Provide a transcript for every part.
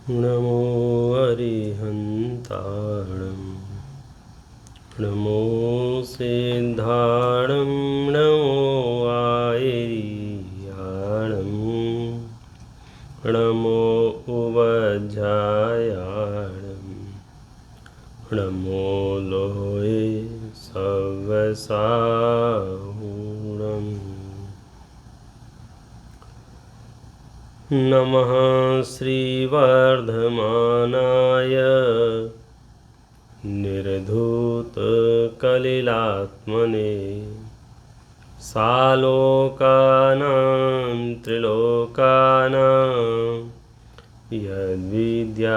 नमो अरिहन्ताणं नमो सिद्धाणं नमो आयर्याणं नमो उवज्झायाणं नमो लोये सवसाहुणम् नमः श्रीवर्धमानाय निर्धूतकलिलात्मने सालोकानां त्रिलोकानां यद्विद्यादर्पणायते।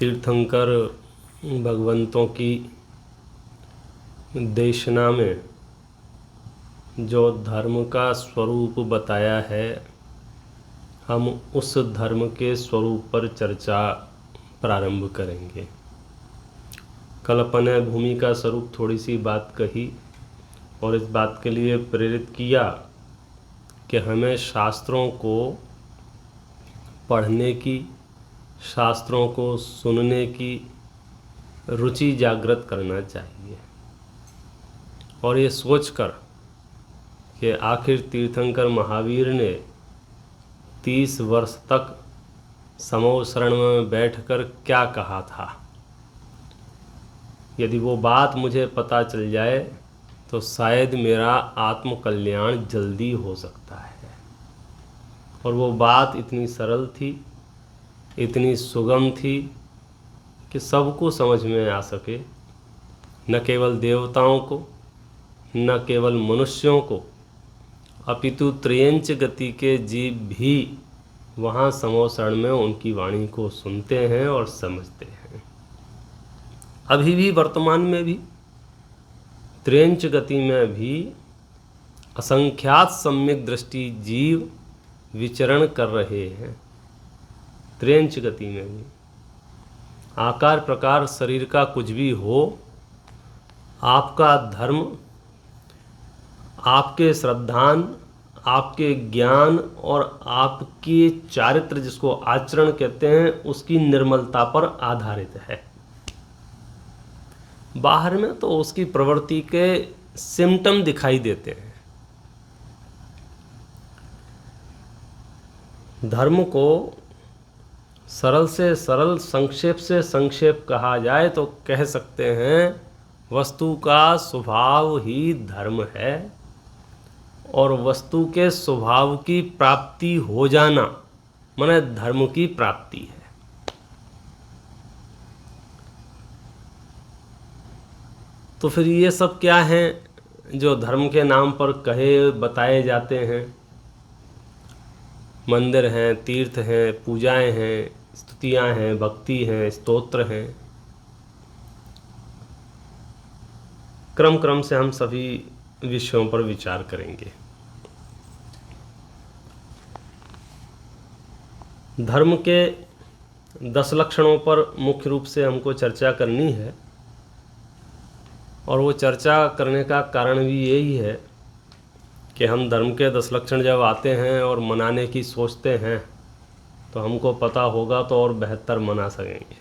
तीर्थंकर भगवंतों की देशना में जो धर्म का स्वरूप बताया है, हम उस धर्म के स्वरूप पर चर्चा प्रारंभ करेंगे। कल अपन ने भूमि का स्वरूप थोड़ी सी बात कही और इस बात के लिए प्रेरित किया कि हमें शास्त्रों को पढ़ने की, शास्त्रों को सुनने की रुचि जागृत करना चाहिए और ये सोचकर कि आखिर तीर्थंकर महावीर ने 30 वर्ष तक समूह शरण में बैठकर क्या कहा था। यदि वो बात मुझे पता चल जाए तो शायद मेरा आत्मकल्याण जल्दी हो सकता है। और वो बात इतनी सरल थी, इतनी सुगम थी कि सबको समझ में आ सके, न केवल देवताओं को, न केवल मनुष्यों को, अपितु त्रयंच गति के जीव भी वहाँ समोसरण में उनकी वाणी को सुनते हैं और समझते हैं। अभी भी वर्तमान में भी त्रयंच गति में भी असंख्यात सम्यक दृष्टि जीव विचरण कर रहे हैं। त्रयंच गति में भी आकार प्रकार शरीर का कुछ भी हो, आपका धर्म, आपके श्रद्धान, आपके ज्ञान और आपके चारित्र, जिसको आचरण कहते हैं, उसकी निर्मलता पर आधारित है। बाहर में तो उसकी प्रवृत्ति के सिम्टम दिखाई देते हैं। धर्म को सरल से सरल, संक्षेप से संक्षेप कहा जाए तो कह सकते हैं, वस्तु का स्वभाव ही धर्म है और वस्तु के स्वभाव की प्राप्ति हो जाना माने धर्म की प्राप्ति है। तो फिर ये सब क्या हैं जो धर्म के नाम पर कहे बताए जाते हैं? मंदिर हैं, तीर्थ हैं, पूजाएं हैं, स्तुतियां हैं, भक्ति हैं, स्तोत्र हैं। क्रम क्रम से हम सभी विषयों पर विचार करेंगे। धर्म के 10 लक्षणों पर मुख्य रूप से हमको चर्चा करनी है और वो चर्चा करने का कारण भी यही है कि हम धर्म के 10 लक्षण जब आते हैं और मनाने की सोचते हैं तो हमको पता होगा तो और बेहतर मना सकेंगे।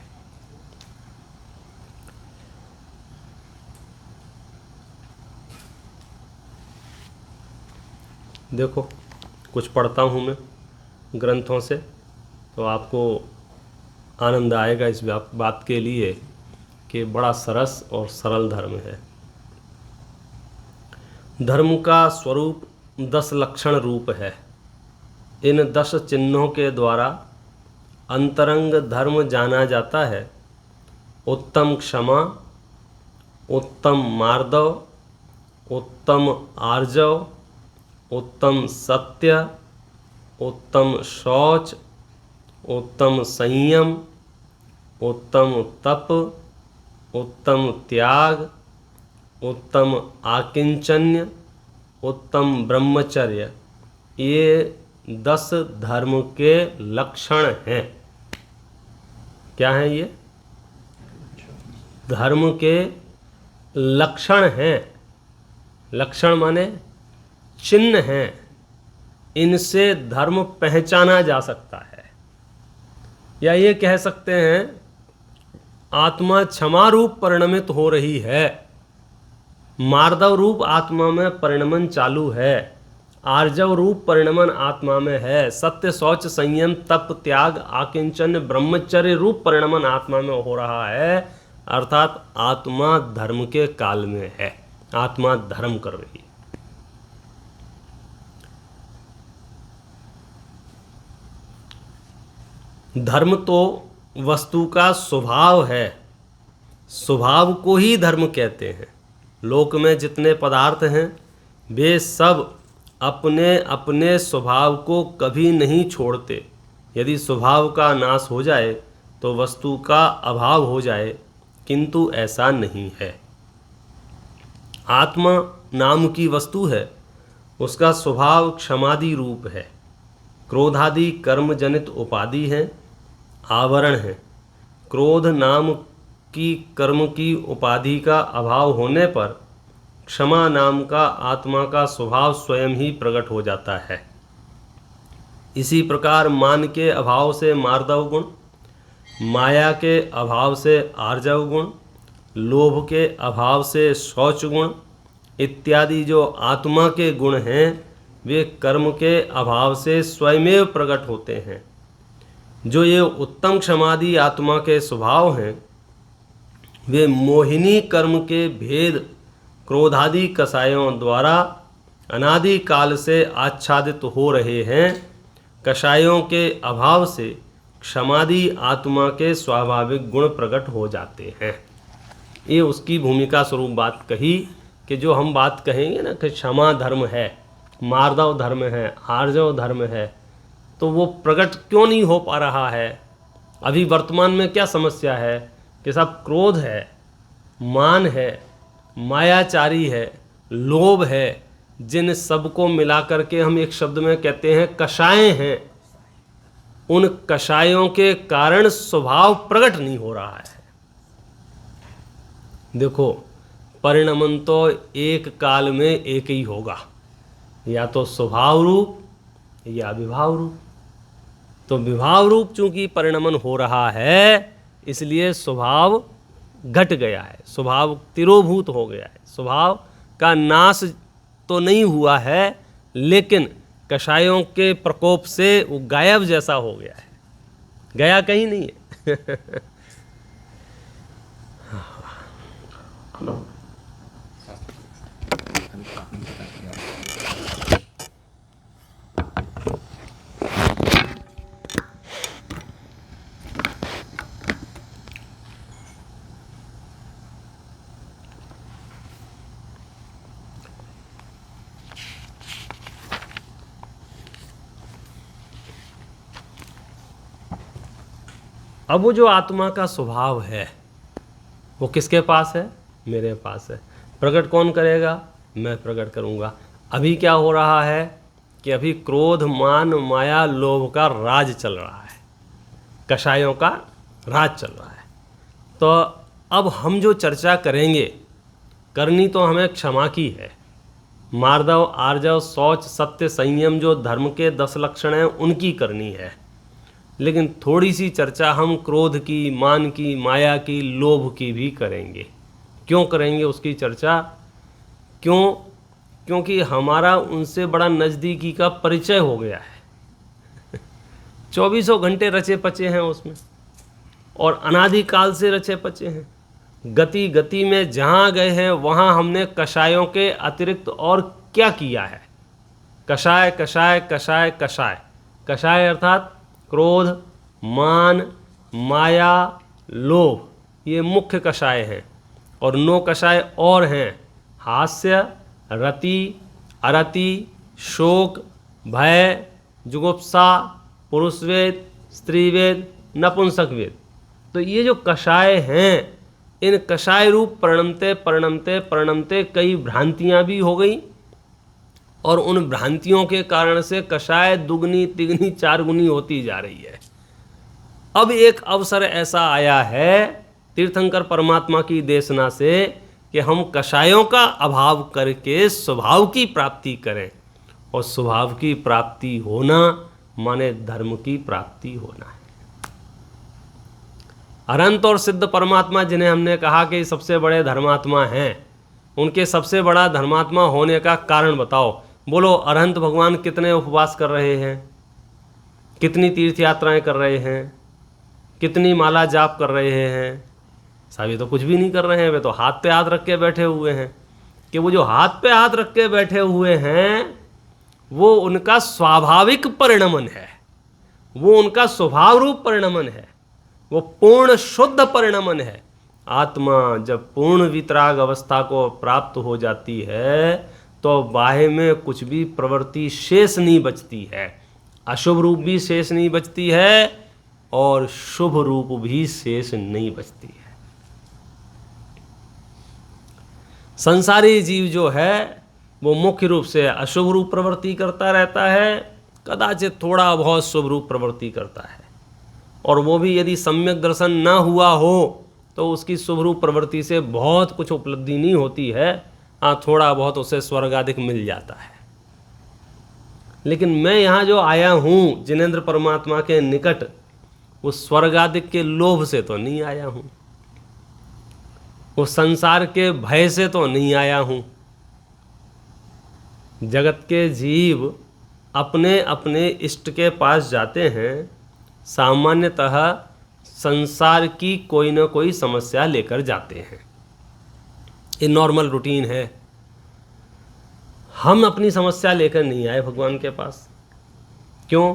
देखो, कुछ पढ़ता हूँ मैं ग्रंथों से तो आपको आनंद आएगा इस बात के लिए कि बड़ा सरस और सरल धर्म है। धर्म का स्वरूप 10 लक्षण रूप है। इन 10 चिन्हों के द्वारा अंतरंग धर्म जाना जाता है। उत्तम क्षमा, उत्तम मार्दव, उत्तम आर्जव, उत्तम सत्य, उत्तम शौच, उत्तम संयम, उत्तम तप, उत्तम त्याग, उत्तम आकिंचन्य, उत्तम ब्रह्मचर्य। ये 10 धर्म के लक्षण हैं। क्या हैं ये? धर्म के लक्षण हैं, लक्षण माने चिन्ह हैं, इनसे धर्म पहचाना जा सकता है। या ये कह सकते हैं आत्मा क्षमा रूप परिणमित हो रही है, मार्दव रूप आत्मा में परिणमन चालू है, आर्जव रूप परिणमन आत्मा में है, सत्य शौच संयम तप त्याग आकिंचन ब्रह्मचर्य रूप परिणमन आत्मा में हो रहा है। अर्थात आत्मा धर्म के काल में है, आत्मा धर्म कर रही है। धर्म तो वस्तु का स्वभाव है, स्वभाव को ही धर्म कहते हैं। लोक में जितने पदार्थ हैं वे सब अपने अपने स्वभाव को कभी नहीं छोड़ते। यदि स्वभाव का नाश हो जाए तो वस्तु का अभाव हो जाए, किंतु ऐसा नहीं है। आत्मा नाम की वस्तु है, उसका स्वभाव क्षमादि रूप है। क्रोधादि कर्म जनित उपाधि है, आवरण है। क्रोध नाम की कर्म की उपाधि का अभाव होने पर क्षमा नाम का आत्मा का स्वभाव स्वयं ही प्रकट हो जाता है। इसी प्रकार मान के अभाव से मार्दव गुण, माया के अभाव से आर्जव गुण, लोभ के अभाव से शौच गुण इत्यादि जो आत्मा के गुण हैं वे कर्म के अभाव से स्वयमेव प्रकट होते हैं। जो ये उत्तम क्षमादि आत्मा के स्वभाव हैं वे मोहिनी कर्म के भेद क्रोधादि कषायों द्वारा अनादि काल से आच्छादित हो रहे हैं। कषायों के अभाव से क्षमादि आत्मा के स्वाभाविक गुण प्रकट हो जाते हैं। ये उसकी भूमिका स्वरूप बात कही कि जो हम बात कहेंगे ना कि क्षमा धर्म है, मार्दव धर्म है, आर्जव धर्म है, तो वो प्रकट क्यों नहीं हो पा रहा है। अभी वर्तमान में क्या समस्या है कि सब क्रोध है, मान है, मायाचारी है, लोभ है, जिन सबको मिला करके हम एक शब्द में कहते हैं कषाय हैं। उन कषायों के कारण स्वभाव प्रकट नहीं हो रहा है। देखो परिणमन तो एक काल में एक ही होगा, या तो स्वभाव रूप या विभाव रूप। तो विभाव रूप चूंकि परिणमन हो रहा है इसलिए स्वभाव घट गया है, स्वभाव तिरोभूत हो गया है। स्वभाव का नाश तो नहीं हुआ है लेकिन कषायों के प्रकोप से वो गायब जैसा हो गया है, गया कहीं नहीं है। अब वो जो आत्मा का स्वभाव है वो किसके पास है? मेरे पास है। प्रकट कौन करेगा? मैं प्रकट करूँगा। अभी क्या हो रहा है कि अभी क्रोध मान माया लोभ का राज चल रहा है, कषायों का राज चल रहा है। तो अब हम जो चर्चा करेंगे करनी तो हमें क्षमा की है। मार्दव आर्जव शौच सत्य संयम जो धर्म के 10 लक्षण हैं उनकी करनी है, लेकिन थोड़ी सी चर्चा हम क्रोध की, मान की, माया की, लोभ की भी करेंगे। क्यों करेंगे उसकी चर्चा? क्योंकि हमारा उनसे बड़ा नज़दीकी का परिचय हो गया है। 24 घंटे रचे पचे हैं उसमें और अनादिकाल से रचे पचे हैं। गति गति में जहाँ गए हैं वहाँ हमने कषायों के अतिरिक्त और क्या किया है? कषाय कषाय कषाय कषाय। कषाय अर्थात क्रोध, मान, माया, लोभ, ये मुख्य कषाय हैं। और 9 कषाय और हैं, हास्य, रति, अरति, शोक, भय, जुगुप्सा, पुरुषवेद, स्त्रीवेद, नपुंसकवेद। तो ये जो कषाय हैं इन कषाय रूप परिणमते परिणमते परिणमते कई भ्रांतियाँ भी हो गई और उन भ्रांतियों के कारण से कषाय दुगनी तिगनी 4 गुनी होती जा रही है। अब एक अवसर ऐसा आया है तीर्थंकर परमात्मा की देशना से कि हम कषायों का अभाव करके स्वभाव की प्राप्ति करें, और स्वभाव की प्राप्ति होना माने धर्म की प्राप्ति होना है। अनंत और सिद्ध परमात्मा जिन्हें हमने कहा कि सबसे बड़े धर्मात्मा हैं, उनके सबसे बड़ा धर्मात्मा होने का कारण बताओ। बोलो, अरहंत भगवान कितने उपवास कर रहे हैं, कितनी तीर्थ यात्राएं कर रहे हैं, कितनी माला जाप कर रहे हैं? साहब ये तो कुछ भी नहीं कर रहे हैं, वे तो हाथ पे हाथ रख के बैठे हुए हैं। कि वो जो हाथ पे हाथ रख के बैठे हुए हैं वो उनका स्वाभाविक परिणमन है, वो उनका स्वभाव रूप परिणमन है, वो पूर्ण शुद्ध परिणमन है। आत्मा जब पूर्ण वितराग अवस्था को प्राप्त हो जाती है तो बाह्य में कुछ भी प्रवृत्ति शेष नहीं बचती है, अशुभ रूप भी शेष नहीं बचती है और शुभ रूप भी शेष नहीं बचती है। संसारी जीव जो है वो मुख्य रूप से अशुभ रूप प्रवृत्ति करता रहता है, कदाचित थोड़ा बहुत शुभ रूप प्रवृत्ति करता है, और वो भी यदि सम्यक दर्शन न हुआ हो तो उसकी शुभ रूप प्रवृत्ति से बहुत कुछ उपलब्धि नहीं होती है। हाँ, थोड़ा बहुत उसे स्वर्ग आदि मिल जाता है। लेकिन मैं यहाँ जो आया हूँ जिनेंद्र परमात्मा के निकट, वो स्वर्ग आदि के लोभ से तो नहीं आया हूँ, वो संसार के भय से तो नहीं आया हूँ। जगत के जीव अपने अपने इष्ट के पास जाते हैं, सामान्यतः संसार की कोई न कोई समस्या लेकर जाते हैं, ये नॉर्मल रूटीन है। हम अपनी समस्या लेकर नहीं आए भगवान के पास। क्यों?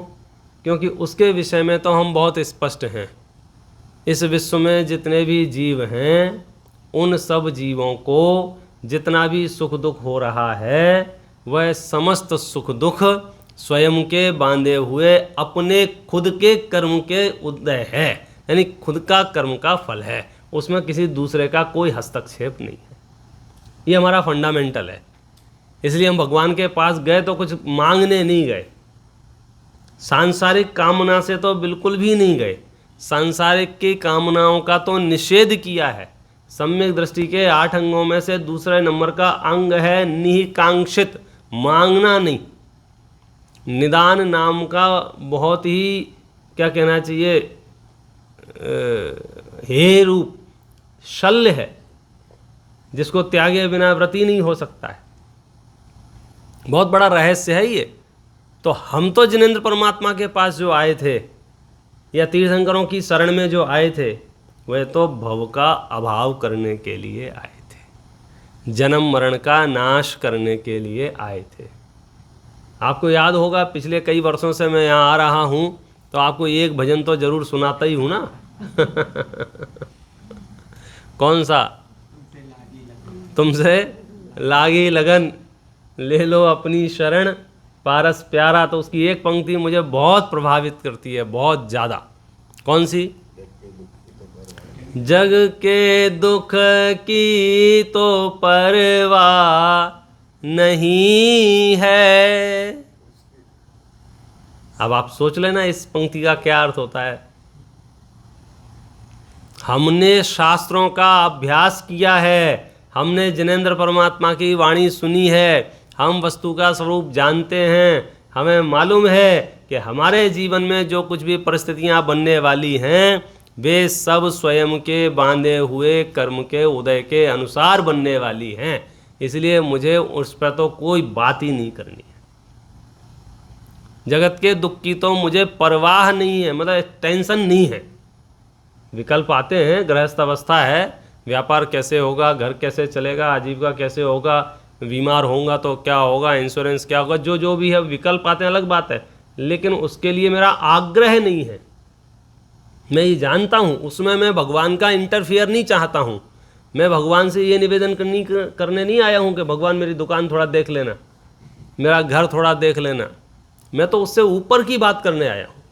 क्योंकि उसके विषय में तो हम बहुत स्पष्ट हैं। इस विश्व में जितने भी जीव हैं उन सब जीवों को जितना भी सुख दुख हो रहा है वह समस्त सुख दुख स्वयं के बांधे हुए अपने खुद के कर्म के उदय है, यानी खुद का कर्म का फल है, उसमें किसी दूसरे का कोई हस्तक्षेप नहीं है। ये हमारा फंडामेंटल है। इसलिए हम भगवान के पास गए तो कुछ मांगने नहीं गए, सांसारिक कामना से तो बिल्कुल भी नहीं गए। सांसारिक की कामनाओं का तो निषेध किया है। सम्यक दृष्टि के 8 अंगों में से दूसरे नंबर का अंग है निहिकांक्षित, मांगना नहीं। निदान नाम का बहुत ही क्या कहना चाहिए हे रूप शल्य है, जिसको त्यागे बिना व्रती नहीं हो सकता है। बहुत बड़ा रहस्य है ये। तो हम तो जिनेंद्र परमात्मा के पास जो आए थे या तीर्थंकरों की शरण में जो आए थे वह तो भव का अभाव करने के लिए आए थे, जन्म मरण का नाश करने के लिए आए थे। आपको याद होगा पिछले कई वर्षों से मैं यहाँ आ रहा हूँ तो आपको एक भजन तो जरूर सुनाता ही हूँ ना। कौन सा? तुमसे लागी लगन ले लो अपनी शरण पारस प्यारा। तो उसकी एक पंक्ति मुझे बहुत प्रभावित करती है, बहुत ज़्यादा। कौन सी? जग के दुख की तो परवाह नहीं है। अब आप सोच लेना इस पंक्ति का क्या अर्थ होता है। हमने शास्त्रों का अभ्यास किया है, हमने जिनेंद्र परमात्मा की वाणी सुनी है, हम वस्तु का स्वरूप जानते हैं, हमें मालूम है कि हमारे जीवन में जो कुछ भी परिस्थितियां बनने वाली हैं वे सब स्वयं के बांधे हुए कर्म के उदय के अनुसार बनने वाली हैं। इसलिए मुझे उस पर तो कोई बात ही नहीं करनी है। जगत के दुख की तो मुझे परवाह नहीं है, मतलब टेंशन नहीं है। विकल्प आते हैं, गृहस्थ अवस्था है, व्यापार कैसे होगा, घर कैसे चलेगा, आजीविका कैसे होगा, बीमार होगा तो क्या होगा, इंश्योरेंस क्या होगा, जो जो भी है विकल्प आते हैं, अलग बात है। लेकिन उसके लिए मेरा आग्रह नहीं है। मैं ये जानता हूँ उसमें मैं भगवान का इंटरफियर नहीं चाहता हूँ। मैं भगवान से ये निवेदन करने नहीं आया हूँ कि भगवान मेरी दुकान थोड़ा देख लेना, मेरा घर थोड़ा देख लेना। मैं तो उससे ऊपर की बात करने आया हूँ।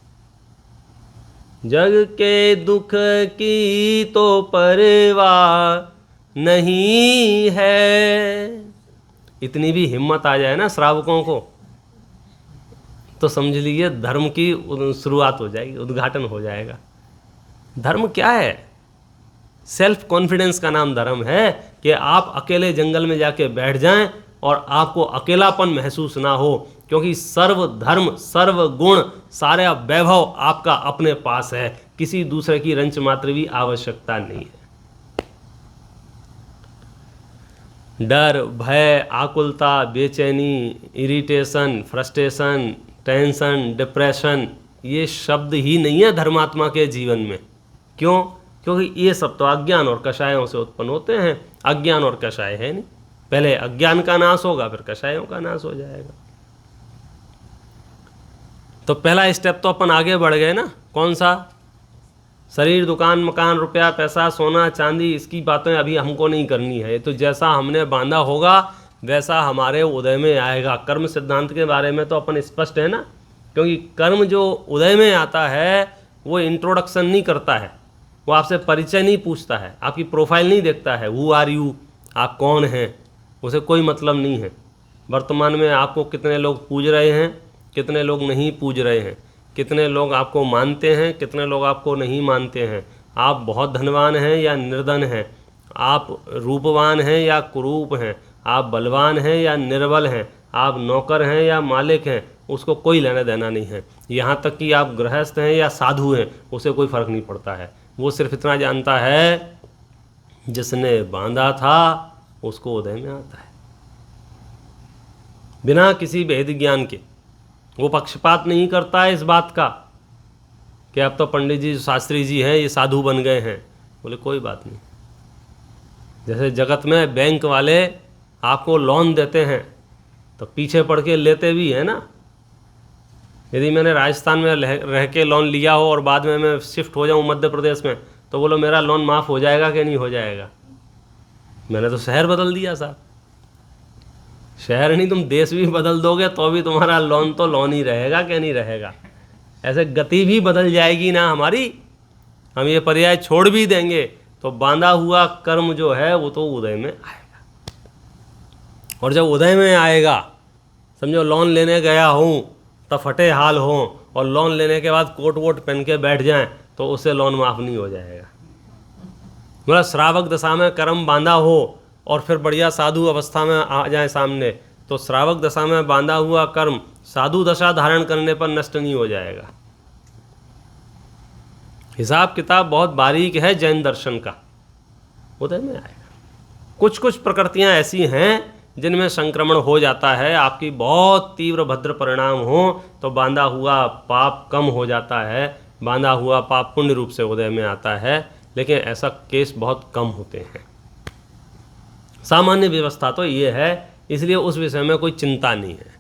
जग के दुख की तो परवाह नहीं है। इतनी भी हिम्मत आ जाए ना श्रावकों को तो समझ लीजिए धर्म की शुरुआत हो जाएगी, उद्घाटन हो जाएगा। धर्म क्या है? सेल्फ कॉन्फिडेंस का नाम धर्म है कि आप अकेले जंगल में जाके बैठ जाएं और आपको अकेलापन महसूस ना हो, क्योंकि सर्व धर्म, सर्व गुण, सारा वैभव आपका अपने पास है, किसी दूसरे की रंच मात्र भी आवश्यकता नहीं है। डर, भय, आकुलता, बेचैनी, इरिटेशन, फ्रस्ट्रेशन, टेंशन, डिप्रेशन, ये शब्द ही नहीं है धर्मात्मा के जीवन में। क्यों? क्योंकि ये सब तो अज्ञान और कषायों से उत्पन्न होते हैं। अज्ञान और कषाय है नहीं, पहले अज्ञान का नाश होगा फिर कषायों का नाश हो जाएगा। तो पहला स्टेप तो अपन आगे बढ़ गए ना। कौन सा? शरीर, दुकान, मकान, रुपया, पैसा, सोना, चांदी, इसकी बातें अभी हमको नहीं करनी है। तो जैसा हमने बांधा होगा वैसा हमारे उदय में आएगा। कर्म सिद्धांत के बारे में तो अपन स्पष्ट है ना, क्योंकि कर्म जो उदय में आता है वो इंट्रोडक्शन नहीं करता है, वो आपसे परिचय नहीं पूछता है, आपकी प्रोफाइल नहीं देखता है, हु आर यू, आप कौन हैं, उसे कोई मतलब नहीं है। वर्तमान में आपको कितने लोग पूज रहे हैं, कितने लोग नहीं पूज रहे हैं, कितने लोग आपको मानते हैं, कितने लोग आपको नहीं मानते हैं, आप बहुत धनवान हैं या निर्धन हैं, आप रूपवान हैं या कुरूप हैं, आप बलवान हैं या निर्बल हैं, आप नौकर हैं या मालिक हैं, उसको कोई लेना देना नहीं है। यहाँ तक कि आप गृहस्थ हैं या साधु हैं, उसे कोई फ़र्क नहीं पड़ता है। वो सिर्फ इतना जानता है जिसने बांधा था उसको उदय में आता है, बिना किसी भेद ज्ञान के। वो पक्षपात नहीं करता है इस बात का कि अब तो पंडित जी, शास्त्री जी हैं, ये साधु बन गए हैं। बोले कोई बात नहीं। जैसे जगत में बैंक वाले आपको लोन देते हैं तो पीछे पड़ के लेते भी हैं ना। यदि मैंने राजस्थान में रह के लोन लिया हो और बाद में मैं शिफ्ट हो जाऊं मध्य प्रदेश में, तो बोलो मेरा लोन माफ़ हो जाएगा कि नहीं हो जाएगा? मैंने तो शहर बदल दिया साहब। शहर नहीं, तुम देश भी बदल दोगे तो भी तुम्हारा लोन तो लोन ही रहेगा कि नहीं रहेगा। ऐसे गति भी बदल जाएगी ना हमारी। हम ये पर्याय छोड़ भी देंगे तो बांधा हुआ कर्म जो है वो तो उदय में आएगा। और जब उदय में आएगा, समझो लोन लेने गया हूँ तब फटे हाल हों और लोन लेने के बाद कोट वोट पहन के बैठ जाएं तो उससे लोन माफ़ नहीं हो जाएगा। मतलब श्रावक दशा में कर्म बांधा हो और फिर बढ़िया साधु अवस्था में आ जाए सामने, तो श्रावक दशा में बांधा हुआ कर्म साधु दशा धारण करने पर नष्ट नहीं हो जाएगा। हिसाब किताब बहुत बारीक है जैन दर्शन का, उदय में आएगा। कुछ कुछ प्रकृतियां ऐसी हैं जिनमें संक्रमण हो जाता है, आपकी बहुत तीव्र भद्र परिणाम हो तो बांधा हुआ पाप कम हो जाता है, बांधा हुआ पाप पुण्य रूप से उदय में आता है, लेकिन ऐसा केस बहुत कम होते हैं। सामान्य व्यवस्था तो ये है, इसलिए उस विषय में कोई चिंता नहीं है।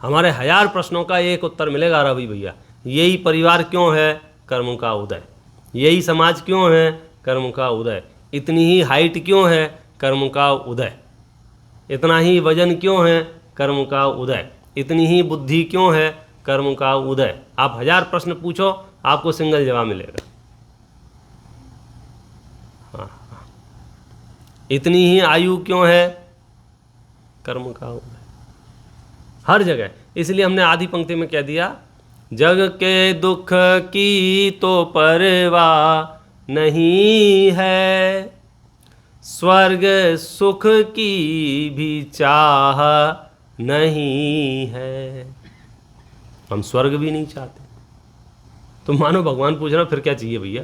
हमारे हजार प्रश्नों का एक उत्तर मिलेगा रवि भैया। यही परिवार क्यों है? कर्म का उदय। यही समाज क्यों है? कर्म का उदय। इतनी ही हाइट क्यों है? कर्म का उदय। इतना ही वजन क्यों है? कर्म का उदय। इतनी ही बुद्धि क्यों है? कर्म का उदय। आप हजार प्रश्न पूछो, आपको सिंगल जवाब मिलेगा। हाँ, इतनी ही आयु क्यों है? कर्म का उदय। हर जगह। इसलिए हमने आधी पंक्ति में कह दिया, जग के दुख की तो परवाह नहीं है, स्वर्ग सुख की भी चाह नहीं है। हम स्वर्ग भी नहीं चाहते। तो मानो भगवान पूछ रहा फिर क्या चाहिए भैया?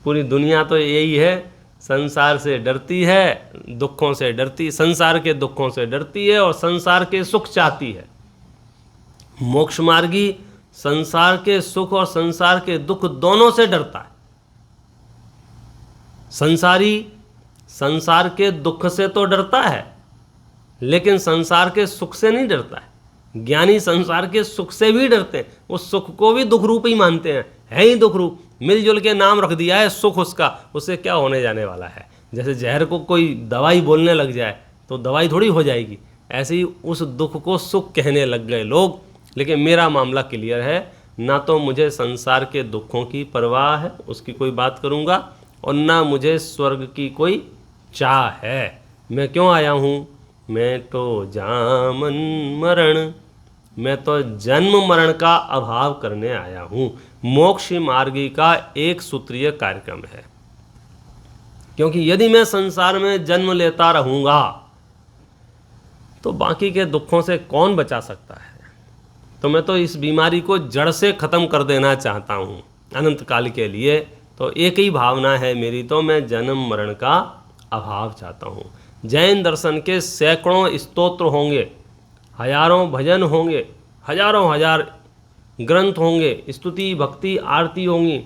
पूरी दुनिया तो यही है, संसार से डरती है, दुखों से डरती, संसार के दुखों से डरती है और संसार के सुख चाहती है। मोक्ष मार्गी संसार के सुख और संसार के दुख दोनों से डरता है। संसारी संसार के दुख से तो डरता है, लेकिन संसार के सुख से नहीं डरता है। ज्ञानी संसार के सुख से भी डरते हैं, उस सुख को भी दुख रूप ही मानते हैं, है ही दुख रूप। मिलजुल के नाम रख दिया है सुख उसका, उससे क्या होने जाने वाला है। जैसे जहर को कोई दवाई बोलने लग जाए तो दवाई थोड़ी हो जाएगी, ऐसे ही उस दुख को सुख कहने लग गए लोग। लेकिन मेरा मामला क्लियर है, ना तो मुझे संसार के दुखों की परवाह है, उसकी कोई बात करूँगा, और ना मुझे स्वर्ग की कोई चाह है। मैं क्यों आया हूँ? मैं तो जामन मरण, मैं तो जन्म मरण का अभाव करने आया हूँ। मोक्ष मार्गी का एक सूत्रीय कार्यक्रम है। क्योंकि यदि मैं संसार में जन्म लेता रहूँगा तो बाकी के दुखों से कौन बचा सकता है। तो मैं तो इस बीमारी को जड़ से ख़त्म कर देना चाहता हूँ अनंत काल के लिए। तो एक ही भावना है मेरी, तो मैं जन्म मरण का अभाव चाहता हूँ। जैन दर्शन के सैकड़ों स्तोत्र होंगे, हजारों भजन होंगे, हजारों हजार ग्रंथ होंगे, स्तुति भक्ति आरती होंगी।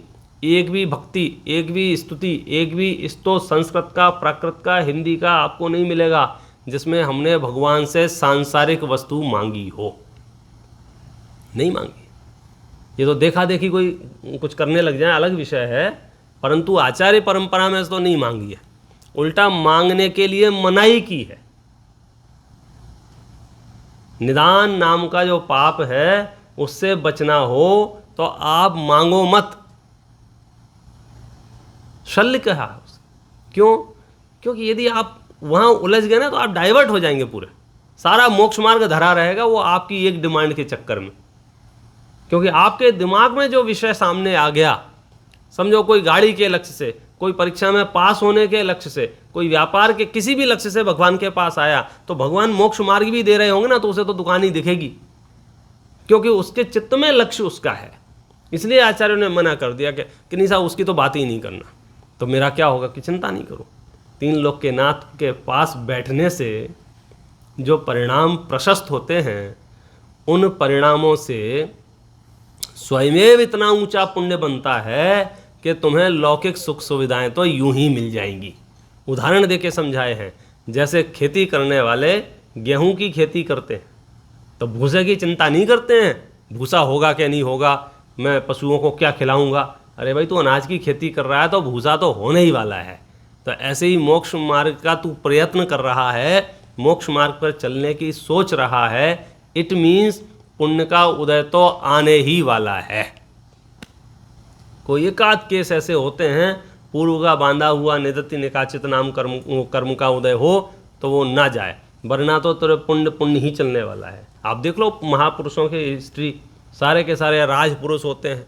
एक भी भक्ति, एक भी स्तुति, एक भी स्तोत्र संस्कृत का, प्राकृत का, हिंदी का आपको नहीं मिलेगा जिसमें हमने भगवान से सांसारिक वस्तु मांगी हो। नहीं मांगी। ये तो देखा देखी कोई कुछ करने लग जाए अलग विषय है, परंतु आचार्य परंपरा में तो नहीं मांगी है। उल्टा मांगने के लिए मनाही की है। निदान नाम का जो पाप है उससे बचना हो तो आप मांगो मत, शल्य कहा। क्यों? क्योंकि यदि आप वहाँ उलझ गए ना तो आप डाइवर्ट हो जाएंगे, पूरे सारा मोक्ष मार्ग धरा रहेगा वो आपकी एक डिमांड के चक्कर में। क्योंकि आपके दिमाग में जो विषय सामने आ गया, समझो कोई गाड़ी के लक्ष्य से, कोई परीक्षा में पास होने के लक्ष्य से, कोई व्यापार के किसी भी लक्ष्य से भगवान के पास आया, तो भगवान मोक्ष मार्ग भी दे रहे होंगे ना, तो उसे तो दुकान ही दिखेगी, क्योंकि उसके चित्त में लक्ष्य उसका है। इसलिए आचार्यों ने मना कर दिया कि नहीं साहब उसकी तो बात ही नहीं करना। तो मेरा क्या होगा कि चिंता नहीं करो। तीन लोक के नाथ के पास बैठने से जो परिणाम प्रशस्त होते हैं, उन परिणामों से स्वयमेव इतना ऊंचा पुण्य बनता है कि तुम्हें लौकिक सुख सुविधाएं तो यूं ही मिल जाएंगी। उदाहरण देके समझाए हैं, जैसे खेती करने वाले गेहूं की खेती करते हैं तो भूसे की चिंता नहीं करते हैं, भूसा होगा कि नहीं होगा, मैं पशुओं को क्या खिलाऊंगा। अरे भाई तू अनाज की खेती कर रहा है तो भूसा तो होने ही वाला है। तो ऐसे ही मोक्ष मार्ग का तू प्रयत्न कर रहा है, मोक्ष मार्ग पर चलने की सोच रहा है, इट मीन्स पुण्य का उदय तो आने ही वाला है। कोई एकाध केस ऐसे होते हैं, पूर्व का बांधा हुआ निदति निकाचित नाम कर्म का उदय हो तो वो ना जाए, वरना तो तेरे पुण्य ही चलने वाला है। आप देख लो महापुरुषों की हिस्ट्री, सारे के सारे राजपुरुष होते हैं।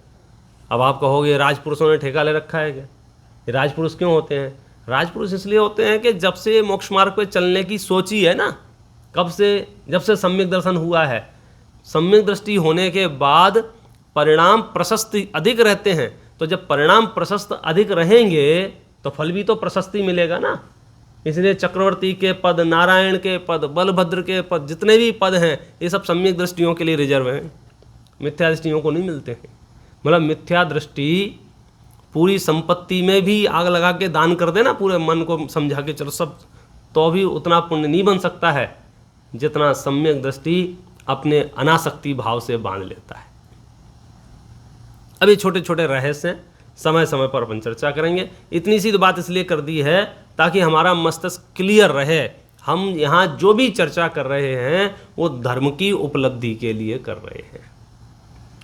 अब आप कहोगे राजपुरुषों ने ठेका ले रखा है क्या? ये राजपुरुष क्यों होते हैं? राजपुरुष इसलिए होते हैं कि जब से मोक्ष मार्ग पर चलने की सोची है ना, कब से, जब से सम्यक दर्शन हुआ है, सम्यक दृष्टि होने के बाद परिणाम प्रशस्त अधिक रहते हैं। तो जब परिणाम प्रशस्त अधिक रहेंगे तो फल भी तो प्रशस्ति मिलेगा ना। इसलिए चक्रवर्ती के पद, नारायण के पद, बलभद्र के पद, जितने भी पद हैं ये सब सम्यक दृष्टियों के लिए रिजर्व हैं, मिथ्या दृष्टियों को नहीं मिलते हैं। मतलब मिथ्या दृष्टि पूरी संपत्ति में भी आग लगा के दान कर देना, पूरे मन को समझा के चलो सब, तो भी उतना पुण्य नहीं बन सकता है जितना सम्यक दृष्टि अपने अनासक्ति भाव से बांध लेता है। अब ये छोटे छोटे रहस्य हैं, समय समय पर अपन चर्चा करेंगे। इतनी सी तो बात इसलिए कर दी है ताकि हमारा मस्तिष्क क्लियर रहे। हम यहाँ जो भी चर्चा कर रहे हैं वो धर्म की उपलब्धि के लिए कर रहे हैं।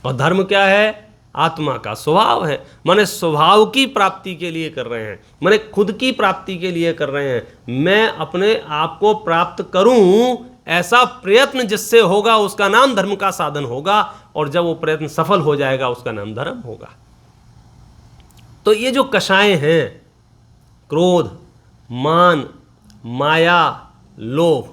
और धर्म क्या है? आत्मा का स्वभाव है, माने स्वभाव की प्राप्ति के लिए कर रहे हैं, माने खुद की प्राप्ति के लिए कर रहे हैं। मैं अपने आप को प्राप्त करूं, ऐसा प्रयत्न जिससे होगा उसका नाम धर्म का साधन होगा, और जब वो प्रयत्न सफल हो जाएगा उसका नाम धर्म होगा। तो ये जो कषाय हैं, क्रोध, मान, माया, लोभ,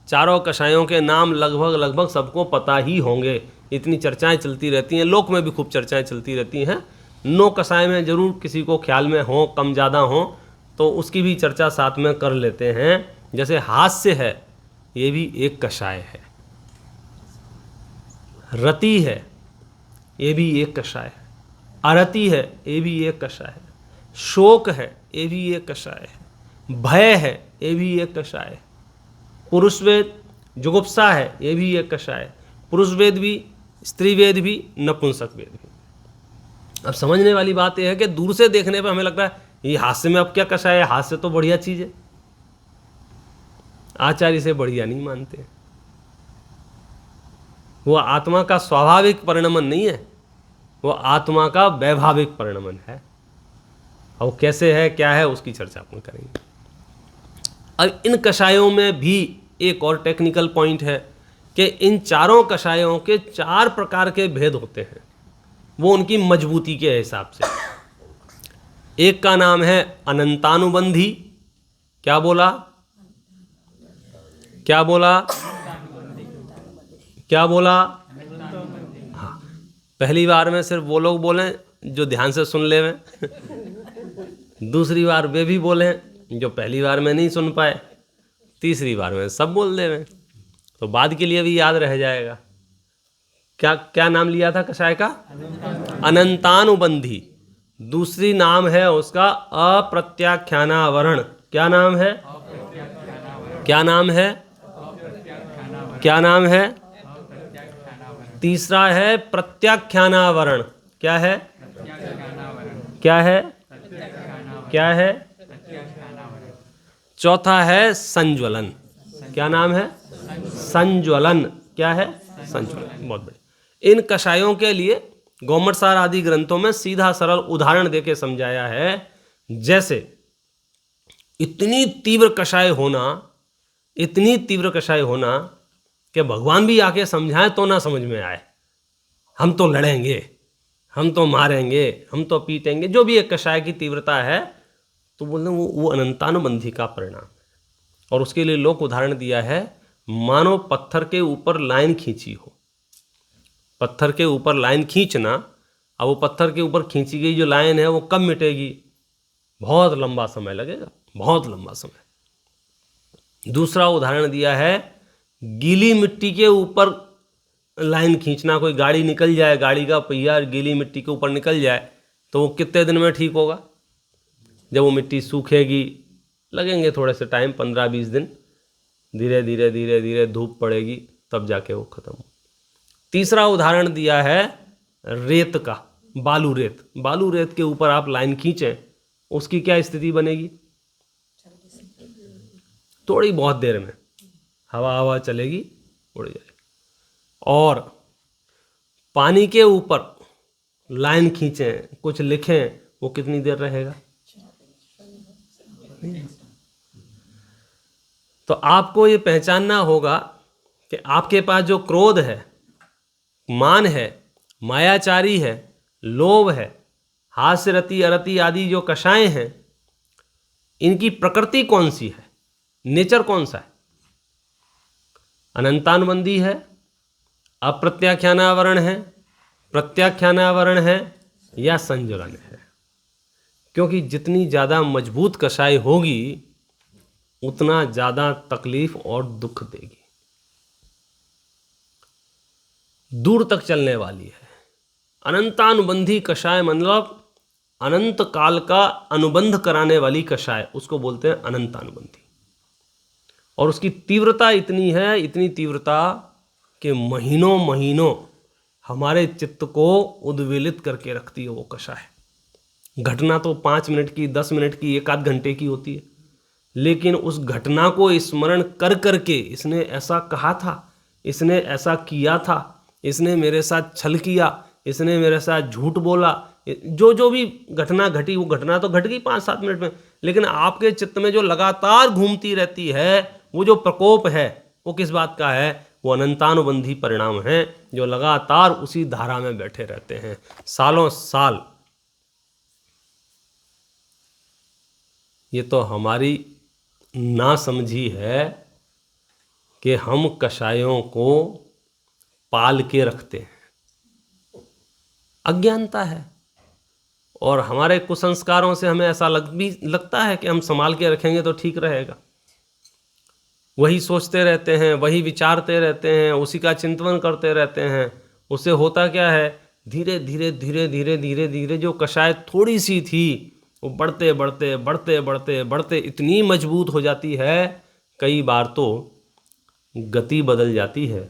चारों कषायों के नाम लगभग सबको पता ही होंगे। इतनी चर्चाएं चलती रहती हैं, लोक में भी खूब चर्चाएं चलती रहती हैं। 9 कषाय में जरूर किसी को ख्याल में हो, कम ज़्यादा हो, तो उसकी भी चर्चा साथ में कर लेते हैं। जैसे हास्य है, ये भी एक कषाय है। रति है, ये भी एक कषाय है। अरति है, ये भी एक कषाय है। शोक है, ये भी एक कषाय है। भय है, ये भी एक कषाय है। पुरुषवेद, जुगुप्सा है, ये भी एक कषाय है। पुरुषवेद भी, स्त्रीवेद भी, नपुंसक वेद भी। अब समझने वाली बात यह है कि दूर से देखने पर हमें लगता है ये हास्य में अब क्या कषाय है, हास्य तो बढ़िया चीज़ है। आचार्य से बढ़िया नहीं मानते। वो आत्मा का स्वाभाविक परिणमन नहीं है, वो आत्मा का वैभाविक परिणमन है। और कैसे है, क्या है, उसकी चर्चा अपन करेंगे। अब इन कषायों में भी एक और टेक्निकल पॉइंट है कि इन चारों कषायों के 4 प्रकार के भेद होते हैं, वो उनकी मजबूती के हिसाब से। एक का नाम है अनंतानुबंधी। क्या बोला? क्या बोला? क्या बोला? हाँ, पहली बार में सिर्फ वो लोग बोलें जो ध्यान से सुन ले में दूसरी बार वे भी बोलें जो पहली बार में नहीं सुन पाए, तीसरी बार में सब बोल दे में, तो बाद के लिए भी याद रह जाएगा। क्या क्या नाम लिया था कषाय का? अनंतानुबंधी। दूसरी नाम है उसका अप्रत्याख्यानावरण। क्या नाम है? क्या नाम है? क्या नाम है? तीसरा है प्रत्याख्यानावरण। क्या है? क्या है? क्या है? चौथा है संज्वलन। क्या नाम है? संज्वलन। क्या है? संज्वलन। बहुत बढ़िया। इन कषायों के लिए गौमटसार आदि ग्रंथों में सीधा सरल उदाहरण देके समझाया है। जैसे इतनी तीव्र कषाय होना, इतनी तीव्र कषाय होना कि भगवान भी आके समझाएं तो ना समझ में आए। हम तो लड़ेंगे, हम तो मारेंगे, हम तो पीटेंगे, जो भी एक कषाय की तीव्रता है, तो बोलते वो अनंतानुबंधी का परिणाम है। और उसके लिए लोक उदाहरण दिया है, मानो पत्थर के ऊपर लाइन खींची हो। पत्थर के ऊपर लाइन खींचना, अब वो पत्थर के ऊपर खींची गई जो लाइन है वो कब मिटेगी? बहुत लंबा समय लगेगा, बहुत लंबा समय। दूसरा उदाहरण दिया है, गीली मिट्टी के ऊपर लाइन खींचना। कोई गाड़ी निकल जाए, गाड़ी का पहिया गीली मिट्टी के ऊपर निकल जाए, तो वो कितने दिन में ठीक होगा? जब वो मिट्टी सूखेगी, लगेंगे थोड़े से टाइम, 15-20 दिन, धीरे धीरे धीरे धीरे धूप पड़ेगी, तब जाके वो खत्म हो। तीसरा उदाहरण दिया है रेत का, बालू रेत। बालू रेत के ऊपर आप लाइन खींचें, उसकी क्या स्थिति बनेगी? थोड़ी बहुत देर में हवा हवा चलेगी, उड़ जाएगी। और पानी के ऊपर लाइन खींचें, कुछ लिखें, वो कितनी देर रहेगा? तो आपको ये पहचानना होगा कि आपके पास जो क्रोध है, मान है, मायाचारी है, लोभ है, हास्य रति अरति आदि जो कषाय हैं, इनकी प्रकृति कौन सी है? नेचर कौन सा है? अनंतानुबंधी है, अप्रत्याख्यानावरण है, प्रत्याख्यानावरण है, या संज्वलन है? क्योंकि जितनी ज़्यादा मजबूत कषाय होगी उतना ज़्यादा तकलीफ और दुख देगी, दूर तक चलने वाली है। अनंतानुबंधी कषाय मतलब अनंत काल का अनुबंध कराने वाली कषाय, उसको बोलते हैं अनंतानुबंधी। और उसकी तीव्रता इतनी है, इतनी तीव्रता कि महीनों महीनों हमारे चित्त को उद्वेलित करके रखती है वो कषाय। घटना तो 5 मिनट की, 10 मिनट की, 1 आध घंटे की होती है, लेकिन उस घटना को स्मरण कर करके, इसने ऐसा कहा था, इसने ऐसा किया था, इसने मेरे साथ छल किया, इसने मेरे साथ झूठ बोला, जो भी घटना घटी, वो घटना तो घट गई 5-7 मिनट में, लेकिन आपके चित्त में जो लगातार घूमती रहती है, वो जो प्रकोप है, वो किस बात का है? वो अनंतानुबंधी परिणाम है, जो लगातार उसी धारा में बैठे रहते हैं सालों साल। ये तो हमारी नासमझी है कि हम कषायों को पाल के रखते हैं, अज्ञानता है। और हमारे कुसंस्कारों से हमें ऐसा लगता है कि हम संभाल के रखेंगे तो ठीक रहेगा। वही सोचते रहते हैं, वही विचारते रहते हैं, उसी का चिंतन करते रहते हैं। उससे होता क्या है? धीरे धीरे धीरे धीरे धीरे धीरे जो कषाय थोड़ी सी थी, वो बढ़ते बढ़ते बढ़ते बढ़ते बढ़ते इतनी मजबूत हो जाती है, कई बार तो गति बदल जाती है,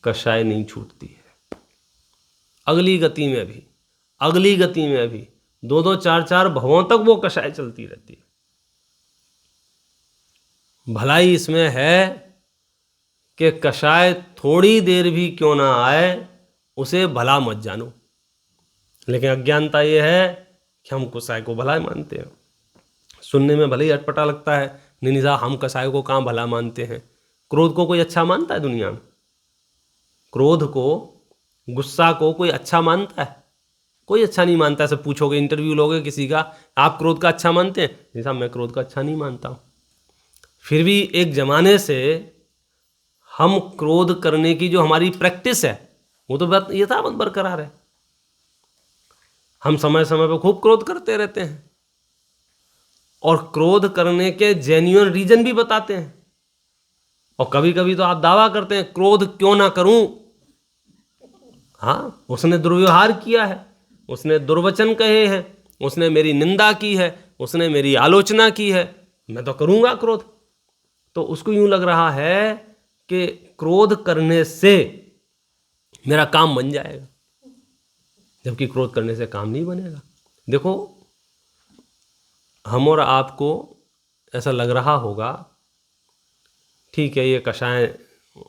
कषाय नहीं छूटती है। अगली गति में भी, अगली गति में भी 2-2 4-4 भवों तक वो कषाय चलती रहती है। भलाई इसमें है कि कषाय थोड़ी देर भी क्यों ना आए, उसे भला मत जानो। लेकिन अज्ञानता ये है कि हम कषाय को भला मानते हैं। सुनने में भले ही अटपटा लगता है, निनिजा हम कषाय को कहाँ भला मानते हैं। क्रोध को कोई अच्छा मानता है दुनिया में? क्रोध को, गुस्सा को कोई अच्छा मानता है? कोई अच्छा नहीं मानता। ऐसे पूछोगे, इंटरव्यू लोगे किसी का, आप क्रोध का अच्छा मानते हैं? नहीं साहब, मैं क्रोध का अच्छा नहीं मानता हूँ। फिर भी एक जमाने से हम क्रोध करने की जो हमारी प्रैक्टिस है वो तो यथावत बरकरार है। हम समय समय पर खूब क्रोध करते रहते हैं और क्रोध करने के जेन्युइन रीजन भी बताते हैं। और कभी कभी तो आप दावा करते हैं क्रोध क्यों ना करूं। हाँ, उसने दुर्व्यवहार किया है, उसने दुर्वचन कहे हैं, उसने मेरी निंदा की है, उसने मेरी आलोचना की है, मैं तो करूंगा क्रोध। तो उसको यूं लग रहा है कि क्रोध करने से मेरा काम बन जाएगा, जबकि क्रोध करने से काम नहीं बनेगा। देखो, हम और आपको ऐसा लग रहा होगा ठीक है, ये कषाय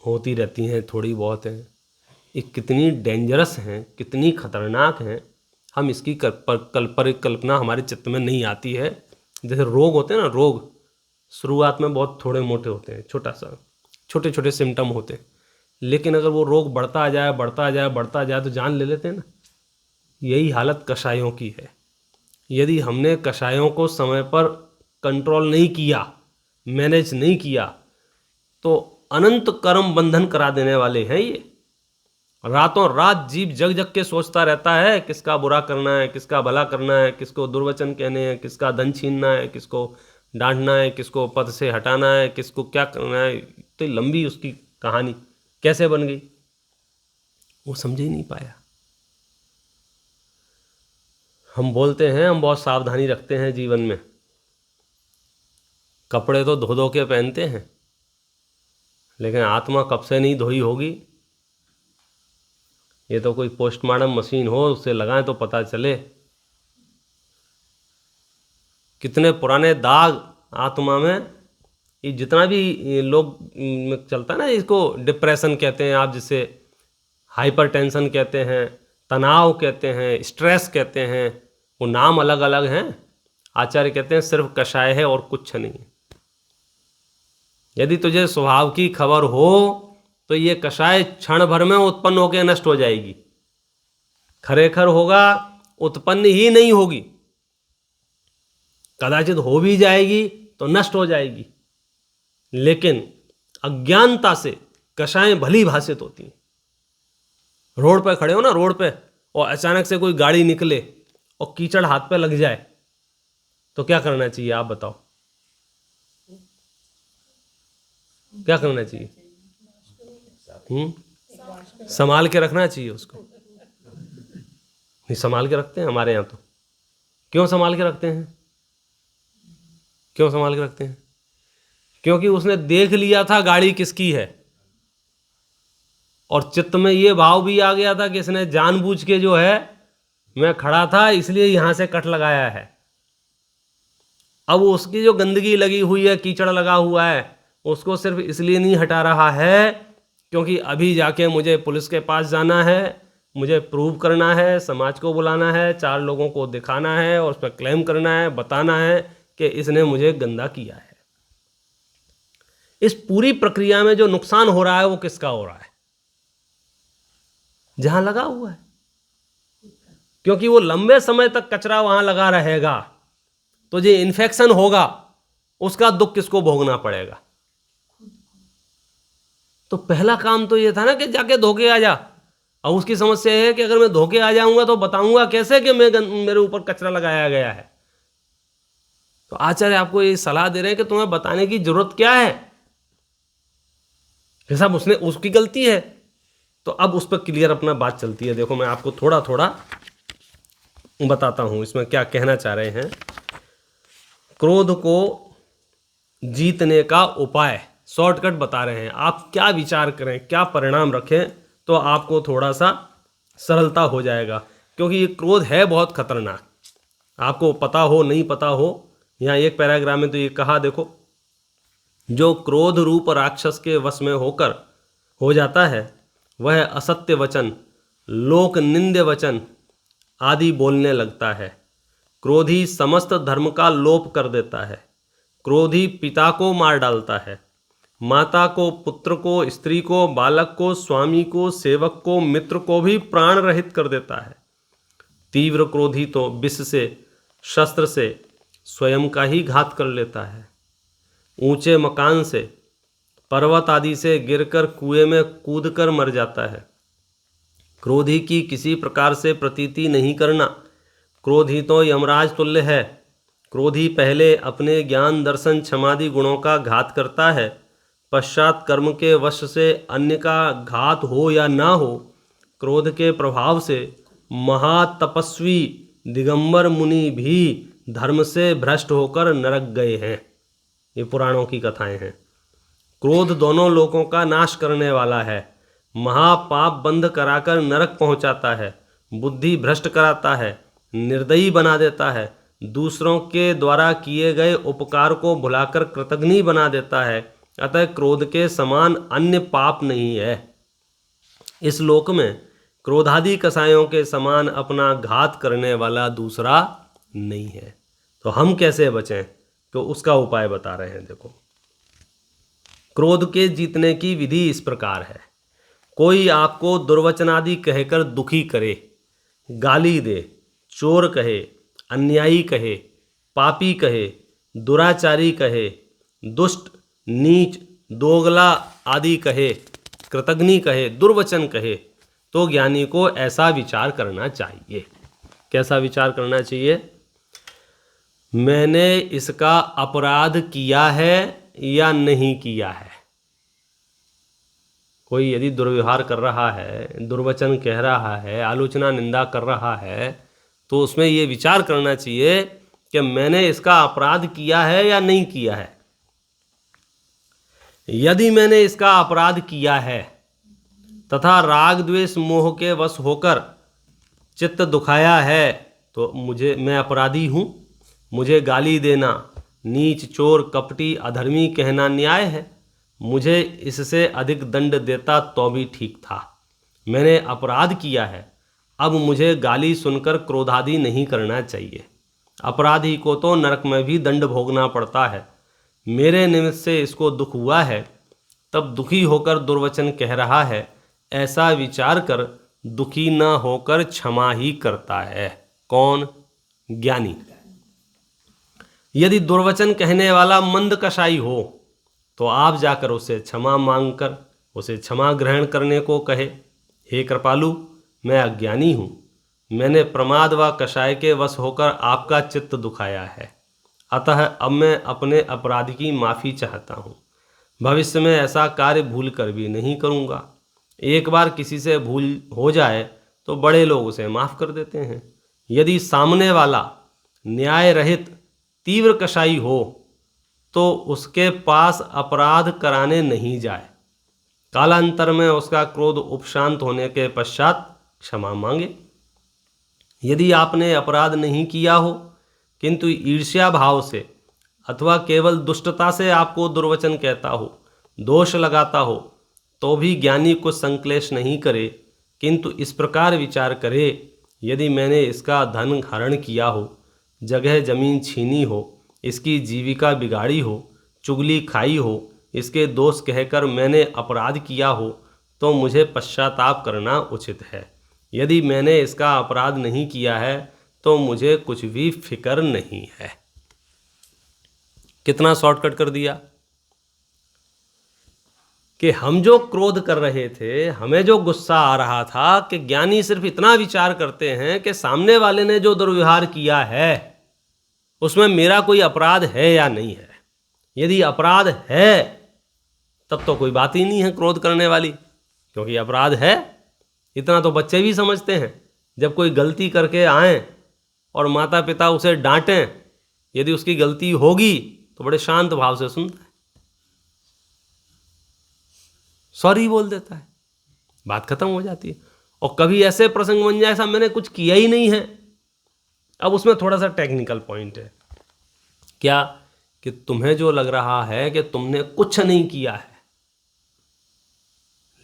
होती रहती हैं, थोड़ी बहुत हैं, ये कितनी डेंजरस हैं, कितनी खतरनाक हैं, हम इसकी परिकल्पना हमारे चित्त में नहीं आती है। जैसे रोग होते हैं ना, रोग शुरुआत में बहुत थोड़े मोटे होते हैं, छोटे छोटे सिम्टम होते हैं, लेकिन अगर वो रोग बढ़ता जाए बढ़ता जाए बढ़ता जाए तो जान ले लेते हैं ना। यही हालत कषायों की है। यदि हमने कषायों को समय पर कंट्रोल नहीं किया, मैनेज नहीं किया, तो अनंत कर्म बंधन करा देने वाले हैं ये। रातों रात जीव जग जग के सोचता रहता है किसका बुरा करना है, किसका भला करना है, किसको दुर्वचन कहने हैं, किसका धन छीनना है, किसको डांटना है, किसको पद से हटाना है, किसको क्या करना है। तो लंबी उसकी कहानी कैसे बन गई वो समझ ही नहीं पाया। हम बोलते हैं हम बहुत सावधानी रखते हैं जीवन में, कपड़े तो धो धो के पहनते हैं, लेकिन आत्मा कब से नहीं धोई होगी। ये तो कोई पोस्टमार्टम मशीन हो, उससे लगाएं तो पता चले कितने पुराने दाग आत्मा में। ये जितना भी ये लोग चलता है ना, इसको डिप्रेशन कहते हैं आप, जिसे हाइपरटेंशन कहते हैं, तनाव कहते हैं, स्ट्रेस कहते हैं, वो नाम अलग अलग हैं। आचार्य कहते हैं सिर्फ कषाय है और कुछ नहीं। यदि तुझे स्वभाव की खबर हो तो ये कषाय क्षण भर में उत्पन्न होकर नष्ट हो जाएगी। खरेखर होगा उत्पन्न ही नहीं होगी, कदाचित हो भी जाएगी तो नष्ट हो जाएगी। लेकिन अज्ञानता से कषाय भली भाषित होती हैं। रोड पे खड़े हो ना, रोड पे, और अचानक से कोई गाड़ी निकले और कीचड़ हाथ पे लग जाए तो क्या करना चाहिए आप बताओ? क्या करना चाहिए? संभाल के रखना चाहिए उसको। नहीं संभाल के रखते हैं हमारे यहाँ तो। क्यों संभाल के रखते हैं? क्यों संभाल के रखते हैं? क्योंकि उसने देख लिया था गाड़ी किसकी है, और चित्त में ये भाव भी आ गया था कि इसने जानबूझ के जो है, मैं खड़ा था इसलिए यहां से कट लगाया है। अब उसकी जो गंदगी लगी हुई है, कीचड़ लगा हुआ है, उसको सिर्फ इसलिए नहीं हटा रहा है क्योंकि अभी जाके मुझे पुलिस के पास जाना है, मुझे प्रूव करना है, समाज को बुलाना है, 4 लोगों को दिखाना है और उस पर क्लेम करना है, बताना है कि इसने मुझे गंदा किया है। इस पूरी प्रक्रिया में जो नुकसान हो रहा है वो किसका हो रहा है? जहां लगा हुआ है। क्योंकि वो लंबे समय तक कचरा वहां लगा रहेगा तो जो इन्फेक्शन होगा उसका दुख किसको भोगना पड़ेगा? तो पहला काम तो ये था ना कि जाके धोके आ जा। और उसकी समस्या है कि अगर मैं धोके आ जाऊंगा तो बताऊंगा कैसे कि मेरे ऊपर कचरा लगाया गया है। तो आचार्य आपको ये सलाह दे रहे हैं कि तुम्हें बताने की जरूरत क्या है, साहब उसने उसकी गलती है। तो अब उस पर क्लियर अपना बात चलती है। देखो मैं आपको थोड़ा थोड़ा बताता हूं इसमें क्या कहना चाह रहे हैं। क्रोध को जीतने का उपाय शॉर्टकट बता रहे हैं। आप क्या विचार करें, क्या परिणाम रखें तो आपको थोड़ा सा सरलता हो जाएगा। क्योंकि ये क्रोध है बहुत खतरनाक, आपको पता हो नहीं पता हो। यहाँ एक पैराग्राफ में तो ये कहा, देखो, जो क्रोध रूप राक्षस के वश में होकर हो जाता है वह असत्य वचन, लोक निंद्य वचन आदि बोलने लगता है। क्रोधी समस्त धर्म का लोप कर देता है। क्रोधी पिता को मार डालता है, माता को, पुत्र को, स्त्री को, बालक को, स्वामी को, सेवक को, मित्र को भी प्राण रहित कर देता है। तीव्र क्रोधी तो विष से, शस्त्र से स्वयं का ही घात कर लेता है। ऊंचे मकान से, पर्वत आदि से गिरकर कुएं में कूदकर मर जाता है। क्रोधी की किसी प्रकार से प्रतीति नहीं करना। क्रोधी तो यमराज तुल्य है। क्रोधी पहले अपने ज्ञान, दर्शन, क्षमादि गुणों का घात करता है, पश्चात कर्म के वश से अन्य का घात हो या ना हो, क्रोध के प्रभाव से महातपस्वी दिगंबर मुनि भी धर्म से भ्रष्ट होकर नरक गए हैं। ये पुराणों की कथाएं हैं। क्रोध दोनों लोकों का नाश करने वाला है। महापाप बंद कराकर नरक पहुंचाता है, बुद्धि भ्रष्ट कराता है, निर्दयी बना देता है, दूसरों के द्वारा किए गए उपकार को भुलाकर कृतघ्नी बना देता है। अतः क्रोध के समान अन्य पाप नहीं है। इस लोक में क्रोधादि कसायों के समान अपना घात करने वाला दूसरा नहीं है। तो हम कैसे बचें, तो उसका उपाय बता रहे हैं। देखो, क्रोध के जीतने की विधि इस प्रकार है। कोई आपको दुर्वचनादि कहकर दुखी करे, गाली दे, चोर कहे, अन्यायी कहे, पापी कहे, दुराचारी कहे, दुष्ट, नीच, दोगला आदि कहे, कृतघ्नी कहे, दुर्वचन कहे, तो ज्ञानी को ऐसा विचार करना चाहिए। कैसा विचार करना चाहिए? मैंने इसका अपराध किया है या नहीं किया है। कोई यदि दुर्व्यवहार कर रहा है, दुर्वचन कह रहा है, आलोचना निंदा कर रहा है, तो उसमें ये विचार करना चाहिए कि मैंने इसका अपराध किया है या नहीं किया है। यदि मैंने इसका अपराध किया है तथा राग द्वेष मोह के वश होकर चित्त दुखाया है, तो मैं अपराधी हूँ। मुझे गाली देना, नीच, चोर, कपटी, अधर्मी कहना न्याय है। मुझे इससे अधिक दंड देता तो भी ठीक था। मैंने अपराध किया है, अब मुझे गाली सुनकर क्रोधादि नहीं करना चाहिए। अपराधी को तो नरक में भी दंड भोगना पड़ता है। मेरे निमित्त से इसको दुख हुआ है, तब दुखी होकर दुर्वचन कह रहा है, ऐसा विचार कर दुखी न होकर क्षमा ही करता है। कौन? ज्ञानी। यदि दुर्वचन कहने वाला मंद कसाई हो तो आप जाकर उसे क्षमा मांगकर उसे क्षमा ग्रहण करने को कहे, हे कृपालु, मैं अज्ञानी हूँ, मैंने प्रमाद व कषाय के वश होकर आपका चित्त दुखाया है, अतः अब मैं अपने अपराध की माफ़ी चाहता हूँ। भविष्य में ऐसा कार्य भूल कर भी नहीं करूँगा। एक बार किसी से भूल हो जाए तो बड़े लोग उसे माफ़ कर देते हैं। यदि सामने वाला न्याय रहित तीव्र कसाई हो तो उसके पास अपराध कराने नहीं जाए। कालांतर में उसका क्रोध उपशांत होने के पश्चात क्षमा मांगे। यदि आपने अपराध नहीं किया हो किंतु ईर्ष्या भाव से अथवा केवल दुष्टता से आपको दुर्वचन कहता हो, दोष लगाता हो, तो भी ज्ञानी कुछ संक्लेश नहीं करे, किंतु इस प्रकार विचार करे, यदि मैंने इसका धन हरण किया हो, जगह जमीन छीनी हो, इसकी जीविका बिगाड़ी हो, चुगली खाई हो, इसके दोष कहकर मैंने अपराध किया हो, तो मुझे पश्चाताप करना उचित है। यदि मैंने इसका अपराध नहीं किया है तो मुझे कुछ भी फिक्र नहीं है। कितना शॉर्टकट कर दिया कि हम जो क्रोध कर रहे थे, हमें जो गुस्सा आ रहा था, कि ज्ञानी सिर्फ इतना विचार करते हैं कि सामने वाले ने जो दुर्व्यवहार किया है उसमें मेरा कोई अपराध है या नहीं है। यदि अपराध है तब तो कोई बात ही नहीं है क्रोध करने वाली, क्योंकि अपराध है। इतना तो बच्चे भी समझते हैं। जब कोई गलती करके आए और माता पिता उसे डांटें, यदि उसकी गलती होगी तो बड़े शांत भाव से सुनता है, सॉरी बोल देता है, बात खत्म हो जाती है। और कभी ऐसे प्रसंग बन जाए, ऐसा मैंने कुछ किया ही नहीं है। अब उसमें थोड़ा सा टेक्निकल पॉइंट है, क्या कि तुम्हें जो लग रहा है कि तुमने कुछ नहीं किया है,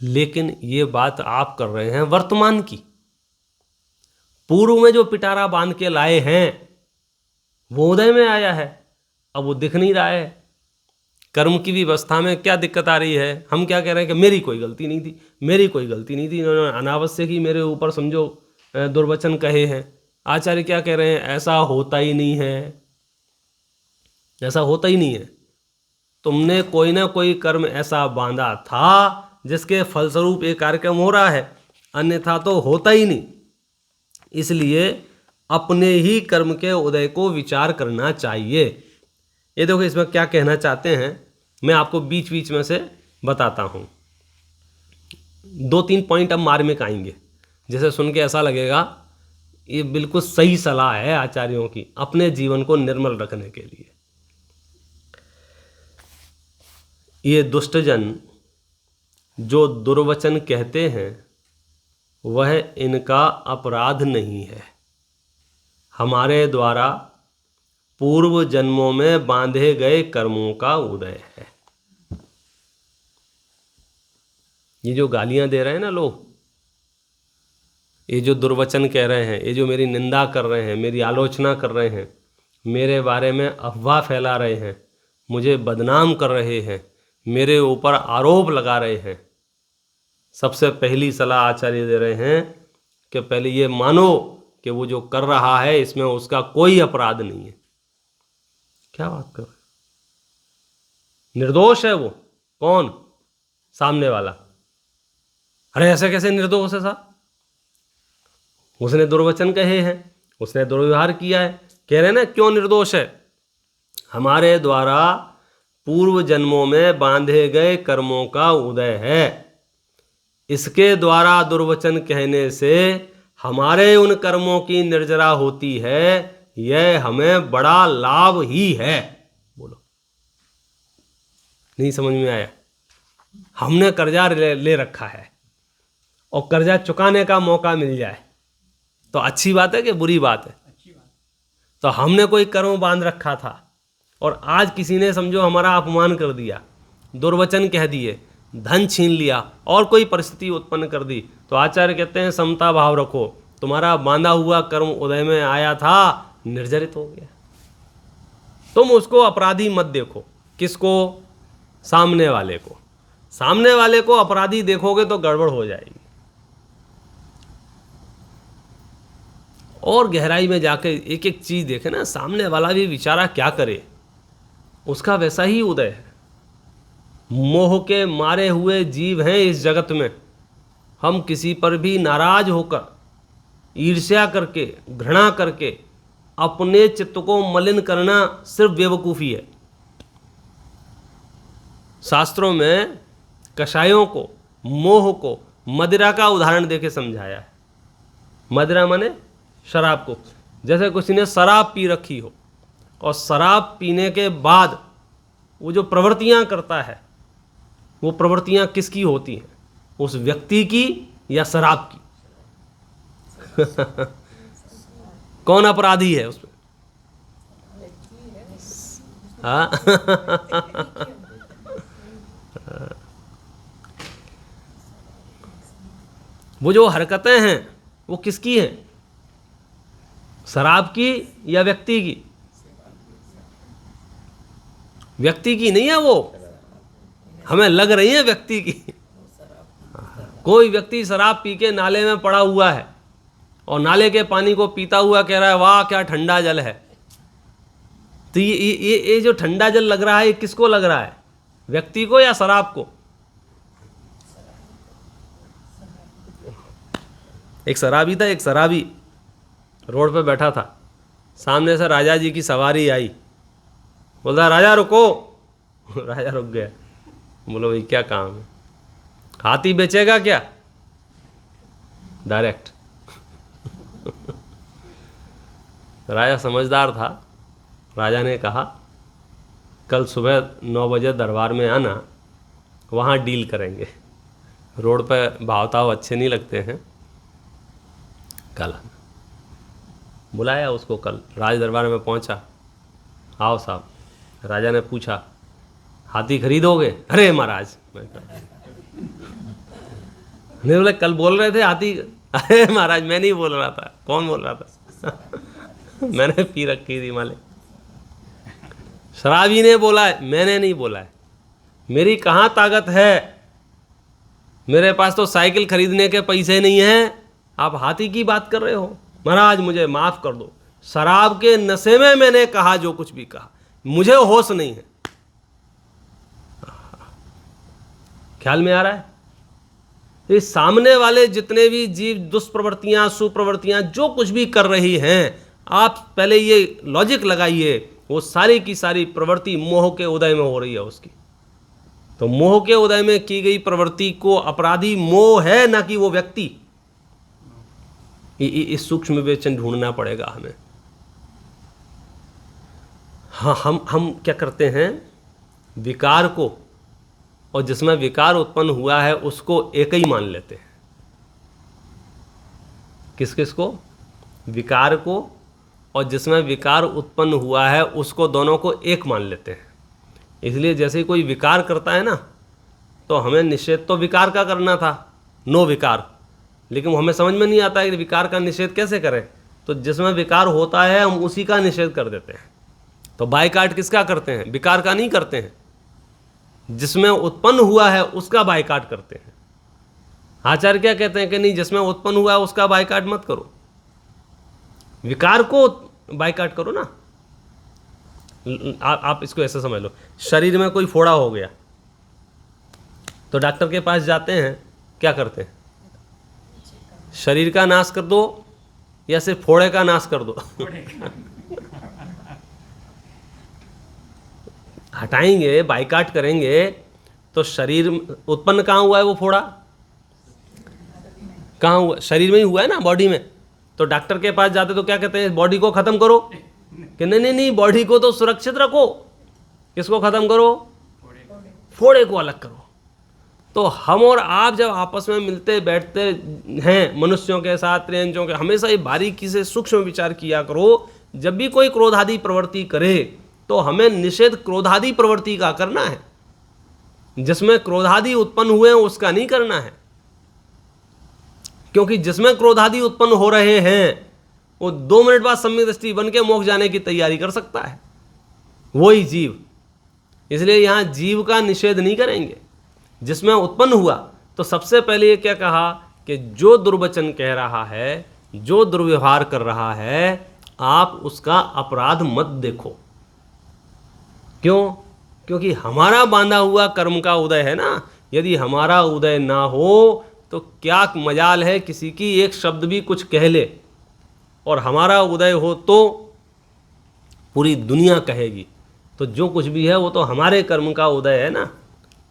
लेकिन ये बात आप कर रहे हैं वर्तमान की। पूर्व में जो पिटारा बांध के लाए हैं वो उदय में आया है, अब वो दिख नहीं रहा है। कर्म की व्यवस्था में क्या दिक्कत आ रही है? हम क्या कह रहे हैं कि मेरी कोई गलती नहीं थी, मेरी कोई गलती नहीं थी, इन्होंने अनावश्यक ही मेरे ऊपर समझो दुर्वचन कहे हैं, आचार्य क्या कह रहे हैं, ऐसा होता ही नहीं है, ऐसा होता ही नहीं है। तुमने कोई ना कोई कर्म ऐसा बांधा था जिसके फलस्वरूप एक कार्यक्रम हो रहा है, अन्यथा तो होता ही नहीं। इसलिए अपने ही कर्म के उदय को विचार करना चाहिए। ये देखो इसमें क्या कहना चाहते हैं, मैं आपको बीच बीच में से बताता हूँ। 2-3 पॉइंट अब मार्मिक आएंगे, जैसे सुन के ऐसा लगेगा ये बिल्कुल सही सलाह है आचार्यों की अपने जीवन को निर्मल रखने के लिए। ये दुष्टजन जो दुर्वचन कहते हैं वह इनका अपराध नहीं है, हमारे द्वारा पूर्व जन्मों में बांधे गए कर्मों का उदय है। ये जो गालियां दे रहे हैं ना लोग, ये जो दुर्वचन कह रहे हैं, ये जो मेरी निंदा कर रहे हैं, मेरी आलोचना कर रहे हैं, मेरे बारे में अफवाह फैला रहे हैं, मुझे बदनाम कर रहे हैं, मेरे ऊपर आरोप लगा रहे हैं, सबसे पहली सलाह आचार्य दे रहे हैं कि पहले ये मानो कि वो जो कर रहा है इसमें उसका कोई अपराध नहीं है। क्या बात कर रहे, निर्दोष है वो। कौन? सामने वाला। अरे ऐसे कैसे निर्दोष है साहब, उसने दुर्वचन कहे हैं, उसने दुर्व्यवहार किया है, कह रहे ना क्यों निर्दोष है, हमारे द्वारा पूर्व जन्मों में बांधे गए कर्मों का उदय है। इसके द्वारा दुर्वचन कहने से हमारे उन कर्मों की निर्जरा होती है, यह हमें बड़ा लाभ ही है। बोलो, नहीं समझ में आया? हमने कर्जा ले रखा है और कर्जा चुकाने का मौका मिल जाए तो अच्छी बात है कि बुरी बात है? तो हमने कोई कर्म बांध रखा था और आज किसी ने समझो हमारा अपमान कर दिया, दुर्वचन कह दिए, धन छीन लिया और कोई परिस्थिति उत्पन्न कर दी, तो आचार्य कहते हैं समता भाव रखो, तुम्हारा बांधा हुआ कर्म उदय में आया था, निर्जरित हो गया। तुम उसको अपराधी मत देखो। किसको? सामने वाले को। सामने वाले को अपराधी देखोगे तो गड़बड़ हो जाएगी। और गहराई में जाके एक एक चीज देखे ना, सामने वाला भी बेचारा क्या करे, उसका वैसा ही उदय है। मोह के मारे हुए जीव हैं इस जगत में। हम किसी पर भी नाराज होकर, ईर्ष्या करके, घृणा करके अपने चित्त को मलिन करना सिर्फ बेवकूफ़ी है। शास्त्रों में कषायों को, मोह को मदिरा का उदाहरण देके समझाया है। मदिरा माने शराब को। जैसे किसी ने शराब पी रखी हो और शराब पीने के बाद वो जो प्रवृत्तियां करता है, वो प्रवृत्तियां किसकी होती हैं? उस व्यक्ति की या शराब की? कौन अपराधी है उसमें? हाँ वो जो हरकतें हैं वो किसकी हैं? शराब की या व्यक्ति की? व्यक्ति की नहीं है वो, हमें लग रही है व्यक्ति की। कोई व्यक्ति शराब पी के नाले में पड़ा हुआ है और नाले के पानी को पीता हुआ कह रहा है वाह क्या ठंडा जल है। तो ये जो ठंडा जल लग रहा है ये किसको लग रहा है? व्यक्ति को या शराब को? एक शराबी था, एक शराबी रोड पे बैठा था, सामने से राजा जी की सवारी आई, बोला राजा रुको। राजा रुक गया, बोलो भाई क्या काम है? हाथी बेचेगा क्या? डायरेक्ट। राजा समझदार था, राजा ने कहा कल सुबह 9 बजे दरबार में आना, वहाँ डील करेंगे, रोड पे भाव अच्छे नहीं लगते हैं, कल आना। बुलाया उसको कल, राज दरबार में पहुंचा, आओ साहब। राजा ने पूछा हाथी खरीदोगे? अरे महाराज, नहीं बोले कल बोल रहे थे हाथी। अरे महाराज मैं नहीं बोल रहा था। कौन बोल रहा था? मैंने पी रखी थी माले। शराबी ने बोला है, मैंने नहीं बोला है। मेरी कहाँ ताकत है, मेरे पास तो साइकिल खरीदने के पैसे नहीं हैं, आप हाथी की बात कर रहे हो। महाराज मुझे माफ़ कर दो, शराब के नशे में मैंने कहा जो कुछ भी कहा, मुझे होश नहीं है। ख्याल में आ रहा है? ये सामने वाले जितने भी जीव दुष्प्रवृत्तियां सुप्रवृत्तियां जो कुछ भी कर रही हैं, आप पहले ये लॉजिक लगाइए, वो सारी की सारी प्रवृत्ति मोह के उदय में हो रही है उसकी। तो मोह के उदय में की गई प्रवृत्ति को अपराधी मोह है, ना कि वो व्यक्ति। इस सूक्ष्म विवेचन ढूंढना पड़ेगा हमें। हाँ, हम क्या करते हैं, विकार को और जिसमें विकार उत्पन्न हुआ है उसको एक ही मान लेते हैं। किस किस को? विकार को और जिसमें विकार उत्पन्न हुआ है उसको, दोनों को एक मान लेते हैं। इसलिए जैसे ही कोई विकार करता है ना, तो हमें निषेध तो विकार का करना था, नो विकार, लेकिन हमें समझ में नहीं आता है कि विकार का निषेध कैसे करें। तो जिसमें विकार होता है हम उसी का निषेध कर देते हैं। तो बायकाट किसका करते हैं? विकार का नहीं करते हैं, जिसमें उत्पन्न हुआ है उसका बायकाट करते हैं। आचार्य क्या कहते हैं कि नहीं, जिसमें उत्पन्न हुआ है उसका बायकाट मत करो, विकार को बायकाट करो ना। आप इसको ऐसे समझ लो, शरीर में कोई फोड़ा हो गया तो डॉक्टर के पास जाते हैं, क्या करते हैं? शरीर का नाश कर दो या सिर्फ फोड़े का नाश कर दो? हटाएंगे, बायकाट करेंगे तो शरीर उत्पन्न कहाँ हुआ है? वो फोड़ा कहाँ हुआ? शरीर में ही हुआ है ना, बॉडी में। तो डॉक्टर के पास जाते तो क्या कहते हैं? बॉडी को खत्म करो, कि नहीं नहीं नहीं, बॉडी को तो सुरक्षित रखो। किसको खत्म करो? फोड़े को अलग करो। तो हम और आप जब आपस में मिलते बैठते हैं मनुष्यों के साथ, त्रियंजों के, हमेशा ये बारीकी से सूक्ष्म विचार किया करो। जब भी कोई क्रोधादि प्रवृत्ति करे तो हमें निषेध क्रोधादि प्रवृत्ति का करना है, जिसमें क्रोधादि उत्पन्न हुए हैं उसका नहीं करना है। क्योंकि जिसमें क्रोधादि उत्पन्न हो रहे हैं वो 2 मिनट बाद सम्यक दृष्टि बन के मोक्ष जाने की तैयारी कर सकता है, वही जीव। इसलिए यहाँ जीव का निषेध नहीं करेंगे। जिसमें उत्पन्न हुआ तो सबसे पहले ये क्या कहा कि जो दुर्वचन कह रहा है, जो दुर्व्यवहार कर रहा है, आप उसका अपराध मत देखो। क्यों? क्योंकि हमारा बांधा हुआ कर्म का उदय है ना। यदि हमारा उदय ना हो तो क्या मजाल है किसी की एक शब्द भी कुछ कह ले, और हमारा उदय हो तो पूरी दुनिया कहेगी। तो जो कुछ भी है वो तो हमारे कर्म का उदय है ना।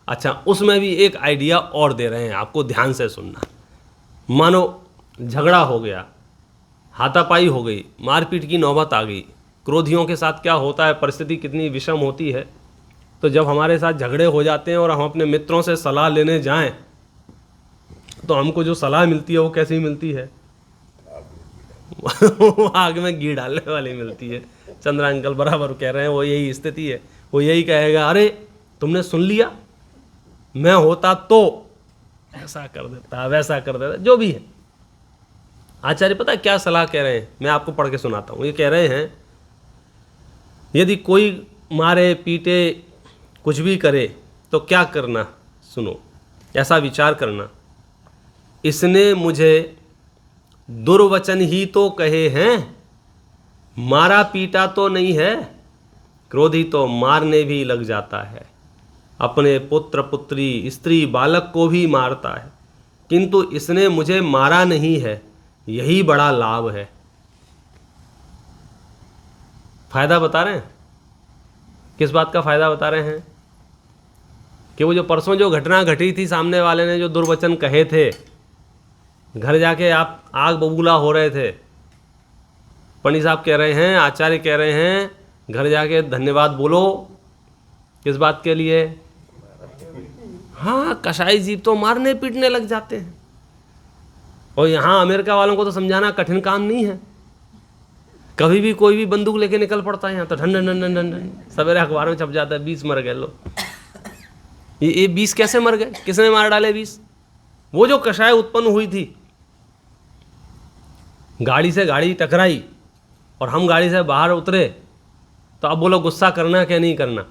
अच्छा, उसमें भी एक आइडिया और दे रहे हैं आपको, ध्यान से सुनना। मानो झगड़ा हो गया, हाथापाई हो गई, मारपीट की नौबत आ गई। क्रोधियों के साथ क्या होता है, परिस्थिति कितनी विषम होती है। तो जब हमारे साथ झगड़े हो जाते हैं और हम अपने मित्रों से सलाह लेने जाएं तो हमको जो सलाह मिलती है वो कैसी मिलती है? आग में घी डालने वाली मिलती है। चंद्रा अंकल बराबर कह रहे हैं, वो यही स्थिति है। वो यही कहेगा, अरे तुमने सुन लिया, मैं होता तो ऐसा कर देता, वैसा कर देता, जो भी है। आचार्य पता है क्या सलाह कह रहे हैं? मैं आपको पढ़ के सुनाता हूँ। ये कह रहे हैं, यदि कोई मारे पीटे कुछ भी करे तो क्या करना? सुनो, ऐसा विचार करना, इसने मुझे दुर्वचन ही तो कहे हैं, मारा पीटा तो नहीं है। क्रोधी तो मारने भी लग जाता है, अपने पुत्र पुत्री स्त्री बालक को भी मारता है, किंतु इसने मुझे मारा नहीं है, यही बड़ा लाभ है। फायदा बता रहे हैं। किस बात का फायदा बता रहे हैं? कि वो जो परसों जो घटना घटी थी, सामने वाले ने जो दुर्वचन कहे थे, घर जाके आप आग बबूला हो रहे थे। पंडित साहब कह रहे हैं, आचार्य कह रहे हैं, घर जाके धन्यवाद बोलो। किस बात के लिए? हाँ, कसाई जीव तो मारने पीटने लग जाते हैं। और यहाँ अमेरिका वालों को तो समझाना कठिन काम नहीं है। कभी भी कोई भी बंदूक लेके निकल पड़ता है यहाँ तो ढन ढन ढन ढन, सवेरे अखबार में छप जाता है 20 मर गए लोग। ये 20 कैसे मर गए? किसने मार डाले 20? वो जो कषाय उत्पन्न हुई थी, गाड़ी से गाड़ी टकराई और हम गाड़ी से बाहर उतरे, तो अब बोलो गुस्सा करना क्या नहीं करना?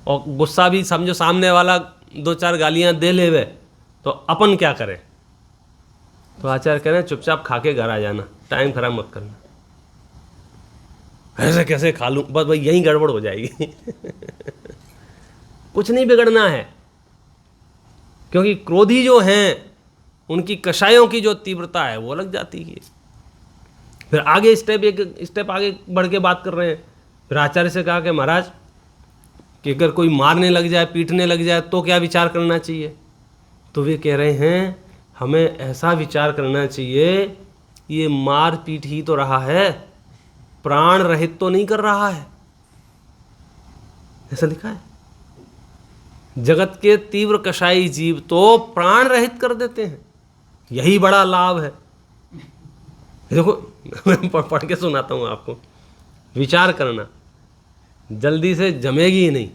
और गुस्सा भी समझो सामने वाला 2-4 गालियां दे लेवे तो अपन क्या करें? तो आचार्य कह रहे हैं चुपचाप खा के घर आ जाना, टाइम खराब मत करना। ऐसे कैसे खा लूँ, बस भाई यहीं गड़बड़ हो जाएगी। कुछ नहीं बिगड़ना है, क्योंकि क्रोधी जो हैं उनकी कषायों की जो तीव्रता है वो अलग जाती है। फिर आगे एक स्टेप आगे बढ़ के बात कर रहे हैं। फिर आचार्य से कहा कि महाराज कि अगर कोई मारने लग जाए, पीटने लग जाए तो क्या विचार करना चाहिए? तो वे कह रहे हैं हमें ऐसा विचार करना चाहिए, ये मार पीट ही तो रहा है, प्राण रहित तो नहीं कर रहा है। ऐसा लिखा है। जगत के तीव्र कषाई जीव तो प्राण रहित कर देते हैं, यही बड़ा लाभ है। देखो मैं पढ़ के सुनाता हूँ आपको। विचार करना, जल्दी से जमेगी ही नहीं,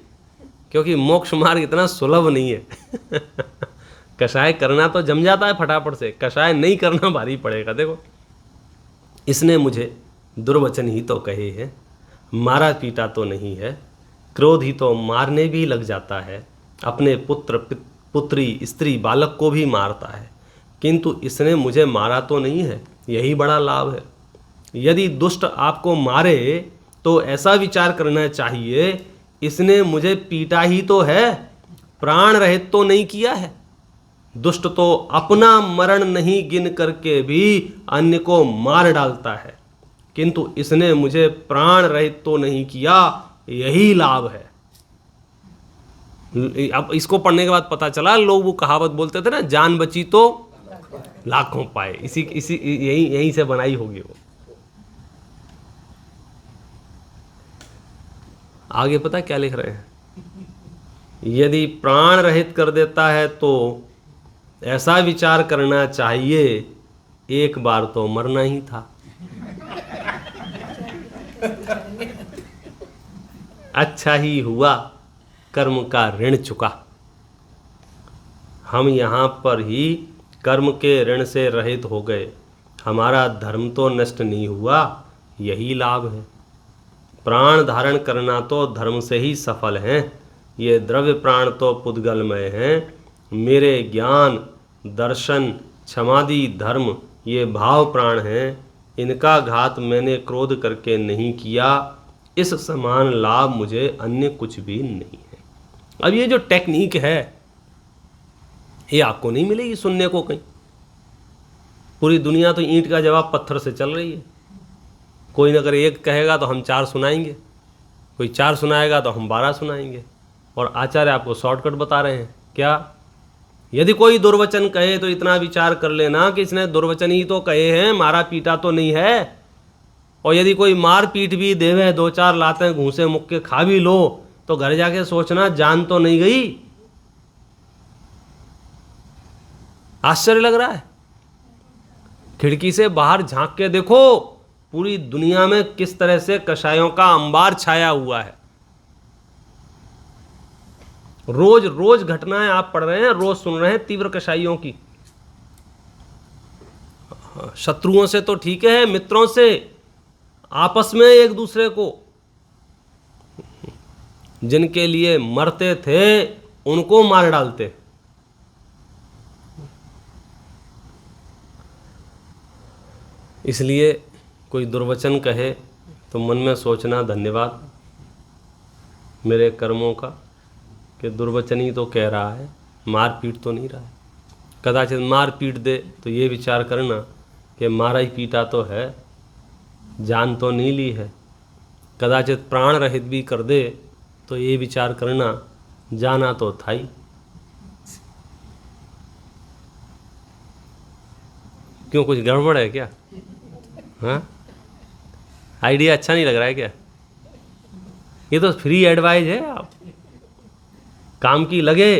क्योंकि मोक्ष मार्ग इतना सुलभ नहीं है। कषाय करना तो जम जाता है फटाफट से, कषाय नहीं करना भारी पड़ेगा। देखो, इसने मुझे दुर्वचन ही तो कहे हैं, मारा पीटा तो नहीं है, क्रोध ही तो मारने भी लग जाता है, अपने पुत्र पुत्री स्त्री बालक को भी मारता है, किंतु इसने मुझे मारा तो नहीं है, यही बड़ा लाभ है। यदि दुष्ट आपको मारे तो ऐसा विचार करना चाहिए, इसने मुझे पीटा ही तो है, प्राण रहित तो नहीं किया है। दुष्ट तो अपना मरण नहीं गिन करके भी अन्य को मार डालता है, किंतु इसने मुझे प्राण रहित तो नहीं किया, यही लाभ है। अब इसको पढ़ने के बाद पता चला, लोग वो कहावत बोलते थे ना, जान बची तो लाखों पाए, इसी यहीं से बनाई होगी वो। आगे पता क्या लिख रहे हैं? यदि प्राण रहित कर देता है तो ऐसा विचार करना चाहिए, एक बार तो मरना ही था। अच्छा ही हुआ कर्म का ऋण चुका। हम यहाँ पर ही कर्म के ऋण से रहित हो गए, हमारा धर्म तो नष्ट नहीं हुआ, यही लाभ है। प्राण धारण करना तो धर्म से ही सफल है, ये द्रव्य प्राण तो पुद्गलमय हैं। मेरे ज्ञान दर्शन क्षमादि धर्म ये भाव प्राण हैं, इनका घात मैंने क्रोध करके नहीं किया, इस समान लाभ मुझे अन्य कुछ भी नहीं है। अब ये जो टेक्निक है ये आपको नहीं मिलेगी सुनने को कहीं। पूरी दुनिया तो ईंट का जवाब पत्थर से चल रही है। कोई अगर एक कहेगा तो हम 4 सुनाएंगे, कोई 4 सुनाएगा तो हम 12 सुनाएंगे। और आचार्य आपको शॉर्टकट बता रहे हैं क्या? यदि कोई दुर्वचन कहे तो इतना विचार कर लेना कि इसने दुर्वचन ही तो कहे हैं, मारा पीटा तो नहीं है। और यदि कोई मार पीट भी देवे, 2-4 लातें घूसे मुक्के के खा भी लो, तो घर जाके सोचना जान तो नहीं गई। आश्चर्य लग रहा है? खिड़की से बाहर झांक के देखो, पूरी दुनिया में किस तरह से कषायों का अंबार छाया हुआ है। रोज रोज घटनाएं आप पढ़ रहे हैं, रोज सुन रहे हैं तीव्र कषाइयों की। शत्रुओं से तो ठीक है, मित्रों से, आपस में एक दूसरे को, जिनके लिए मरते थे उनको मार डालते। इसलिए कोई दुर्वचन कहे तो मन में सोचना धन्यवाद मेरे कर्मों का कि दुर्वचन ही तो कह रहा है, मार पीट तो नहीं रहा है। कदाचित मार पीट दे तो ये विचार करना कि मारा ही पीटा तो है, जान तो नहीं ली है। कदाचित प्राण रहित भी कर दे तो ये विचार करना जाना तो था ही। क्यों, कुछ गड़बड़ है क्या? हाँ, आइडिया अच्छा नहीं लग रहा है क्या? ये तो फ्री एडवाइस है, आप काम की लगे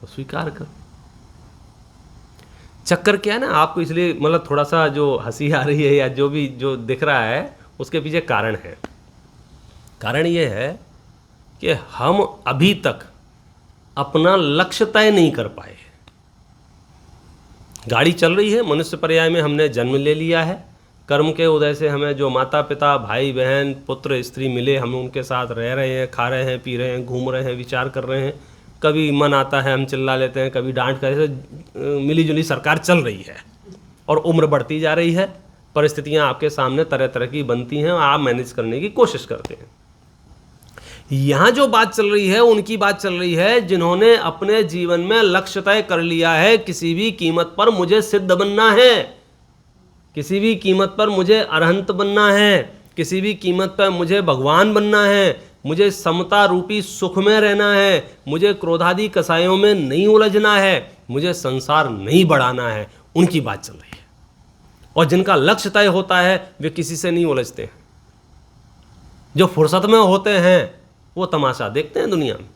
तो स्वीकार करो। चक्कर क्या है ना, आपको इसलिए मतलब थोड़ा सा जो हंसी आ रही है या जो भी जो दिख रहा है उसके पीछे कारण है। कारण ये है कि हम अभी तक अपना लक्ष्य तय नहीं कर पाए। गाड़ी चल रही है, मनुष्य पर्याय में हमने जन्म ले लिया है, कर्म के उदय से हमें जो माता पिता भाई बहन पुत्र स्त्री मिले, हम उनके साथ रह रहे हैं, खा रहे हैं, पी रहे हैं, घूम रहे हैं, विचार कर रहे हैं। कभी मन आता है हम चिल्ला लेते हैं, कभी डांट कर, मिली जुली सरकार चल रही है। और उम्र बढ़ती जा रही है, परिस्थितियां आपके सामने तरह तरह की बनती हैं और आप मैनेज करने की कोशिश करते हैं। यहां जो बात चल रही है उनकी बात चल रही है जिन्होंने अपने जीवन में लक्ष्य तय कर लिया है, किसी भी कीमत पर मुझे सिद्ध बनना है, किसी भी कीमत पर मुझे अरहंत बनना है, किसी भी कीमत पर मुझे भगवान बनना है, मुझे समता रूपी सुख में रहना है, मुझे क्रोधादि कसायों में नहीं उलझना है, मुझे संसार नहीं बढ़ाना है, उनकी बात चल रही है। और जिनका लक्ष्य तय होता है वे किसी से नहीं उलझते हैं। जो फुर्सत में होते हैं वो तमाशा देखते हैं दुनिया में।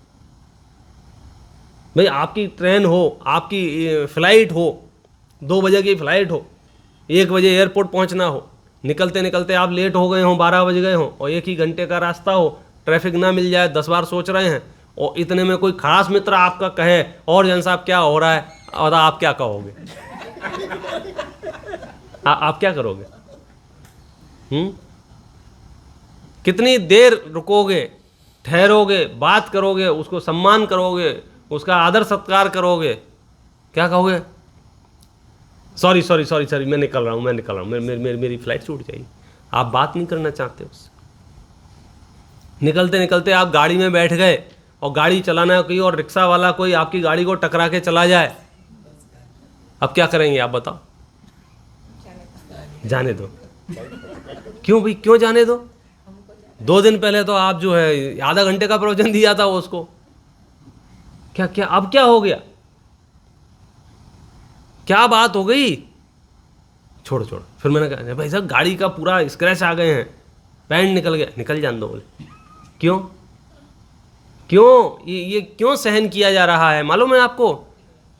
भाई आपकी ट्रेन हो, आपकी फ्लाइट हो, 2 बजे की फ्लाइट हो, 1 बजे एयरपोर्ट पहुंचना हो, निकलते निकलते आप लेट हो गए हो, 12 बज गए हो और 1 ही घंटे का रास्ता हो, ट्रैफिक ना मिल जाए 10 बार सोच रहे हैं, और इतने में कोई खास मित्र आपका कहे और जन साहब क्या हो रहा है, और आप क्या कहोगे? आप क्या करोगे? कितनी देर रुकोगे, ठहरोगे, बात करोगे, उसको सम्मान करोगे, उसका आदर सत्कार करोगे, क्या कहोगे? सॉरी सॉरी सॉरी सॉरी मैं निकल रहा हूँ, मेरी फ्लाइट छूट जाएगी। आप बात नहीं करना चाहते उससे। निकलते निकलते आप गाड़ी में बैठ गए और गाड़ी चलाना कोई और रिक्शा वाला कोई आपकी गाड़ी को टकरा के चला जाए, अब क्या करेंगे आप बताओ? जाने दो। क्यों भाई, क्यों जाने दो? 2 दिन पहले तो आप जो है आधा घंटे का प्रवचन दिया था उसको, क्या क्या अब क्या हो गया? क्या बात हो गई? छोड़ो छोड़ो। फिर मैंने कहा भाई साहब गाड़ी का पूरा स्क्रैच आ गए हैं, पैंट निकल गया। निकल जान दो। बोले क्यों क्यों ये क्यों सहन किया जा रहा है मालूम है आपको?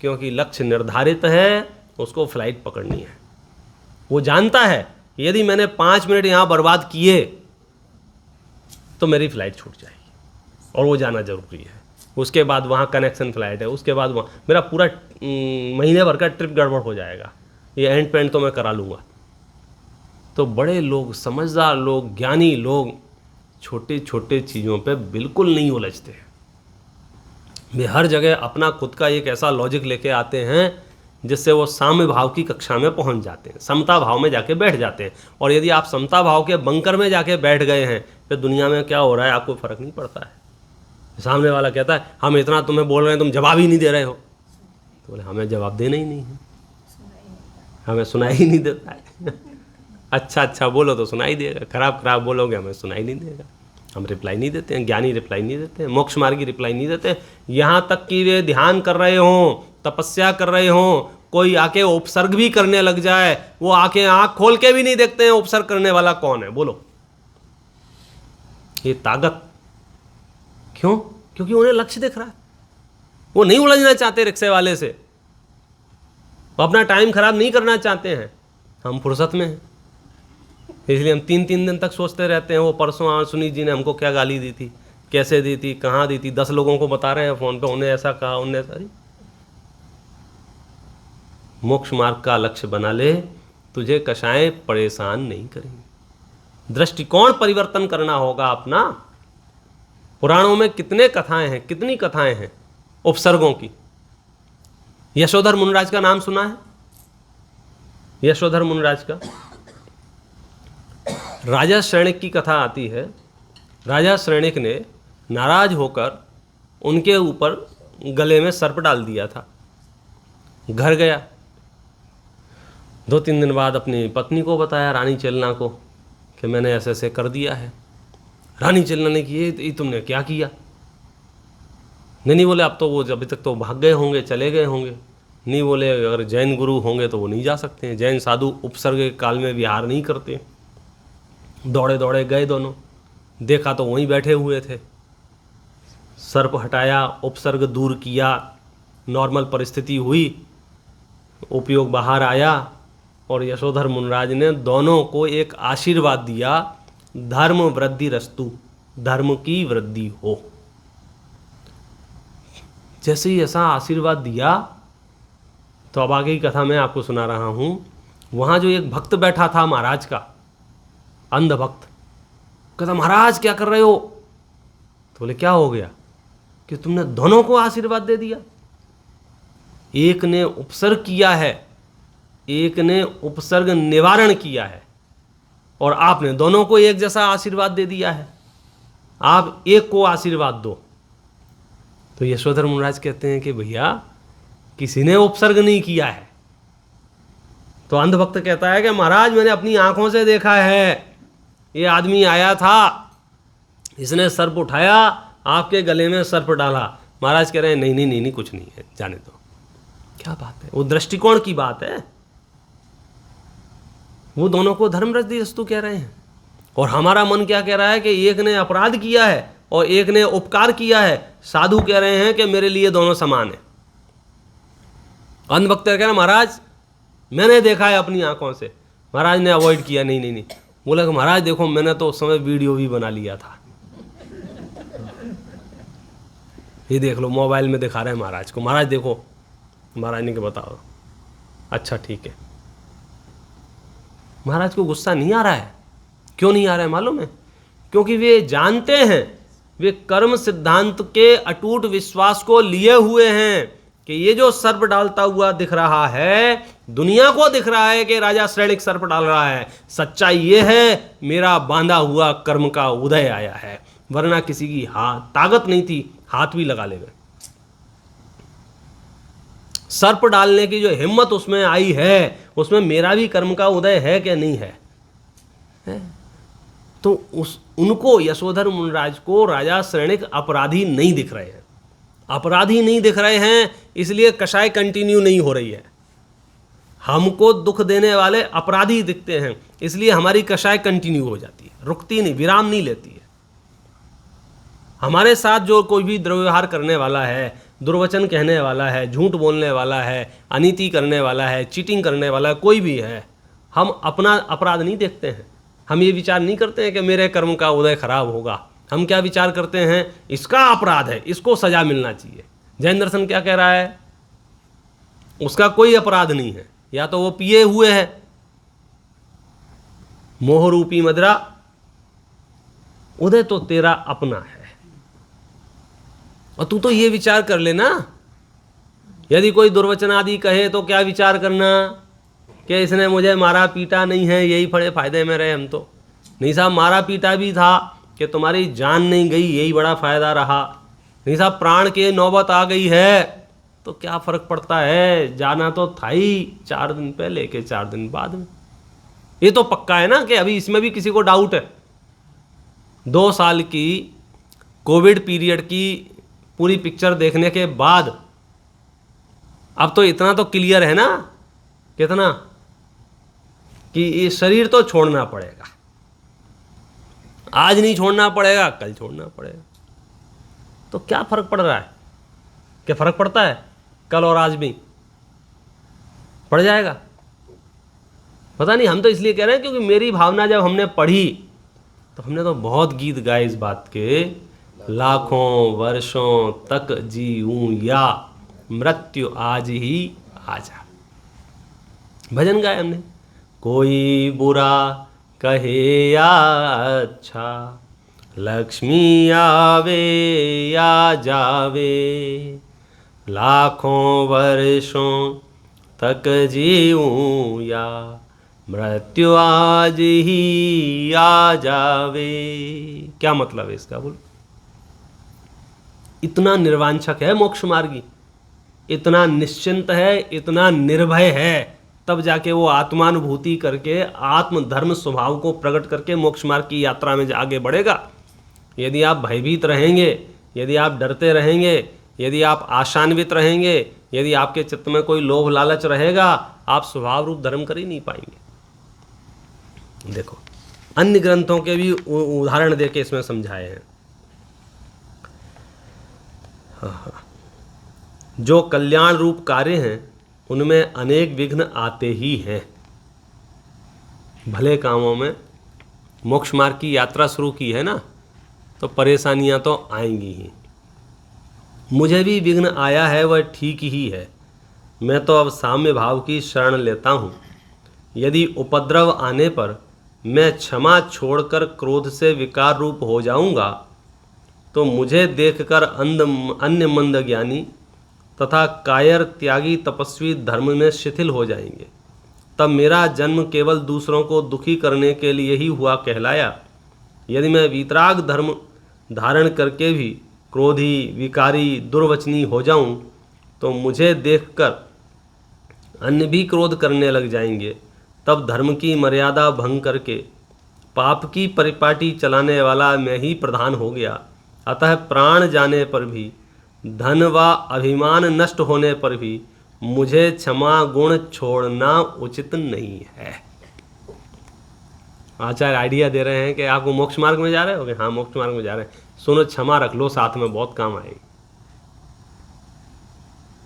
क्योंकि लक्ष्य निर्धारित है, उसको फ्लाइट पकड़नी है। वो जानता है यदि मैंने 5 मिनट यहाँ बर्बाद किए तो मेरी फ्लाइट छूट जाएगी और वो जाना जरूरी है। उसके बाद वहाँ कनेक्शन फ्लाइट है, उसके बाद वहाँ मेरा पूरा महीने भर का ट्रिप गड़बड़ हो जाएगा। ये एंड पेंट तो मैं करा लूँगा। तो बड़े लोग, समझदार लोग, ज्ञानी लोग छोटे छोटे चीज़ों पे बिल्कुल नहीं उलझते हैं। वे हर जगह अपना खुद का एक ऐसा लॉजिक लेके आते हैं जिससे वो साम्य भाव की कक्षा में पहुंच जाते हैं, समता भाव में जाके बैठ जाते हैं। और यदि आप समता भाव के बंकर में जाके बैठ गए हैं फिर दुनिया में क्या हो रहा है आपको फ़र्क नहीं पड़ता है। सामने वाला कहता है हम इतना तुम्हें बोल रहे हैं तुम जवाब ही नहीं दे रहे हो, तो बोले हमें जवाब देना ही नहीं है, हमें सुनाई ही नहीं देता है। अच्छा अच्छा बोलो तो सुनाई देगा, खराब खराब बोलोगे हमें सुनाई नहीं देगा। हम रिप्लाई नहीं देते हैं, ज्ञानी रिप्लाई नहीं देते हैं, मोक्ष मार्गी रिप्लाई नहीं देते हैं। यहाँ तक कि वे ध्यान कर रहे हों, तपस्या कर रहे हों, कोई आके उपसर्ग भी करने लग जाए, वो आके आँख खोल के भी नहीं देखते हैं उपसर्ग करने वाला कौन है। बोलो ये ताकत क्यों? क्योंकि उन्हें लक्ष्य दिख रहा है। वो नहीं उलझना चाहते रिक्शे वाले से, वो अपना टाइम खराब नहीं करना चाहते हैं। हम फुर्सत में हैं इसलिए हम 3-3 दिन तक सोचते रहते हैं वो परसों सुनीत जी ने हमको क्या गाली दी थी, कैसे दी थी, कहाँ दी थी, 10 लोगों को बता रहे हैं फ़ोन पे, उन्हें ऐसा कहा, उन्हें ऐसा। मोक्ष मार्ग का लक्ष्य बना ले, तुझे कषायें परेशान नहीं करेंगे। दृष्टिकोण परिवर्तन करना होगा अपना। पुराणों में कितने कथाएं हैं, कितनी कथाएं हैं उपसर्गों की। यशोधर मुनिराज का नाम सुना है? यशोधर मुनिराज का राजा श्रेणिक की कथा आती है। राजा श्रेणिक ने नाराज होकर उनके ऊपर गले में सर्प डाल दिया था। घर गया, 2-3 दिन बाद अपनी पत्नी को बताया, रानी चेलना को, कि मैंने ऐसे ऐसे कर दिया है। रानी चेलना ने कि ये तुमने क्या किया? नहीं बोले अब तो वो अभी तक तो भाग गए होंगे, चले गए होंगे। नहीं बोले अगर जैन गुरु होंगे तो वो नहीं जा सकते हैं, जैन साधु उपसर्ग के काल में विहार नहीं करते। दौड़े दौड़े गए दोनों, देखा तो वहीं बैठे हुए थे। सर्प हटाया, उपसर्ग दूर किया, नॉर्मल परिस्थिति हुई, उपयोग बाहर आया और यशोधर मुनिराज ने दोनों को एक आशीर्वाद दिया, धर्म वृद्धि रस्तु, धर्म की वृद्धि हो। जैसे ही ऐसा आशीर्वाद दिया तो अब आगे की कथा मैं आपको सुना रहा हूँ। वहाँ जो एक भक्त बैठा था महाराज का, अंध भक्त, कहता महाराज क्या कर रहे हो? तो बोले क्या हो गया? कि तुमने दोनों को आशीर्वाद दे दिया। एक ने उपसर्ग किया है एक ने उपसर्ग निवारण किया है और आपने दोनों को एक जैसा आशीर्वाद दे दिया है। आप एक को आशीर्वाद दो। तो यशोधर मुनिराज कहते हैं कि भैया किसी ने उपसर्ग नहीं किया है। तो अंधभक्त कहता है कि महाराज मैंने अपनी आंखों से देखा है, ये आदमी आया था, इसने सर्प उठाया, आपके गले में सर्प डाला। महाराज कह रहे हैं नहीं नहीं नहीं नहीं, कुछ नहीं है, जाने दो। क्या बात है, वो दृष्टिकोण की बात है। वो दोनों को धर्मरजस्तु कह रहे हैं और हमारा मन क्या कह रहा है कि एक ने अपराध किया है और एक ने उपकार किया है। साधु कह रहे हैं कि मेरे लिए दोनों समान है। अंधभक्त कह रहे हैं महाराज मैंने देखा है अपनी आंखों से। महाराज ने अवॉइड किया, नहीं नहीं नहीं। बोला कि महाराज देखो मैंने तो उस समय वीडियो भी बना लिया था, ये देख लो, मोबाइल में दिखा रहे हैं महाराज को। महाराज देखो। महाराज ने क्या बताओ, अच्छा ठीक है। महाराज को गुस्सा नहीं आ रहा है। क्यों नहीं आ रहा है मालूम है? क्योंकि वे जानते हैं, वे कर्म सिद्धांत के अटूट विश्वास को लिए हुए हैं कि ये जो सर्प डालता हुआ दिख रहा है, दुनिया को दिख रहा है कि राजा श्रेणिक सर्प डाल रहा है। सच्चाई ये है मेरा बांधा हुआ कर्म का उदय आया है, वरना किसी की ताकत नहीं थी, हाथ भी लगा ले गए। सर्प डालने की जो हिम्मत उसमें आई है, उसमें मेरा भी कर्म का उदय है कि नहीं है? तो उनको यशोधर मुनिराज को राजा श्रेणिक अपराधी नहीं दिख रहे हैं। अपराधी नहीं दिख रहे हैं, इसलिए कषाय कंटिन्यू नहीं हो रही है। हमको दुख देने वाले अपराधी दिखते हैं, इसलिए हमारी कषाय कंटिन्यू हो जाती है, रुकती नहीं, विराम नहीं लेती है। हमारे साथ जो कोई भी दुर्व्यवहार करने वाला है, दुर्वचन कहने वाला है, झूठ बोलने वाला है, अनीति करने वाला है, चीटिंग करने वाला है, कोई भी है, हम अपना अपराध नहीं देखते हैं। हम ये विचार नहीं करते हैं कि मेरे कर्म का उदय खराब होगा। हम क्या विचार करते हैं, इसका अपराध है, इसको सजा मिलना चाहिए। जैन दर्शन क्या कह रहा है? उसका कोई अपराध नहीं है, या तो वो पिए हुए है, मोह रूपी मदिरा, उदय तो तेरा अपना है। और तू तो ये विचार कर लेना, यदि कोई दुर्वचन आदि कहे तो क्या विचार करना कि इसने मुझे मारा पीटा नहीं है, यही बड़े फायदे में रहे हम तो। नहीं साहब, मारा पीटा भी था कि तुम्हारी जान नहीं गई, यही बड़ा फायदा रहा। नहीं साहब, प्राण की नौबत आ गई है तो क्या फर्क पड़ता है, जाना तो था ही 4 दिन पहले के 4 दिन बाद में। ये तो पक्का है ना कि अभी इसमें भी किसी को डाउट है। 2 साल की कोविड पीरियड की पूरी पिक्चर देखने के बाद अब तो इतना तो क्लियर है ना, कितना, कि ये शरीर तो छोड़ना पड़ेगा। आज नहीं छोड़ना पड़ेगा, कल छोड़ना पड़ेगा। तो क्या फर्क पड़ रहा है? क्या फर्क पड़ता है? कल और आज भी पड़ जाएगा। पता नहीं, हम तो इसलिए कह रहे हैं क्योंकि मेरी भावना जब हमने पढ़ी तो हमने तो बहुत गीत गाए इस बात के, लाखों वर्षों तक जीऊं या मृत्यु आज ही आ जा। भजन गाए हमने, कोई बुरा कहे या अच्छा, लक्ष्मी आवे या जावे, लाखों वर्षों तक जीऊं या मृत्यु आज ही आ जावे। क्या मतलब है इसका? बोल, इतना निर्वांछक है मोक्ष मार्गी, इतना निश्चिंत है, इतना निर्भय है, तब जाके वो आत्मानुभूति करके आत्मधर्म स्वभाव को प्रकट करके मोक्ष मार्ग की यात्रा में आगे बढ़ेगा। यदि आप भयभीत रहेंगे, यदि आप डरते रहेंगे, यदि आप आशान्वित रहेंगे, यदि आपके चित्त में कोई लोभ लालच रहेगा, आप स्वभाव रूप धर्म कर ही नहीं पाएंगे। देखो, अन्य ग्रंथों के भी उदाहरण देके इसमें समझाए हैं। जो कल्याण रूप कार्य हैं उनमें अनेक विघ्न आते ही हैं। भले कामों में मोक्ष मार्ग की यात्रा शुरू की है ना, तो परेशानियां तो आएंगी ही। मुझे भी विघ्न आया है, वह ठीक ही है। मैं तो अब साम्य भाव की शरण लेता हूँ। यदि उपद्रव आने पर मैं क्षमा छोड़कर क्रोध से विकार रूप हो जाऊँगा तो मुझे देखकर अन्य मंद ज्ञानी तथा कायर त्यागी तपस्वी धर्म में शिथिल हो जाएंगे तब मेरा जन्म केवल दूसरों को दुखी करने के लिए ही हुआ कहलाया। यदि मैं वीतराग धर्म धारण करके भी क्रोधी, विकारी, दुर्वचनी हो जाऊं, तो मुझे देखकर अन्य भी क्रोध करने लग जाएंगे। तब धर्म की मर्यादा भंग करके पाप की परिपाटी चलाने वाला मैं ही प्रधान हो गया। अतः प्राण जाने पर भी, धन व अभिमान नष्ट होने पर भी मुझे क्षमा गुण छोड़ना उचित नहीं है। आचार्य आइडिया दे रहे हैं कि आपको मोक्ष मार्ग में जा रहे हो कि हाँ मोक्ष मार्ग में जा रहे हैं, सुनो क्षमा रख लो साथ में, बहुत काम आएगी।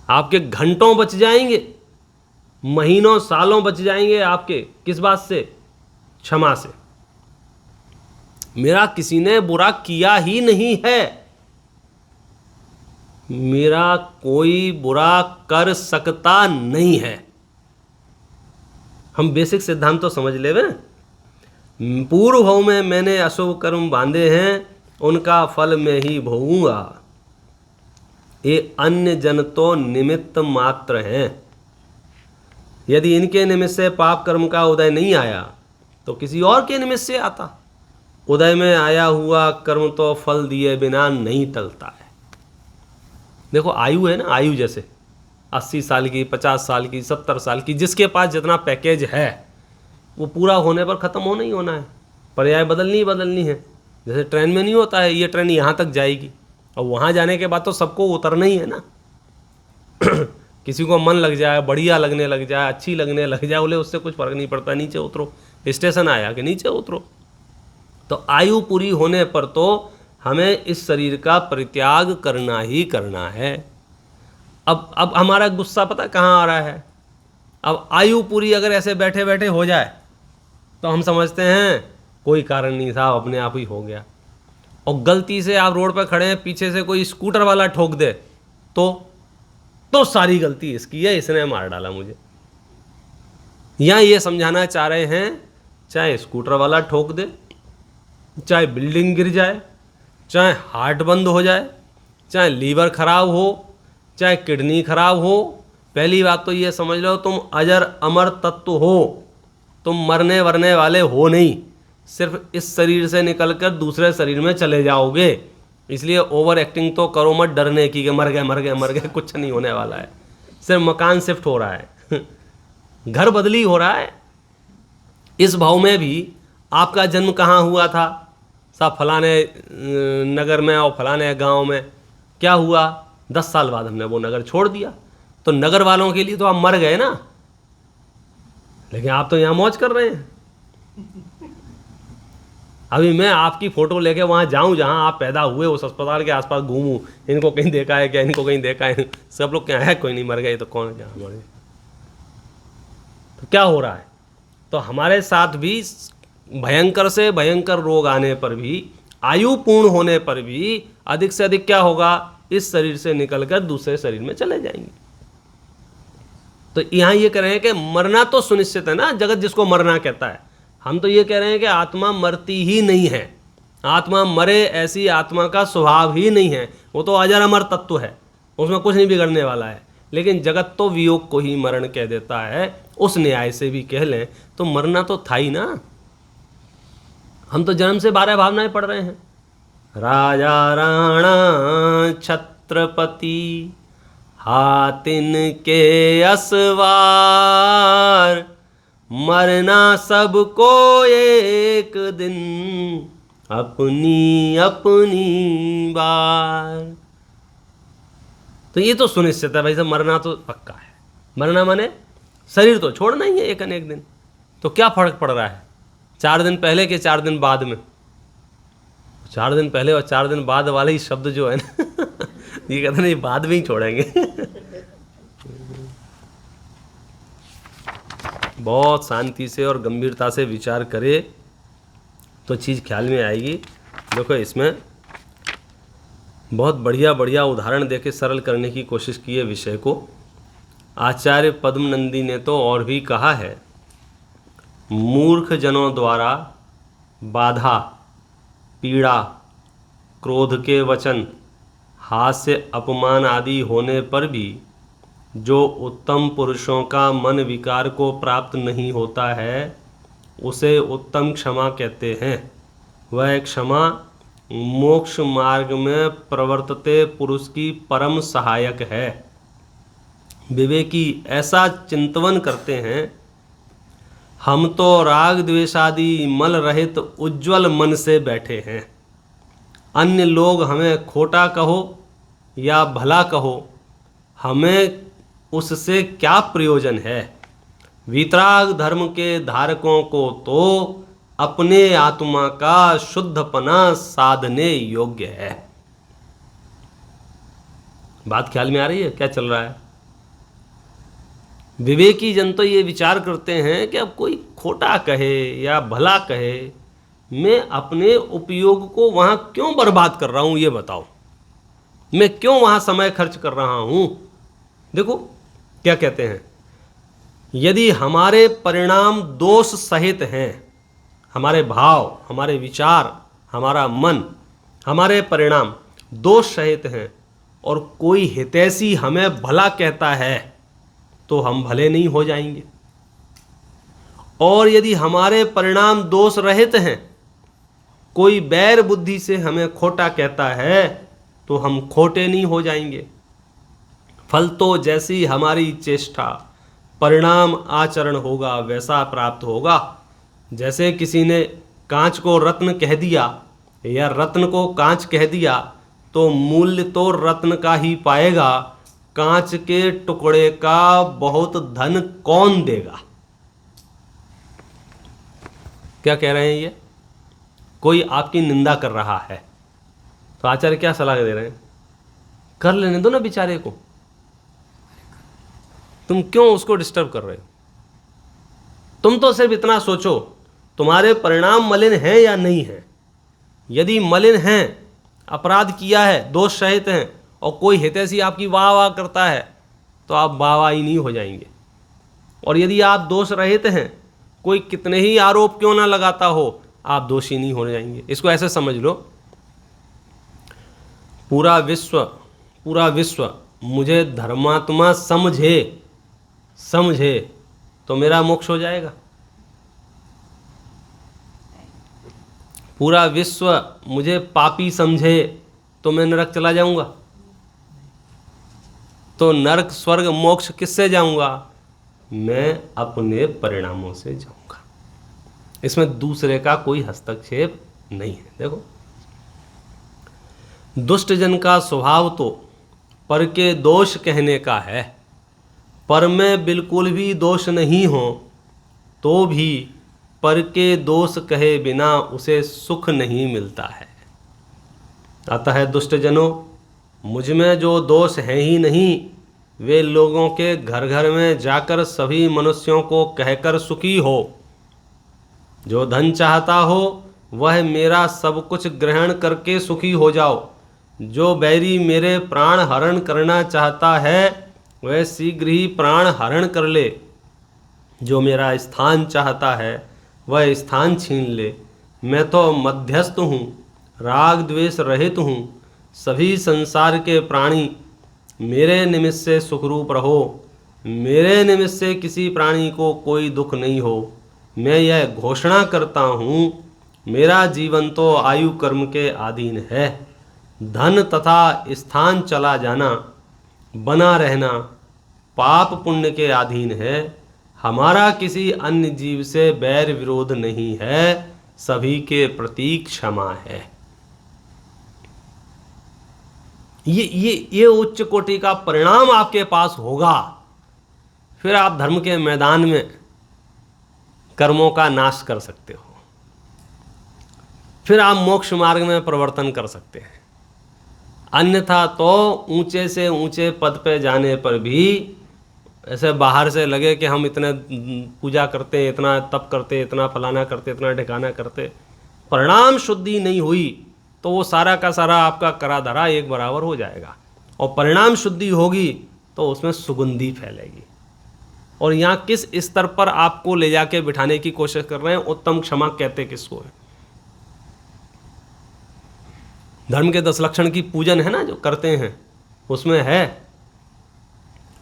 आपके घंटों बच जाएंगे, महीनों सालों बच जाएंगे आपके। किस बात से? क्षमा से। मेरा किसी ने बुरा किया ही नहीं है, मेरा कोई बुरा कर सकता नहीं है। हम बेसिक सिद्धांत तो समझ ले। पूर्व भव में मैंने अशुभ कर्म बांधे हैं, उनका फल मैं ही भोगूंगा। ये अन्य जन तो निमित्त मात्र हैं। यदि इनके निमित्त से पाप कर्म का उदय नहीं आया तो किसी और के निमित्त से आता। उदय में आया हुआ कर्म तो फल दिए बिना नहीं टलता है। देखो आयु है ना, आयु जैसे 80 साल की, 50 साल की, 70 साल की, जिसके पास जितना पैकेज है वो पूरा होने पर ख़त्म होना ही होना है। पर्याय बदलनी है। जैसे ट्रेन में नहीं होता है, ये ट्रेन यहाँ तक जाएगी और वहाँ जाने के बाद तो सबको उतरना ही है ना। किसी को मन लग जाए, बढ़िया लगने लग जाए, अच्छी लगने लग जाए, बोले उससे कुछ फ़र्क नहीं पड़ता, नीचे उतरो, स्टेशन आया कि नीचे उतरो। तो आयु पूरी होने पर तो हमें इस शरीर का परित्याग करना ही करना है। अब हमारा गुस्सा पता कहाँ आ रहा है? अब आयु पूरी अगर ऐसे बैठे बैठे हो जाए तो हम समझते हैं कोई कारण नहीं था, अपने आप ही हो गया। और गलती से आप रोड पर खड़े हैं, पीछे से कोई स्कूटर वाला ठोक दे तो सारी गलती इसकी है, इसने मार डाला मुझे। यहाँ ये समझाना चाह रहे हैं, चाहे स्कूटर वाला ठोक दे, चाहे बिल्डिंग गिर जाए, चाहे हार्ट बंद हो जाए, चाहे लीवर खराब हो, चाहे किडनी खराब हो, पहली बात तो ये समझ लो तुम अजर अमर तत्व हो, तुम मरने वरने वाले हो नहीं, सिर्फ इस शरीर से निकलकर दूसरे शरीर में चले जाओगे। इसलिए ओवर एक्टिंग तो करो मत डरने की कि मर गए, कुछ नहीं होने वाला है। सिर्फ मकान शिफ्ट हो रहा है, घर बदली हो रहा है। इस भाव में भी आपका जन्म कहाँ हुआ था? साहब फलाने नगर में और फलाने गांव में। क्या हुआ? 10 साल बाद हमने वो नगर छोड़ दिया। तो नगर वालों के लिए तो आप मर गए ना, लेकिन आप तो यहाँ मौज कर रहे हैं। अभी मैं आपकी फ़ोटो लेके वहाँ जाऊँ जहाँ आप पैदा हुए, उस अस्पताल के आसपास घूमूँ, इनको कहीं देखा है क्या, इनको कहीं देखा है? सब लोग क्या है, कोई नहीं, मर गए तो कौन क्या मर गए। तो क्या हो रहा है? तो हमारे साथ भी भयंकर से भयंकर रोग आने पर भी, आयु पूर्ण होने पर भी अधिक से अधिक क्या होगा? इस शरीर से निकलकर दूसरे शरीर में चले जाएंगे। तो यहाँ ये कह रहे हैं कि मरना तो सुनिश्चित है ना, जगत जिसको मरना कहता है। हम तो ये कह रहे हैं कि आत्मा मरती ही नहीं है। आत्मा मरे ऐसी आत्मा का स्वभाव ही नहीं है, वो तो अजर अमर तत्व है, उसमें कुछ नहीं बिगड़ने वाला है। लेकिन जगत तो वियोग को ही मरण कह देता है। उस न्याय से भी कह लें तो मरना तो था ही ना। हम तो जन्म से 12 भावनाएं पढ़ रहे हैं। राजा राणा छत्रपति हातिन के असवार, मरना सबको एक दिन अपनी अपनी बार। तो ये तो सुनिश्चित है भाई साहब, मरना तो पक्का है। मरना माने शरीर तो छोड़ना ही है एक न एक दिन। तो क्या फर्क पड़ रहा है 4 दिन पहले के 4 दिन बाद में? 4 दिन पहले और 4 दिन बाद वाले ही शब्द जो है ना ये कहते नहीं, बाद में ही छोड़ेंगे। बहुत शांति से और गंभीरता से विचार करे तो चीज़ ख्याल में आएगी। देखो इसमें बहुत बढ़िया बढ़िया उदाहरण देके सरल करने की कोशिश की है विषय को। आचार्य पद्मनंदी ने तो और भी कहा है, मूर्ख जनों द्वारा बाधा, पीड़ा, क्रोध के वचन, हास्य, अपमान आदि होने पर भी जो उत्तम पुरुषों का मन विकार को प्राप्त नहीं होता है उसे उत्तम क्षमा कहते हैं। वह क्षमा मोक्ष मार्ग में प्रवर्तते पुरुष की परम सहायक है। विवेकी ऐसा चिंतन करते हैं, हम तो राग द्वेषादि मल रहित उज्ज्वल मन से बैठे हैं। अन्य लोग हमें खोटा कहो या भला कहो, हमें उससे क्या प्रयोजन है। वीतराग धर्म के धारकों को तो अपने आत्मा का शुद्धपना साधने योग्य है। बात ख्याल में आ रही है क्या चल रहा है? विवेकी जन तो ये विचार करते हैं कि अब कोई खोटा कहे या भला कहे, मैं अपने उपयोग को वहां क्यों बर्बाद कर रहा हूं, ये बताओ, मैं क्यों वहां समय खर्च कर रहा हूं। देखो क्या कहते हैं, यदि हमारे परिणाम दोष सहित हैं, हमारे भाव, हमारे विचार, हमारा मन, हमारे परिणाम दोष सहित हैं और कोई हितैषी हमें भला कहता है तो हम भले नहीं हो जाएंगे। और यदि हमारे परिणाम दोष रहित हैं, कोई बैर बुद्धि से हमें खोटा कहता है तो हम खोटे नहीं हो जाएंगे। फल तो जैसी हमारी चेष्टा परिणाम आचरण होगा वैसा प्राप्त होगा। जैसे किसी ने कांच को रत्न कह दिया या रत्न को कांच कह दिया तो मूल्य तो रत्न का ही पाएगा, कांच के टुकड़े का बहुत धन कौन देगा। क्या कह रहे हैं ये? कोई आपकी निंदा कर रहा है तो आचार्य क्या सलाह दे रहे हैं, कर लेने दो ना बेचारे को, तुम क्यों उसको डिस्टर्ब कर रहे हो। तुम तो सिर्फ इतना सोचो तुम्हारे परिणाम मलिन हैं या नहीं हैं। यदि मलिन हैं, अपराध किया है, दोष सहित हैं और कोई हितैषी आपकी वाह वाह करता है तो आप वाह वाह ही नहीं हो जाएंगे। और यदि आप दोष रहित हैं, कोई कितने ही आरोप क्यों ना लगाता हो, आप दोषी नहीं हो जाएंगे। इसको ऐसे समझ लो, पूरा विश्व मुझे धर्मात्मा समझे तो मेरा मोक्ष हो जाएगा। पूरा विश्व मुझे पापी समझे तो मैं नरक चला जाऊंगा। तो नरक स्वर्ग मोक्ष किससे जाऊंगा? मैं अपने परिणामों से जाऊंगा। इसमें दूसरे का कोई हस्तक्षेप नहीं है। देखो, दुष्ट जन का स्वभाव तो पर के दोष कहने का है, पर में बिल्कुल भी दोष नहीं हो तो भी पर के दोष कहे बिना उसे सुख नहीं मिलता है। अतः दुष्ट जनों, मुझ में जो दोष हैं ही नहीं, वे लोगों के घर घर में जाकर सभी मनुष्यों को कहकर सुखी हो। जो धन चाहता हो वह मेरा सब कुछ ग्रहण करके सुखी हो जाओ। जो बैरी मेरे प्राण हरण करना चाहता है वह शीघ्र ही प्राण हरण कर ले। जो मेरा स्थान चाहता है वह स्थान छीन ले। मैं तो मध्यस्थ हूँ, राग द्वेष रहित हूँ। सभी संसार के प्राणी मेरे निमित्त से सुखरूप रहो। मेरे निमित्त से किसी प्राणी को कोई दुख नहीं हो। मैं यह घोषणा करता हूँ, मेरा जीवन तो आयु कर्म के अधीन है। धन तथा स्थान चला जाना, बना रहना पाप पुण्य के अधीन है। हमारा किसी अन्य जीव से बैर विरोध नहीं है, सभी के प्रति क्षमा है। ये उच्च कोटि का परिणाम आपके पास होगा, फिर आप धर्म के मैदान में कर्मों का नाश कर सकते हो, फिर आप मोक्ष मार्ग में प्रवर्तन कर सकते हैं। अन्यथा तो ऊंचे से ऊंचे पद पे जाने पर भी ऐसे बाहर से लगे कि हम इतने पूजा करते, इतना तप करते, इतना फलाना करते, इतना ठिकाना करते, परिणाम शुद्धि नहीं हुई तो वो सारा का सारा आपका करा धरा एक बराबर हो जाएगा। और परिणाम शुद्धि होगी तो उसमें सुगंधी फैलेगी। और यहाँ किस स्तर पर आपको ले जाके बिठाने की कोशिश कर रहे हैं? उत्तम क्षमा कहते किसको है? धर्म के 10 लक्षण की पूजन है ना जो करते हैं, उसमें है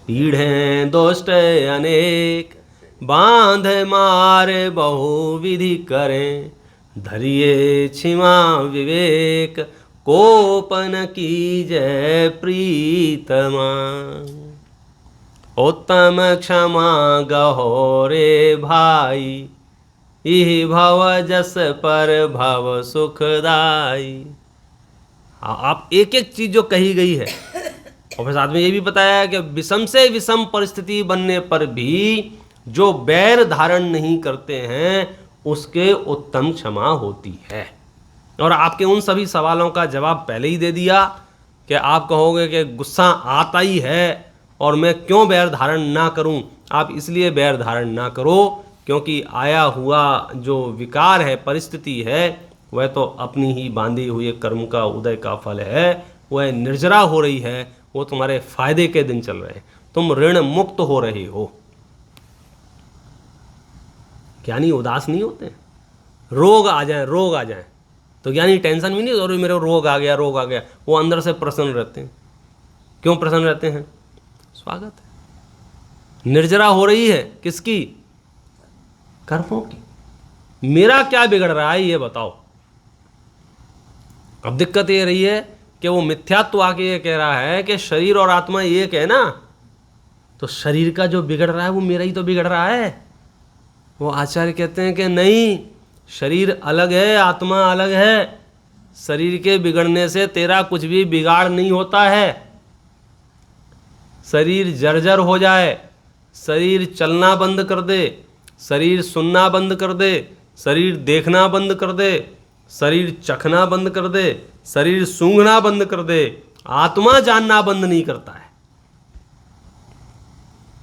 पीढ़े दुष्ट अनेक, बांध मार बहुविधि करें, धरिए क्षमा विवेक, कोपन कीजय प्रीतमा। उत्तम क्षमा गहोरे भाई, इह भव जस पर भव सुखदाई। आप एक एक चीज जो कही गई है, और फिर साथ में ये भी बताया कि विषम से विषम परिस्थिति बनने पर भी जो बैर धारण नहीं करते हैं उसके उत्तम क्षमा होती है। और आपके उन सभी सवालों का जवाब पहले ही दे दिया कि आप कहोगे कि गुस्सा आता ही है और मैं क्यों बैर धारण ना करूं। आप इसलिए बैर धारण ना करो क्योंकि आया हुआ जो विकार है, परिस्थिति है, वह तो अपनी ही बांधी हुई कर्म का उदय का फल है, वह निर्जरा हो रही है, वो तुम्हारे फायदे के दिन चल रहे हैं, तुम ऋण मुक्त हो रहे हो। ज्ञानी उदास नहीं होते। रोग आ जाए तो ज्ञानी टेंशन भी नहीं, और मेरे रोग आ गया, वो अंदर से प्रसन्न रहते हैं। क्यों प्रसन्न रहते हैं? स्वागत है। निर्जरा हो रही है किसकी? कर्मों की। मेरा क्या बिगड़ रहा है ये बताओ। अब दिक्कत ये रही है कि वो मिथ्यात्व आके ये कह रहा है कि शरीर और आत्मा एक है ना, तो शरीर का जो बिगड़ रहा है वो मेरा ही तो बिगड़ रहा है। वो आचार्य कहते हैं कि नहीं, शरीर अलग है, आत्मा अलग है। शरीर के बिगड़ने से तेरा कुछ भी बिगाड़ नहीं होता है। शरीर जर्जर हो जाए, शरीर चलना बंद कर दे, शरीर सुनना बंद कर दे, शरीर देखना बंद कर दे, शरीर चखना बंद कर दे, शरीर सूंघना बंद कर दे, आत्मा जानना बंद नहीं करता है।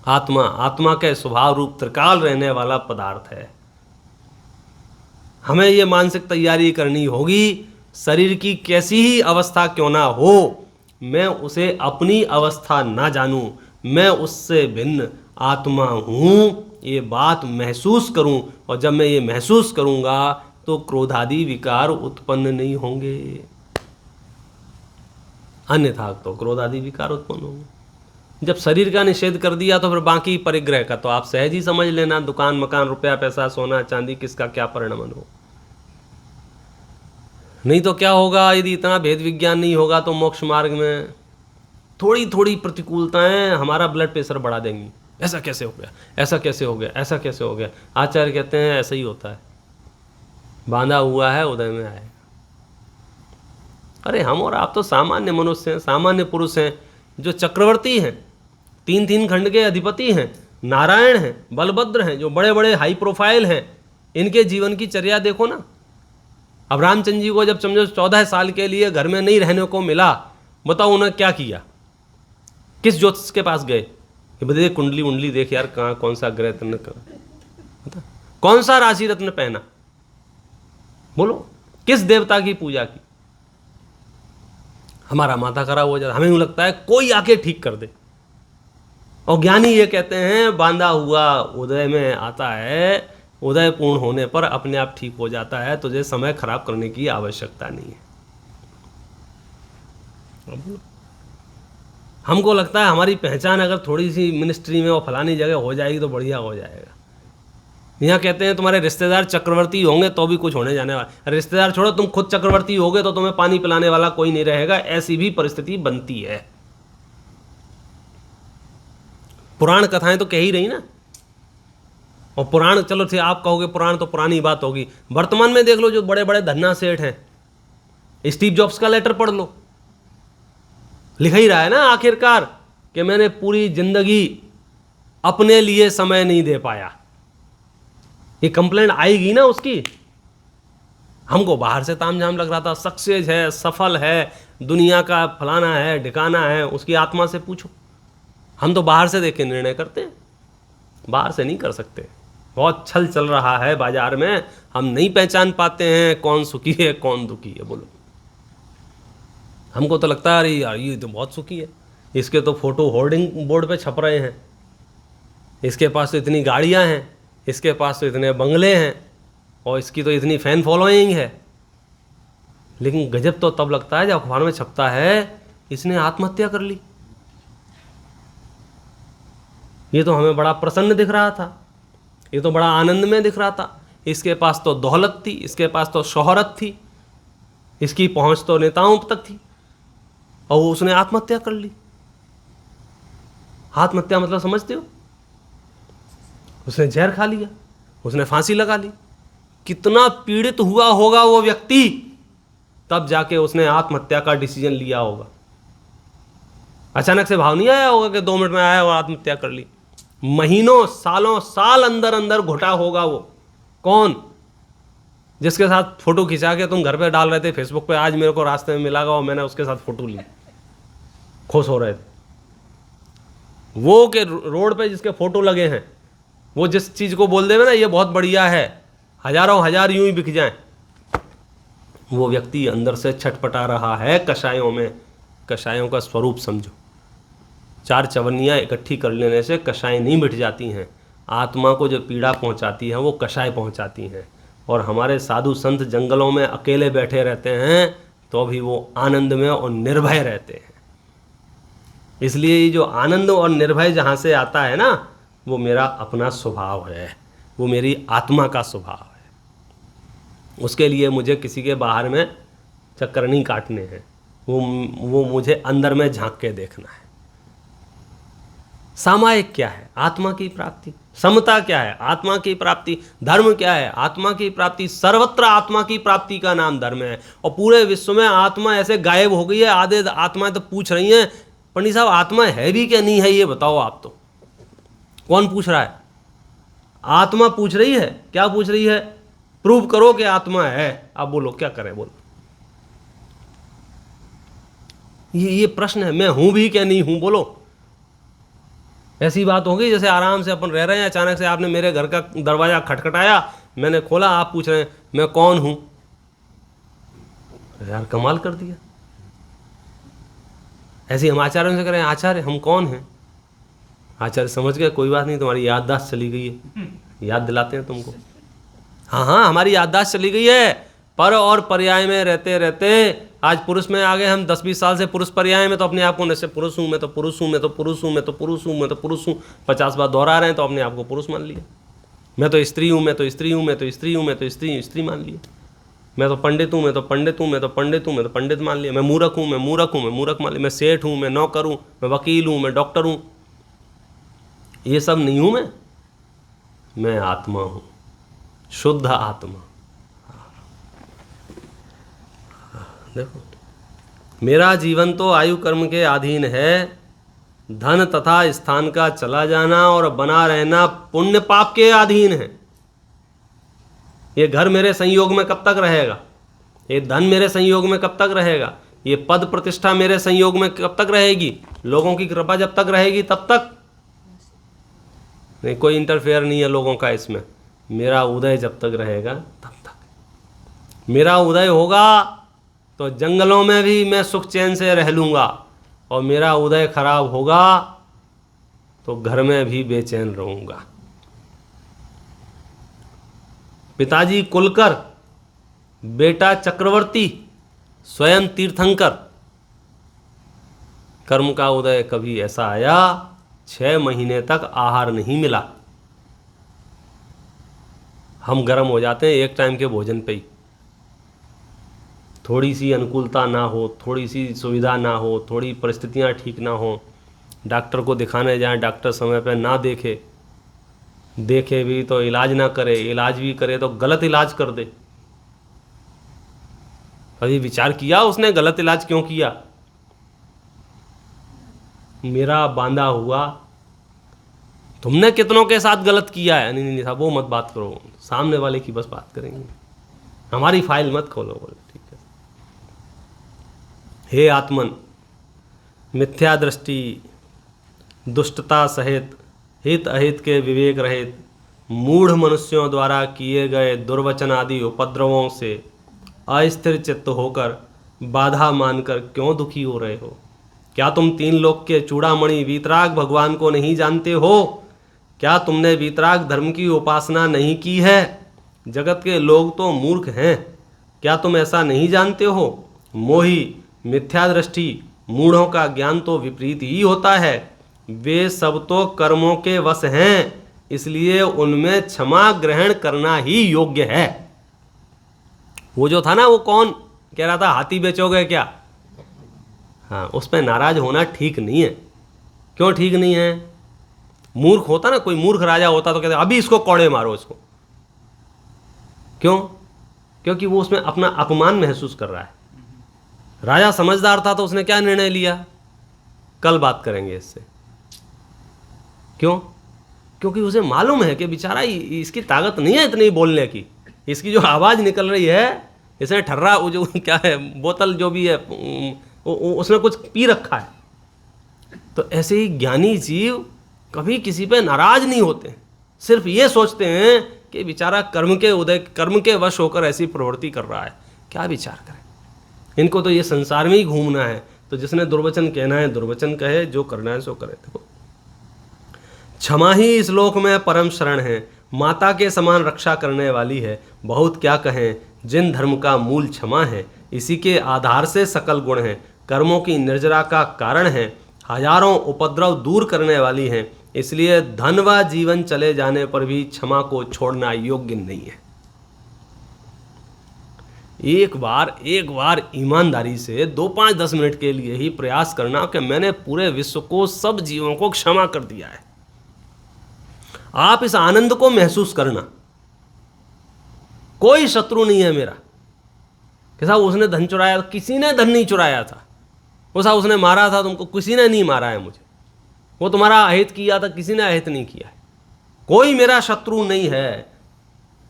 आत्मा के स्वभाव रूप त्रिकाल रहने वाला पदार्थ है। हमें ये मानसिक तैयारी करनी होगी, शरीर की कैसी ही अवस्था क्यों ना हो, मैं उसे अपनी अवस्था ना जानूं, मैं उससे भिन्न आत्मा हूं, ये बात महसूस करूं। और जब मैं ये महसूस करूंगा तो क्रोधादि विकार उत्पन्न नहीं होंगे, अन्यथा तो क्रोधादि विकार उत्पन्न होंगे। जब शरीर का निषेध कर दिया तो फिर बाकी परिग्रह का तो आप सहज ही समझ लेना, दुकान मकान रुपया पैसा सोना चांदी किसका क्या परिणमन हो। नहीं तो क्या होगा, यदि इतना भेद विज्ञान नहीं होगा तो मोक्ष मार्ग में थोड़ी थोड़ी प्रतिकूलताएं हमारा ब्लड प्रेशर बढ़ा देंगी। ऐसा कैसे हो गया, ऐसा कैसे हो गया, ऐसा कैसे हो गया। आचार्य कहते हैं ऐसा ही होता है, बांधा हुआ है उदय में आएगा। अरे हम और आप तो सामान्य मनुष्य हैं, सामान्य पुरुष हैं, जो चक्रवर्ती हैं, 3 खंड के अधिपति हैं, नारायण हैं, बलभद्र हैं, जो बड़े बड़े हाई प्रोफाइल हैं, इनके जीवन की चर्या देखो ना। अब रामचंद्र जी को जब समझो 14 साल के लिए घर में नहीं रहने को मिला, बताओ उन्होंने क्या किया। किस ज्योतिष के पास गए कि बताइए कुंडली उंडली देख यार, कहाँ कौन सा ग्रह तुमने बता, कौन सा राशि रत्न पहना, बोलो किस देवता की पूजा की। हमारा माथा खराब हो जाता, हमें यूँ लगता है कोई आके ठीक कर दे। और ज्ञानी ये कहते हैं बांधा हुआ उदय में आता है, उदय पूर्ण होने पर अपने आप ठीक हो जाता है, तुझे समय खराब करने की आवश्यकता नहीं है। हमको लगता है हमारी पहचान अगर थोड़ी सी मिनिस्ट्री में और फलानी जगह हो जाएगी तो बढ़िया हो जाएगा। यहाँ कहते हैं तुम्हारे रिश्तेदार चक्रवर्ती होंगे तो भी कुछ होने जाने वाला। रिश्तेदार छोड़ो, तुम खुद चक्रवर्ती होगे तो तुम्हें पानी पिलाने वाला कोई नहीं रहेगा, ऐसी भी परिस्थिति बनती है। पुराण कथाएं तो कह ही रही ना। और पुराण चलो थे, आप कहोगे पुराण तो पुरानी बात होगी, वर्तमान में देख लो जो बड़े बड़े धन्ना सेठ हैं, स्टीव जॉब्स का लेटर पढ़ लो, लिखा ही रहा है ना आखिरकार कि मैंने पूरी जिंदगी अपने लिए समय नहीं दे पाया। ये कंप्लेंट आएगी ना उसकी। हमको बाहर से तामझाम लग रहा था, सक्सेस है, सफल है, दुनिया का फलाना है, ठिकाना है, उसकी आत्मा से पूछो। हम तो बाहर से देख के निर्णय करते हैं, बाहर से नहीं कर सकते। बहुत छल चल रहा है बाजार में, हम नहीं पहचान पाते हैं कौन सुखी है कौन दुखी है। बोलो, हमको तो लगता है अरे यार ये तो बहुत सुखी है, इसके तो फोटो होर्डिंग बोर्ड पे छप रहे हैं, इसके पास तो इतनी गाड़ियां हैं, इसके पास तो इतने बंगले हैं, और इसकी तो इतनी फैन फॉलोइंग है। लेकिन गजब तो तब लगता है जब अखबार में छपता है इसने आत्महत्या कर ली। ये तो हमें बड़ा प्रसन्न दिख रहा था, ये तो बड़ा आनंद में दिख रहा था, इसके पास तो दौलत थी, इसके पास तो शोहरत थी, इसकी पहुंच तो नेताओं तक थी, और वो उसने आत्महत्या कर ली। आत्महत्या मतलब समझते हो? उसने जहर खा लिया, उसने फांसी लगा ली। कितना पीड़ित हुआ होगा वो व्यक्ति, तब जाके उसने आत्महत्या का डिसीजन लिया होगा। अचानक से भाव नहीं आया होगा कि 2 मिनट में आया और आत्महत्या कर ली। महीनों सालों साल अंदर अंदर घुटा होगा वो। कौन? जिसके साथ फोटो खिंचा के तुम घर पे डाल रहे थे फेसबुक पे, आज मेरे को रास्ते में मिला और मैंने उसके साथ फोटो ली, खुश हो रहे थे। वो के रोड पे जिसके फोटो लगे हैं, वो जिस चीज़ को बोल देवे ना ये बहुत बढ़िया है, हजारों हजार यूं ही बिक जाएं, वो व्यक्ति अंदर से छटपटा रहा है कषायों में। कषायों का स्वरूप समझो। 4 चवन्नियाँ इकट्ठी कर लेने से कषाय नहीं मिट जाती हैं। आत्मा को जो पीड़ा पहुंचाती है वो कषाय पहुंचाती हैं। और हमारे साधु संत जंगलों में अकेले बैठे रहते हैं तो भी वो आनंद में और निर्भय रहते हैं। इसलिए ये जो आनंद और निर्भय जहाँ से आता है ना, वो मेरा अपना स्वभाव है, वो मेरी आत्मा का स्वभाव है। उसके लिए मुझे किसी के बाहर में चक्कर नहीं काटने हैं, वो मुझे अंदर में झांक के देखना है। सामायिक क्या है? आत्मा की प्राप्ति। समता क्या है? आत्मा की प्राप्ति। धर्म क्या है? आत्मा की प्राप्ति। सर्वत्र आत्मा की प्राप्ति का नाम धर्म है। और पूरे विश्व में आत्मा ऐसे गायब हो गई है, आधे आत्माएं तो पूछ रही हैं पंडित साहब आत्मा है भी क्या नहीं है, ये बताओ आप। तो कौन पूछ रहा है? आत्मा पूछ रही है। क्या पूछ रही है? प्रूव करो कि आत्मा है। आप बोलो क्या करें, बोलो। ये प्रश्न है। मैं हूं भी क्या नहीं हूं, बोलो। ऐसी बात हो गई जैसे आराम से अपन रह रहे हैं, अचानक से आपने मेरे घर का दरवाजा खटखटाया, मैंने खोला, आप पूछ रहे हैं मैं कौन हूं। यार कमाल कर दिया। ऐसे हम आचार्यों से करें, आचार्य हम कौन हैं? आचार्य समझ गए, कोई बात नहीं, तुम्हारी याददाश्त चली गई है, याद दिलाते हैं तुमको। हाँ हाँ, हमारी याददाश्त चली गई है। पर और पर्याय में रहते रहते आज पुरुष में आ गए हम। 10-20 साल से पुरुष पर्याय में, तो अपने आप को नशे पुरुष हूँ, मैं तो पुरुष हूँ, मैं तो पुरुष हूँ, मैं तो पुरुष हूँ, मैं तो पुरुष हूँ 50 बार दोहरा रहे हैं, तो अपने आप को पुरुष मान लिया। मैं तो स्त्री हूँ, मैं तो स्त्री हूँ, मैं तो स्त्री हूँ, मैं तो स्त्री मान लिया। मैं तो पंडित हूँ, मैं तो पंडित हूँ, मैं तो पंडित हूँ, मैं तो पंडित मान लिया। मैं मूर्ख हूँ, मैं मूर्ख हूँ, मैं मूर्ख मान लिया। मैं सेठ हूँ, मैं नौकर हूँ, मैं वकील हूँ, मैं डॉक्टर हूँ। ये सब नहीं हूँ मैं आत्मा हूँ, शुद्ध आत्मा। देखो, मेरा जीवन तो आयु कर्म के अधीन है। धन तथा स्थान का चला जाना और बना रहना पुण्य पाप के अधीन है। ये घर मेरे संयोग में कब तक रहेगा? ये धन मेरे संयोग में कब तक रहेगा? ये पद प्रतिष्ठा मेरे संयोग में कब तक रहेगी? लोगों की कृपा जब तक रहेगी तब तक नहीं, कोई इंटरफेयर नहीं है लोगों का इसमें। मेरा उदय जब तक रहेगा तब तक। मेरा उदय होगा तो जंगलों में भी मैं सुख चैन से रह लूँगा, और मेरा उदय खराब होगा तो घर में भी बेचैन रहूँगा। पिताजी कुलकर, बेटा चक्रवर्ती, स्वयं तीर्थंकर। कर्म का उदय कभी ऐसा आया 6 महीने तक आहार नहीं मिला। हम गर्म हो जाते हैं एक टाइम के भोजन पे ही। थोड़ी सी अनुकूलता ना हो, थोड़ी सी सुविधा ना हो, थोड़ी परिस्थितियां ठीक ना हो, डॉक्टर को दिखाने जाएं, डॉक्टर समय पे ना देखे, देखे भी तो इलाज ना करे, इलाज भी करे तो गलत इलाज कर दे। कभी विचार किया उसने गलत इलाज क्यों किया? मेरा बांधा हुआ। तुमने कितनों के साथ गलत किया है? नहीं साहब वो मत बात करो, सामने वाले की बस बात करेंगे, हमारी फाइल मत खोलो। बोले ठीक है। हे आत्मन, मिथ्या दृष्टि, दुष्टता सहित, हित अहित के विवेक रहित मूढ़ मनुष्यों द्वारा किए गए दुर्वचन आदि उपद्रवों से अस्थिर चित्त होकर बाधा मानकर क्यों दुखी हो रहे हो? क्या तुम 3 लोक के चूड़ामणि वीतराग भगवान को नहीं जानते हो? क्या तुमने वीतराग धर्म की उपासना नहीं की है? जगत के लोग तो मूर्ख हैं, क्या तुम ऐसा नहीं जानते हो? मोही, मिथ्या दृष्टि, मूढ़ों का ज्ञान तो विपरीत ही होता है। वे सब तो कर्मों के वश हैं, इसलिए उनमें क्षमा ग्रहण करना ही योग्य है। वो जो था ना, वो कौन कह रहा था हाथी बेचोगे क्या, हाँ, उस पर नाराज होना ठीक नहीं है। क्यों ठीक नहीं है? मूर्ख होता ना, कोई मूर्ख राजा होता तो कहते अभी इसको कौड़े मारो इसको। क्यों? क्योंकि वो उसमें अपना अपमान महसूस कर रहा है। राजा समझदार था तो उसने क्या निर्णय लिया, कल बात करेंगे इससे। क्यों? क्योंकि उसे मालूम है कि बेचारा इसकी ताकत नहीं है इतनी बोलने की, इसकी जो आवाज़ निकल रही है, इसने ठर्रा वो जो क्या है बोतल जो भी है उसने कुछ पी रखा है। तो ऐसे ही ज्ञानी जीव कभी किसी पे नाराज नहीं होते, सिर्फ ये सोचते हैं कि बेचारा कर्म के वश होकर ऐसी प्रवृत्ति कर रहा है, क्या विचार करें। इनको तो ये संसार में ही घूमना है, तो जिसने दुर्वचन कहना है दुर्वचन कहे, जो करना है सो करे। देखो, क्षमा ही इस लोक में परम शरण है, माता के समान रक्षा करने वाली है। बहुत क्या कहें, जिन धर्म का मूल क्षमा है, इसी के आधार से सकल गुण है। कर्मों की निर्जरा का कारण है, हजारों उपद्रव दूर करने वाली है। इसलिए धन व जीवन चले जाने पर भी क्षमा को छोड़ना योग्य नहीं है। एक बार ईमानदारी से 2-5-10 मिनट के लिए ही प्रयास करना कि मैंने पूरे विश्व को, सब जीवों को क्षमा कर दिया है। आप इस आनंद को महसूस करना। कोई शत्रु नहीं है मेरा कि साहब उसने धन चुराया, किसी ने धन नहीं चुराया था। वो साहब उसने मारा था तुमको, किसी ने नहीं मारा है मुझे। वो तुम्हारा अहित किया था, किसी ने अहित नहीं किया है। कोई मेरा शत्रु नहीं है।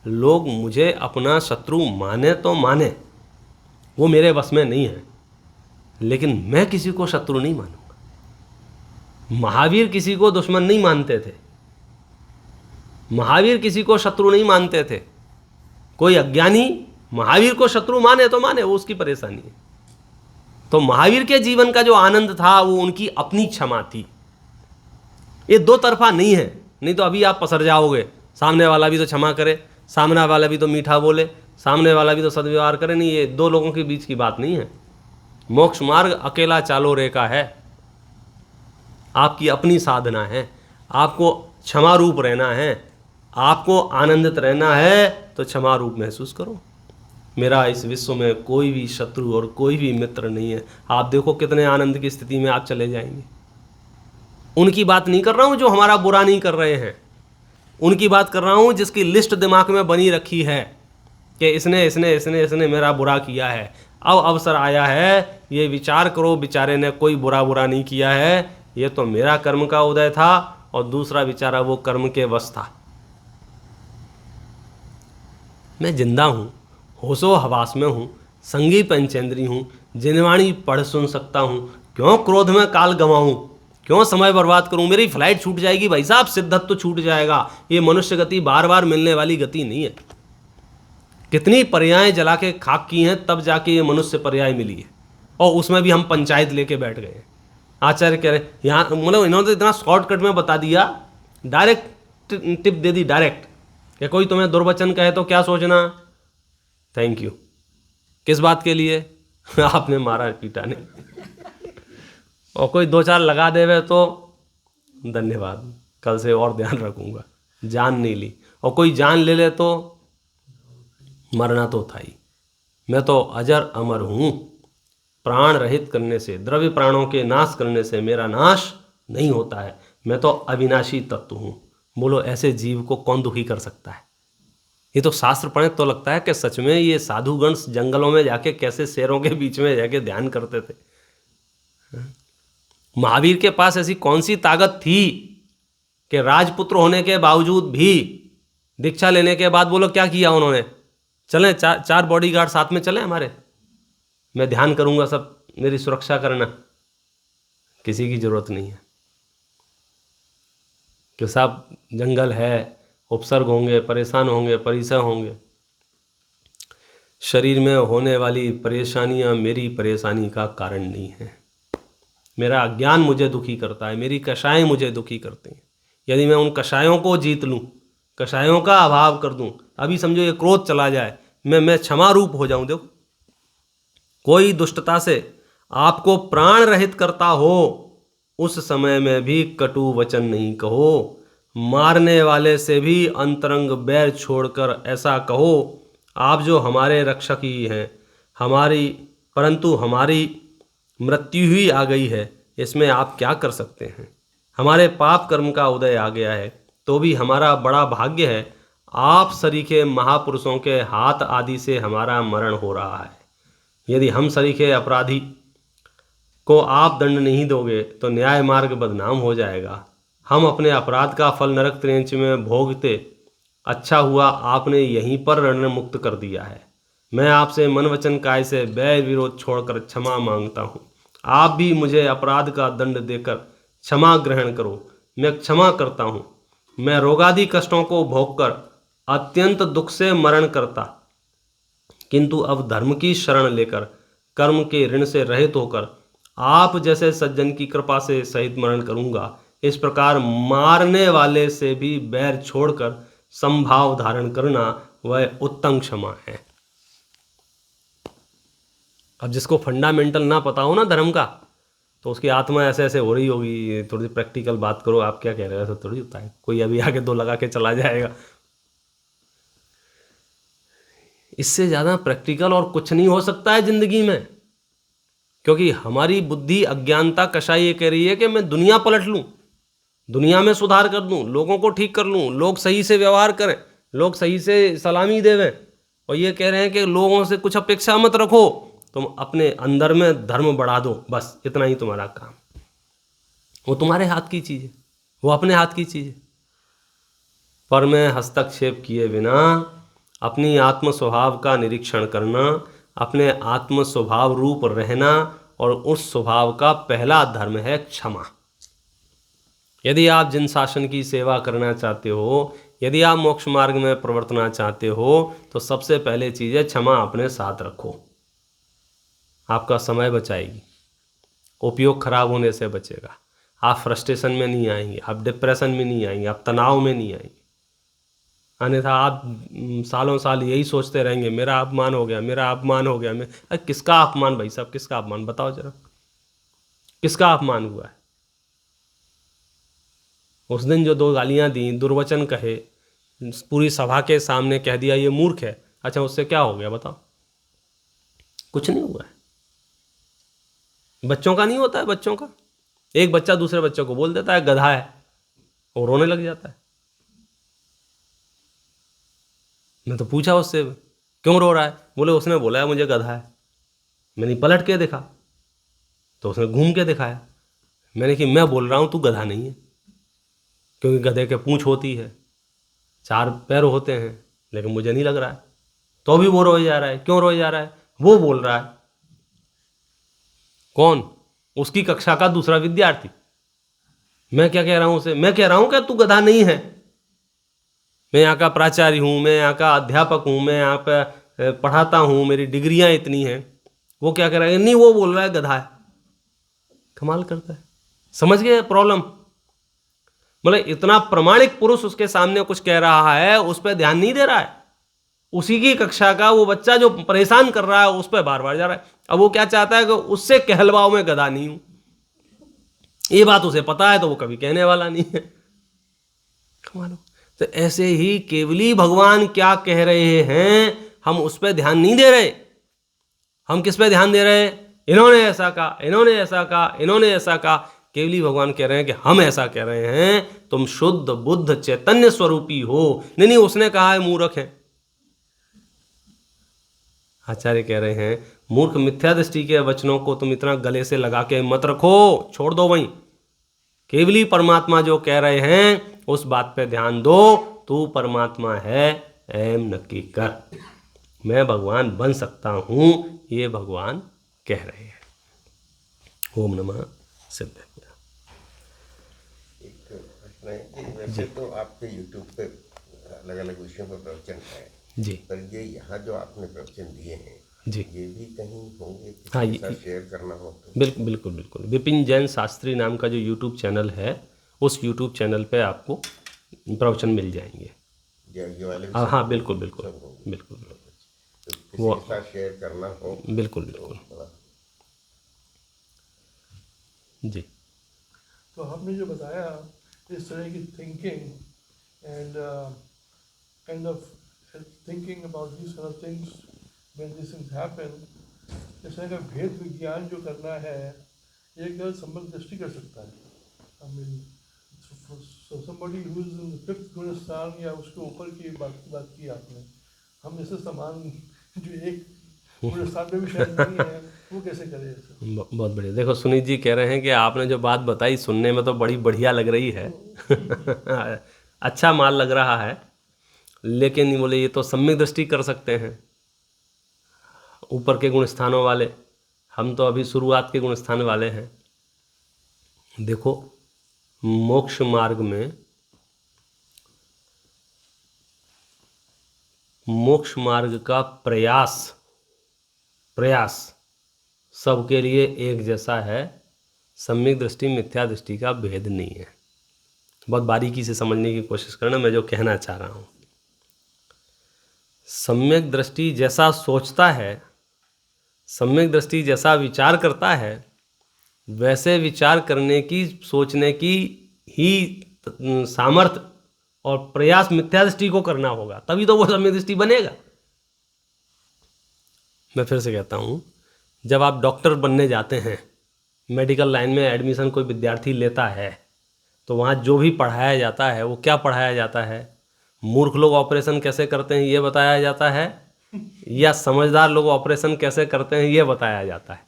लोग मुझे अपना शत्रु माने तो माने, वो मेरे बस में नहीं है, लेकिन मैं किसी को शत्रु नहीं मानूंगा। महावीर किसी को दुश्मन नहीं मानते थे, महावीर किसी को शत्रु नहीं मानते थे। कोई अज्ञानी महावीर को शत्रु माने तो माने, वो उसकी परेशानी है। तो महावीर के जीवन का जो आनंद था वो उनकी अपनी क्षमा थी। ये दो तरफा नहीं है, नहीं तो अभी आप पसर जाओगे। सामने वाला भी तो क्षमा करे, सामने वाला भी तो मीठा बोले, सामने वाला भी तो सद्व्यवहार करे। नहीं, ये दो लोगों के बीच की बात नहीं है। मोक्ष मार्ग अकेला चालो रेखा है, आपकी अपनी साधना है। आपको क्षमा रूप रहना है, आपको आनंदित रहना है, तो क्षमा रूप महसूस करो। मेरा इस विश्व में कोई भी शत्रु और कोई भी मित्र नहीं है। आप देखो कितने आनंद की स्थिति में आप चले जाएंगे। उनकी बात नहीं कर रहा हूँ जो हमारा बुरा नहीं कर रहे हैं, उनकी बात कर रहा हूँ जिसकी लिस्ट दिमाग में बनी रखी है कि इसने इसने इसने इसने मेरा बुरा किया है। अब अवसर आया है, ये विचार करो, बेचारे ने कोई बुरा नहीं किया है, ये तो मेरा कर्म का उदय था, और दूसरा बेचारा वो कर्म के वश था। मैं जिंदा हूँ, होशो हवास में हूँ, संगी पंचेंद्री हूँ, जिनवाणी पढ़ सुन सकता हूँ। क्यों क्रोध में काल गंवाऊँ, क्यों समय बर्बाद करूँ। मेरी फ्लाइट छूट जाएगी भाई साहब, सिद्धत्व तो छूट जाएगा। ये मनुष्य गति बार बार मिलने वाली गति नहीं है। कितनी पर्याय जला के खाक की हैं, तब जाके ये मनुष्य पर्याय मिली है, और उसमें भी हम पंचायत लेके बैठ गए। आचार्य कह रहे यहाँ, मतलब इन्होंने तो इतना शॉर्टकट में बता दिया, डायरेक्ट टिप दे दी डायरेक्ट, कि कोई तुम्हें दुर्वचन कहे तो क्या सोचना, थैंक यू। किस बात के लिए? आपने मारा पीटा नहीं। और कोई 2-4 लगा देवे तो धन्यवाद, कल से और ध्यान रखूंगा। जान नहीं ली, और कोई जान ले ले तो मरना तो था ही। मैं तो अजर अमर हूँ। प्राण रहित करने से, द्रव्य प्राणों के नाश करने से मेरा नाश नहीं होता है। मैं तो अविनाशी तत्व हूँ। बोलो ऐसे जीव को कौन दुखी कर सकता है? ये तो शास्त्र पढ़े तो लगता है कि सच में ये साधुगण जंगलों में जाके कैसे शेरों के बीच में जाके ध्यान करते थे। महावीर के पास ऐसी कौन सी ताकत थी कि राजपुत्र होने के बावजूद भी, दीक्षा लेने के बाद बोलो क्या किया उन्होंने, चलें 4 बॉडीगार्ड साथ में चलें हमारे, मैं ध्यान करूंगा, सब मेरी सुरक्षा करना। किसी की जरूरत नहीं है कि साहब जंगल है, उपसर्ग होंगे, परेशान होंगे, परिसर होंगे। शरीर में होने वाली परेशानियां मेरी परेशानी का कारण नहीं है। मेरा अज्ञान मुझे दुखी करता है, मेरी कषायें मुझे दुखी करती हैं। यदि मैं उन कषायों को जीत लूँ, कषायों का अभाव कर दूँ, अभी समझो ये क्रोध चला जाए, मैं क्षमा रूप हो जाऊँ। देखो, कोई दुष्टता से आपको प्राण रहित करता हो उस समय में भी कटु वचन नहीं कहो। मारने वाले से भी अंतरंग बैर छोड़कर ऐसा कहो, आप जो हमारे रक्षक ही हैं, परंतु हमारी मृत्यु ही आ गई है, इसमें आप क्या कर सकते हैं। हमारे पाप कर्म का उदय आ गया है, तो भी हमारा बड़ा भाग्य है, आप सरीखे महापुरुषों के हाथ आदि से हमारा मरण हो रहा है। यदि हम सरीखे अपराधी को आप दंड नहीं दोगे तो न्याय मार्ग बदनाम हो जाएगा। हम अपने अपराध का फल नरक त्रेंच में भोगते, अच्छा हुआ आपने यहीं पर रण मुक्त कर दिया है। मैं आपसे मन वचन काय से बैर विरोध छोड़कर क्षमा मांगता हूँ। आप भी मुझे अपराध का दंड देकर क्षमा ग्रहण करो। मैं क्षमा करता हूँ। मैं रोगादि कष्टों को भोगकर अत्यंत दुख से मरण करता, किंतु अब धर्म की शरण लेकर कर्म के ऋण से रहित होकर आप जैसे सज्जन की कृपा से सहित मरण करूंगा। इस प्रकार मारने वाले से भी बैर छोड़कर संभाव धारण करना वह उत्तम क्षमा है। अब जिसको फंडामेंटल ना पता हो ना धर्म का, तो उसकी आत्मा ऐसे ऐसे हो रही होगी। थोड़ी प्रैक्टिकल बात करो, आप क्या कह रहे हो, ऐसा थोड़ी होता है। कोई अभी आके दो लगा के चला जाएगा। इससे ज़्यादा प्रैक्टिकल और कुछ नहीं हो सकता है जिंदगी में, क्योंकि हमारी बुद्धि अज्ञानता कषाय ये कह रही है कि मैं दुनिया पलट लूँ, दुनिया में सुधार कर दूँ, लोगों को ठीक कर लूँ, लोग सही से व्यवहार करें, लोग सही से सलामी देवें। और ये कह रहे हैं कि लोगों से कुछ अपेक्षा मत रखो, तुम अपने अंदर में धर्म बढ़ा दो, बस इतना ही तुम्हारा काम। वो तुम्हारे हाथ की चीज़ है, वो अपने हाथ की चीज़ है। पर में हस्तक्षेप किए बिना अपनी आत्म स्वभाव का निरीक्षण करना, अपने आत्म स्वभाव रूप रहना, और उस स्वभाव का पहला धर्म है क्षमा। यदि आप जिन शासन की सेवा करना चाहते हो, यदि आप मोक्ष मार्ग में प्रवर्तना चाहते हो, तो सबसे पहले चीज़ है क्षमा अपने साथ रखो। आपका समय बचाएगी, उपयोग खराब होने से बचेगा, आप फ्रस्ट्रेशन में नहीं आएंगे, आप डिप्रेशन में नहीं आएंगे, आप तनाव में नहीं आएंगे। अन्यथा आप सालों साल यही सोचते रहेंगे, मेरा अपमान हो गया, मेरा अपमान हो गया। अरे किसका अपमान भाई साहब, किसका अपमान बताओ जरा, किसका अपमान हुआ है। उस दिन जो दो गालियां दी, दुर्वचन कहे, पूरी सभा के सामने कह दिया ये मूर्ख है, अच्छा उससे क्या हो गया बताओ। कुछ नहीं हुआ है। बच्चों का नहीं होता है, बच्चों का एक बच्चा दूसरे बच्चे को बोल देता है गधा है, और रोने लग जाता है। मैं तो पूछा उससे क्यों रो रहा है, बोले उसने बोला है मुझे गधा है। मैंने पलट के देखा तो उसने घूम के दिखाया। मैंने कि मैं बोल रहा हूँ तू गधा नहीं है, क्योंकि गधे के पूंछ होती है, 4 पैर होते हैं, लेकिन मुझे नहीं लग रहा है। तो भी वो रोए जा रहा है। क्यों रोए जा रहा है, वो बोल रहा है। कौन, उसकी कक्षा का दूसरा विद्यार्थी। मैं क्या कह रहा हूं उसे, मैं कह रहा हूं कि तू गधा नहीं है, मैं यहाँ का प्राचार्य हूँ, मैं यहाँ का अध्यापक हूँ, मैं यहाँ पे पढ़ाता हूँ, मेरी डिग्रियाँ इतनी हैं। वो क्या कह रहा है, नहीं वो बोल रहा है गधा है। कमाल करता है। समझ गए प्रॉब्लम। मतलब इतना प्रमाणिक पुरुष उसके सामने कुछ कह रहा है, उस पर ध्यान नहीं दे रहा है। उसी की कक्षा का वो बच्चा जो परेशान कर रहा है उस पर बार बार जा रहा है। अब वो क्या चाहता है कि उससे कहलवाओ मैं गधा नहीं हूं। ये बात उसे पता है तो वो कभी कहने वाला नहीं है। कमाल। तो ऐसे ही केवली भगवान क्या कह रहे हैं, हम उस पर ध्यान नहीं दे रहे। हम किस पे ध्यान दे रहे हैं, इन्होंने ऐसा कहा, इन्होंने ऐसा कहा, इन्होंने ऐसा कहा। केवली भगवान कह रहे हैं कि हम ऐसा कह रहे हैं, तुम शुद्ध बुद्ध चैतन्य स्वरूपी हो। नहीं नहीं उसने कहा है मूर्ख है। आचार्य कह रहे हैं मूर्ख मिथ्या दृष्टि के वचनों को तुम इतना गले से लगा के मत रखो, छोड़ दो। वहीं केवली परमात्मा जो कह रहे हैं उस बात पे ध्यान दो। तू परमात्मा है, एम नक्की कर, मैं भगवान बन सकता हूं, ये भगवान कह रहे हैं। ओम नमः सिद्धाय। एक प्रश्न है कि वैसे तो आपके यूट्यूब पे अलग अलग विषयों पर प्रवचन है जी, पर ये यहाँ जो आपने प्रवचन दिए हैं जी, ये भी कहीं होंगे हाँ, किसी के साथ शेयर करना हो तो? बिल्कुल बिल्कुल बिल्कुल। विपिन जैन शास्त्री नाम का जो यूट्यूब चैनल है, उस यूट्यूब चैनल पे आपको प्रवचन मिल जाएंगे। ये वाले भी हाँ सब हाँ, होंगे? बिल्कुल बिल्कुल सब होंगे। बिल्कुल तो किसी वो के साथ शेयर करना हो बिल्कुल तो बिल्कुल बड़ा जी। तो आपने जो बताया इस तरह की thinking and kind of thinking about this kind of things when this things happen, इस तरह का भेद विज्ञान जो करना है ये केवल संबंध दृष्टि कर सकता है। I mean somebody who is in the fifth गुण स्थान या उसके ऊपर की बात की आपने, हम जैसे समान जो एक गुण स्थान पे भी शायद नहीं है, वो कैसे करें ऐसे? बहुत बढ़िया। देखो सुनीत जी कह रहे हैं कि आपने जो बात बताई सुनने में तो बड़ी बढ़िया लग रही है अच्छा माल लग रहा है, लेकिन ये बोले ये तो सम्यक दृष्टि कर सकते हैं ऊपर के गुण स्थानों वाले, हम तो अभी शुरुआत के गुण स्थान वाले हैं। देखो मोक्ष मार्ग में, मोक्ष मार्ग का प्रयास सबके लिए एक जैसा है। सम्यक दृष्टि मिथ्या दृष्टि का भेद नहीं है। बहुत बारीकी से समझने की कोशिश करना मैं जो कहना चाह रहा हूँ। सम्यक दृष्टि जैसा सोचता है, सम्यक दृष्टि जैसा विचार करता है, वैसे विचार करने की, सोचने की ही सामर्थ्य और प्रयास मिथ्या दृष्टि को करना होगा, तभी तो वो सम्यक दृष्टि बनेगा। मैं फिर से कहता हूँ, जब आप डॉक्टर बनने जाते हैं, मेडिकल लाइन में एडमिशन कोई विद्यार्थी लेता है, तो वहाँ जो भी पढ़ाया जाता है वो क्या पढ़ाया जाता है? मूर्ख लोग ऑपरेशन कैसे करते हैं ये बताया जाता है, या समझदार लोग ऑपरेशन कैसे करते हैं ये बताया जाता है?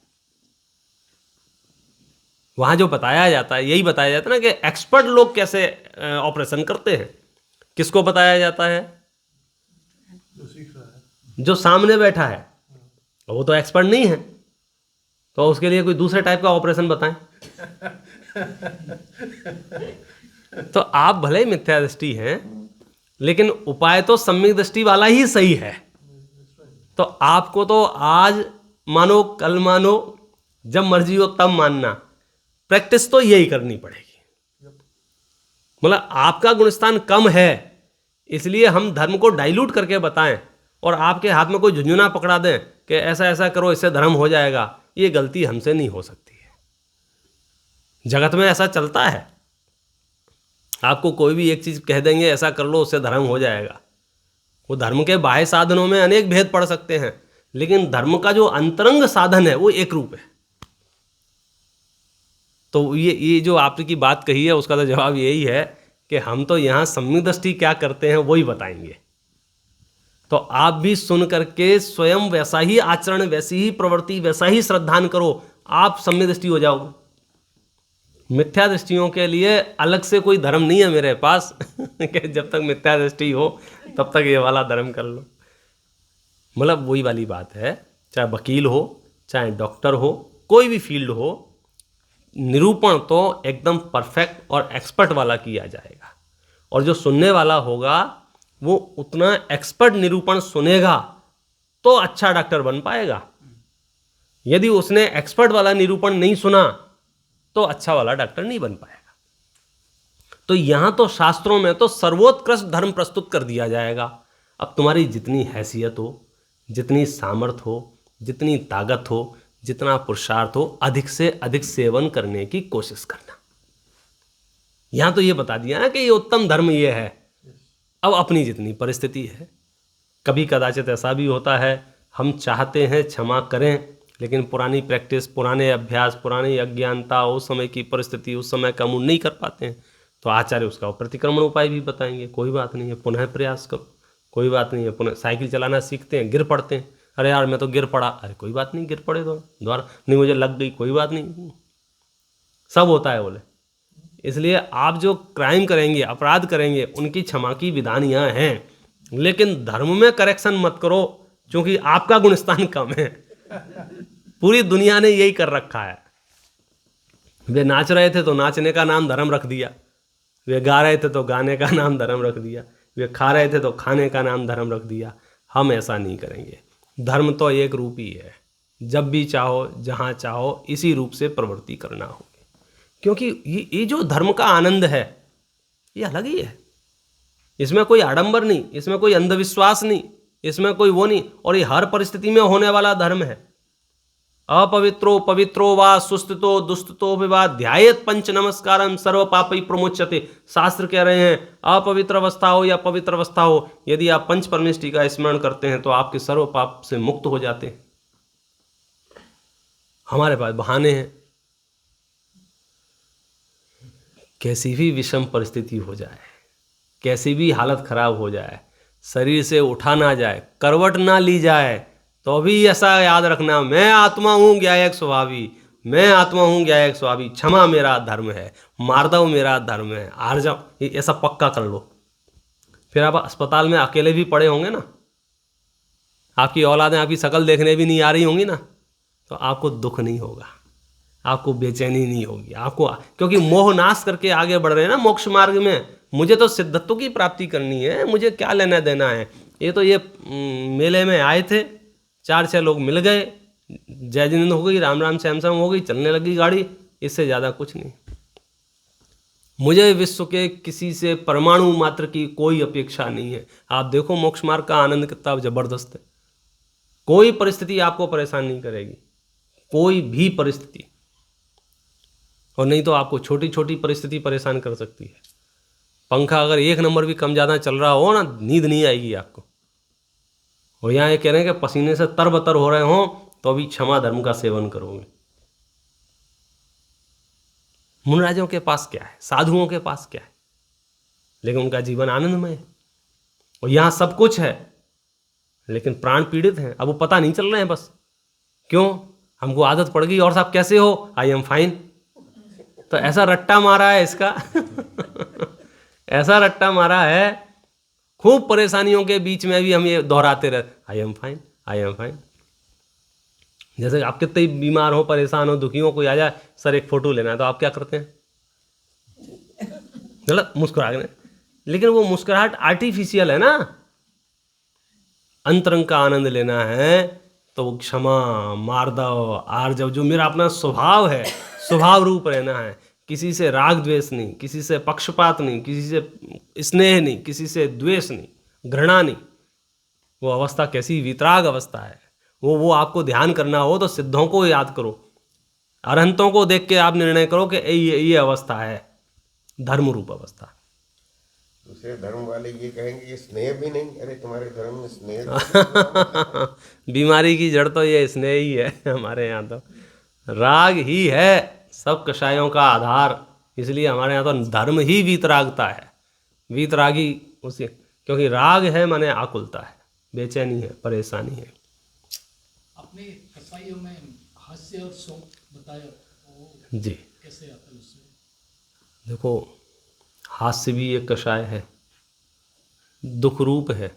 वहाँ जो बताया जाता है यही बताया जाता है ना कि एक्सपर्ट लोग कैसे ऑपरेशन करते हैं। किसको बताया जाता है? जो सीख रहा है, जो सामने बैठा है, वो तो एक्सपर्ट नहीं है, तो उसके लिए कोई दूसरे टाइप का ऑपरेशन बताएं। तो आप भले ही मिथ्या दृष्टि हैं, लेकिन उपाय तो सम्यक दृष्टि वाला ही सही है। तो आपको तो आज मानो कल मानो, जब मर्जी हो तब मानना, प्रैक्टिस तो यही करनी पड़ेगी। मतलब आपका गुणस्थान कम है, इसलिए हम धर्म को डाइल्यूट करके बताएं और आपके हाथ में कोई झुंझुना पकड़ा दें कि ऐसा ऐसा करो इससे धर्म हो जाएगा, ये गलती हमसे नहीं हो सकती है। जगत में ऐसा चलता है, आपको कोई भी एक चीज़ कह देंगे ऐसा कर लो उससे धर्म हो जाएगा। वो धर्म के बाह्य साधनों में अनेक भेद पड़ सकते हैं, लेकिन धर्म का जो अंतरंग साधन है वो एक रूप है। तो ये जो आपकी बात कही है उसका तो जवाब यही है कि हम तो यहाँ सम्यक दृष्टि क्या करते हैं वही बताएंगे। तो आप भी सुन करके स्वयं वैसा ही आचरण, वैसी ही प्रवृत्ति, वैसा ही श्रद्धान करो, आप सम्यक दृष्टि हो जाओगे। मिथ्या दृष्टियों के लिए अलग से कोई धर्म नहीं है मेरे पास कि जब तक मिथ्या दृष्टि हो तब तक ये वाला धर्म कर लो। मतलब वही वाली बात है, चाहे वकील हो, चाहे डॉक्टर हो, कोई भी फील्ड हो, निरूपण तो एकदम परफेक्ट और एक्सपर्ट वाला किया जाएगा, और जो सुनने वाला होगा वो उतना एक्सपर्ट निरूपण सुनेगा तो अच्छा डॉक्टर बन पाएगा। यदि उसने एक्सपर्ट वाला निरूपण नहीं सुना तो अच्छा वाला डॉक्टर नहीं बन पाएगा। तो यहाँ तो शास्त्रों में तो सर्वोत्कृष्ट धर्म प्रस्तुत कर दिया जाएगा। अब तुम्हारी जितनी हैसियत हो, जितनी सामर्थ्य हो, जितनी ताकत हो, जितना पुरुषार्थ हो, अधिक से अधिक सेवन करने की कोशिश करना। यहाँ तो ये बता दिया ना कि ये उत्तम धर्म ये है। अब अपनी जितनी परिस्थिति है, कभी कदाचित ऐसा भी होता है हम चाहते हैं क्षमा करें, लेकिन पुरानी प्रैक्टिस, पुराने अभ्यास, पुरानी अज्ञानता, उस समय की परिस्थिति, उस समय का हम नहीं कर पाते हैं, तो आचार्य उसका प्रतिक्रमण उपाय भी बताएंगे। कोई बात नहीं है, पुनः प्रयास करो, कोई बात नहीं है। पुनः साइकिल चलाना सीखते हैं, गिर पड़ते हैं, अरे यार मैं तो गिर पड़ा, अरे कोई बात नहीं, गिर पड़े तो दोबारा, नहीं मुझे लग गई, कोई बात नहीं, सब होता है बोले। इसलिए आप जो क्राइम करेंगे, अपराध करेंगे, उनकी क्षमा की विधान यहाँ हैं, लेकिन धर्म में करेक्शन मत करो, क्योंकि आपका गुणस्थान कम है। पूरी दुनिया ने यही कर रखा है। वे नाच रहे थे तो नाचने का नाम धर्म रख दिया, वे गा रहे थे तो गाने का नाम धर्म रख दिया, वे खा रहे थे तो खाने का नाम धर्म रख दिया। हम ऐसा नहीं करेंगे। धर्म तो एक रूप ही है, जब भी चाहो, जहाँ चाहो, इसी रूप से प्रवृत्ति करना होगी। क्योंकि ये जो धर्म का आनंद है ये अलग ही है। इसमें कोई आडंबर नहीं, इसमें कोई अंधविश्वास नहीं, इसमें कोई वो नहीं, और ये हर परिस्थिति में होने वाला धर्म है। अपवित्रो पवित्रो वा सुस्थितो दुस्थितो विवा ध्यायेत पंच नमस्कारम सर्व पापी प्रमुच्यते। शास्त्र कह रहे हैं अपवित्र अवस्था हो या पवित्र अवस्था हो, यदि आप पंच परमेष्टि का स्मरण करते हैं तो आपके सर्व पाप से मुक्त हो जाते हैं। हमारे पास बहाने हैं, कैसी भी विषम परिस्थिति हो जाए, कैसी भी हालत खराब हो जाए, शरीर से उठा ना जाए, करवट ना ली जाए, तो भी ऐसा याद रखना, मैं आत्मा हूँ ज्ञायक स्वभावी, मैं आत्मा हूँ ज्ञायक स्वभावी, क्षमा मेरा धर्म है, मार्दव मेरा धर्म है, आर्जव, ये ऐसा पक्का कर लो। फिर आप अस्पताल में अकेले भी पड़े होंगे ना, आपकी औलादें आपकी शक्ल देखने भी नहीं आ रही होंगी ना, तो आपको दुख नहीं होगा, आपको बेचैनी नहीं होगी, आपको, क्योंकि मोह नाश करके आगे बढ़ रहे हैं ना मोक्ष मार्ग में। मुझे तो सिद्धत्व की प्राप्ति करनी है, मुझे क्या लेना देना है। ये तो ये मेले में आए थे, 4-6 लोग मिल गए, जय जिनेंद्र हो गई, राम राम श्याम श्याम हो गई, चलने लगी गाड़ी, इससे ज़्यादा कुछ नहीं। मुझे विश्व के किसी से परमाणु मात्र की कोई अपेक्षा नहीं है। आप देखो मोक्ष मार्ग का आनंद कितना ज़बरदस्त है, कोई परिस्थिति आपको परेशान नहीं करेगी, कोई भी परिस्थिति। और नहीं तो आपको छोटी छोटी परिस्थिति परेशान कर सकती है। पंखा अगर 1 नंबर भी कम ज़्यादा चल रहा हो ना, नींद नहीं आएगी आपको। और यहाँ ये कह रहे हैं कि पसीने से तरबतर हो रहे हों तो अभी क्षमा धर्म का सेवन करोगे। मुनराजों के पास क्या है, साधुओं के पास क्या है, लेकिन उनका जीवन आनंदमय है। और यहाँ सब कुछ है, लेकिन प्राण पीड़ित हैं। अब वो पता नहीं चल रहे हैं बस, क्यों? हमको आदत पड़ गई। और साहब कैसे हो? I am fine. तो ऐसा रट्टा मारा है इसका ऐसा रट्टा मारा है, खूब परेशानियों के बीच में भी हम ये दोहराते रहते, I am fine, I am fine. जैसे आप कितने ही बीमार हो, परेशान हो, दुखी हो, कोई आ जाए, सर एक फ़ोटो लेना है, तो आप क्या करते हैं? गलत मुस्कुराने। लेकिन वो मुस्कुराहट आर्टिफिशियल है ना। अंतरंग का आनंद लेना है तो वो क्षमा, मार्दव, आर्जव, जो मेरा अपना स्वभाव है, स्वभाव रूप रहना है। किसी से राग द्वेष नहीं, किसी से पक्षपात नहीं, किसी से स्नेह नहीं, किसी से द्वेष नहीं, घृणा नहीं। वो अवस्था कैसी वितराग अवस्था है। वो आपको ध्यान करना हो तो सिद्धों को याद करो, अरहंतों को देख के आप निर्णय करो कि ये अवस्था है धर्म रूप अवस्था। दूसरे धर्म वाले ये कहेंगे ये स्नेह भी नहीं, अरे तुम्हारे धर्म में स्नेह बीमारी की जड़ तो ये स्नेह ही है। हमारे यहाँ तो राग ही है सब कषायों का आधार। इसलिए हमारे यहाँ तो धर्म ही वीतरागता है। वीतरागी उसे, क्योंकि राग है माने आकुलता है, बेचैनी है, परेशानी है। आपने कसाईयों में हास्य और शोक बताया, वो जी कैसे आता है उससे? देखो, हास्य भी एक कषाय है, दुख रूप है,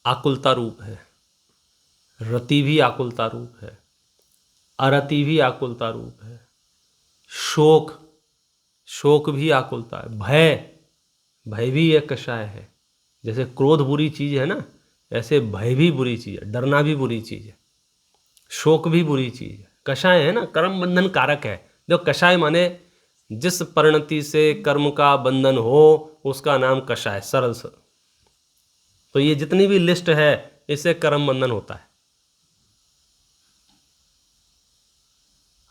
आकुलता रूप है, रति भी आकुलता रूप है, अरति भी आकुलता रूप है, शोक भी आकुलता है, भय भी एक कषाय है। जैसे क्रोध बुरी चीज़ है ना, ऐसे भय भी बुरी चीज़ है, डरना भी बुरी चीज़ है, शोक भी बुरी चीज़ है। कषाय है ना, कर्म बंधन कारक है। देखो कषाय माने जिस परिणति से कर्म का बंधन हो उसका नाम कषाय, सरल से। तो ये जितनी भी लिस्ट है इससे कर्म बंधन होता है।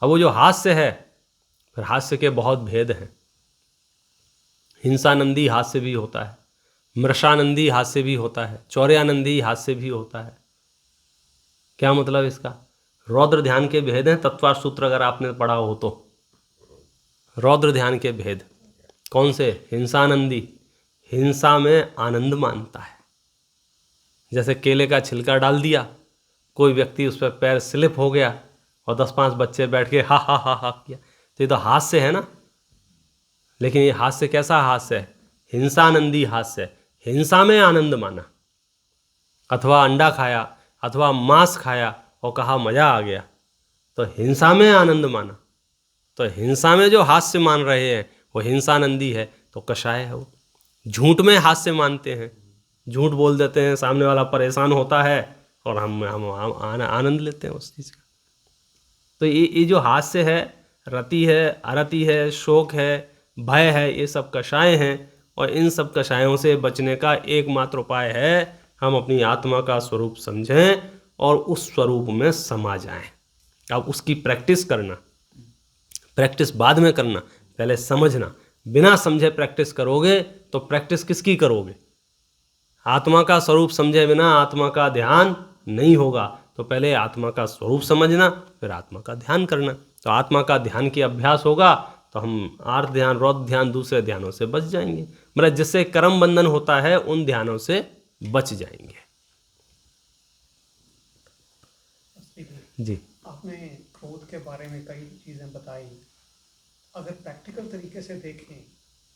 अब वो जो हास्य है, फिर हास्य के बहुत भेद हैं। हिंसानंदी हास्य भी होता है, मृषानंदी हास्य भी होता है, चौर्यानंदी हास्य भी होता है। क्या मतलब इसका? रौद्र ध्यान के भेद हैं, तत्वार सूत्र अगर आपने पढ़ा हो तो। रौद्र ध्यान के भेद कौन से? हिंसानंदी हिंसा में आनंद मानता है। जैसे केले का छिलका डाल दिया, कोई व्यक्ति उस पर पैर स्लिप हो गया और 10-5 बच्चे बैठ के हा हा हा हा किया, तो ये तो हास्य है ना। लेकिन ये हास्य कैसा हास्य है? हिंसानंदी हास्य है। हिंसा में आनंद माना, अथवा अंडा खाया अथवा मांस खाया और कहा मज़ा आ गया, तो हिंसा में आनंद माना। तो हिंसा में जो हास्य मान रहे हैं वो हिंसानंदी है, तो कषाय है वो। झूठ में हास्य मानते हैं, झूठ बोल देते हैं, सामने वाला परेशान होता है और हम आनंद लेते हैं उस चीज़ का। तो ये जो हास्य है, रति है, अरति है, शोक है, भय है, ये सब कषाय हैं। और इन सब कषायों से बचने का एकमात्र उपाय है हम अपनी आत्मा का स्वरूप समझें और उस स्वरूप में समा जाएं। अब उसकी प्रैक्टिस करना, प्रैक्टिस बाद में करना, पहले समझना। बिना समझे प्रैक्टिस करोगे तो प्रैक्टिस किसकी करोगे? आत्मा का स्वरूप समझे बिना आत्मा का ध्यान नहीं होगा। तो पहले आत्मा का स्वरूप समझना, फिर आत्मा का ध्यान करना। तो आत्मा का ध्यान की अभ्यास होगा तो हम आर्थ ध्यान, रौद्र ध्यान, दूसरे ध्यानों से बच जाएंगे। मतलब जिससे कर्म बंधन होता है उन ध्यानों से बच जाएंगे। जी, आपने क्रोध के बारे में कई चीज़ें बताई। अगर प्रैक्टिकल तरीके से देखें,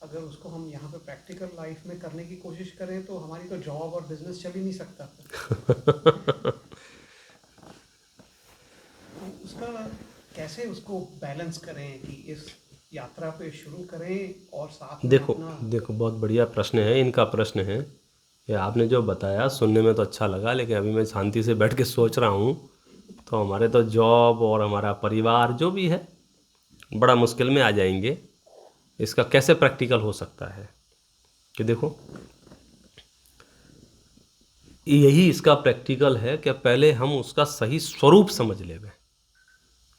अगर उसको हम यहाँ पे प्रैक्टिकल लाइफ में करने की कोशिश करें तो हमारी तो जॉब और बिजनेस चल ही नहीं सकता। तो उसका कैसे उसको बैलेंस करें कि इस यात्रा पे शुरू करें और साथ में देखो अपना देखो बहुत बढ़िया प्रश्न है, इनका प्रश्न है। ये आपने जो बताया सुनने में तो अच्छा लगा, लेकिन अभी मैं शांति से बैठ के सोच रहा हूँ तो हमारे तो जॉब और हमारा परिवार जो भी है बड़ा मुश्किल में आ जाएंगे। इसका कैसे प्रैक्टिकल हो सकता है कि देखो, यही इसका प्रैक्टिकल है कि पहले हम उसका सही स्वरूप समझ लें।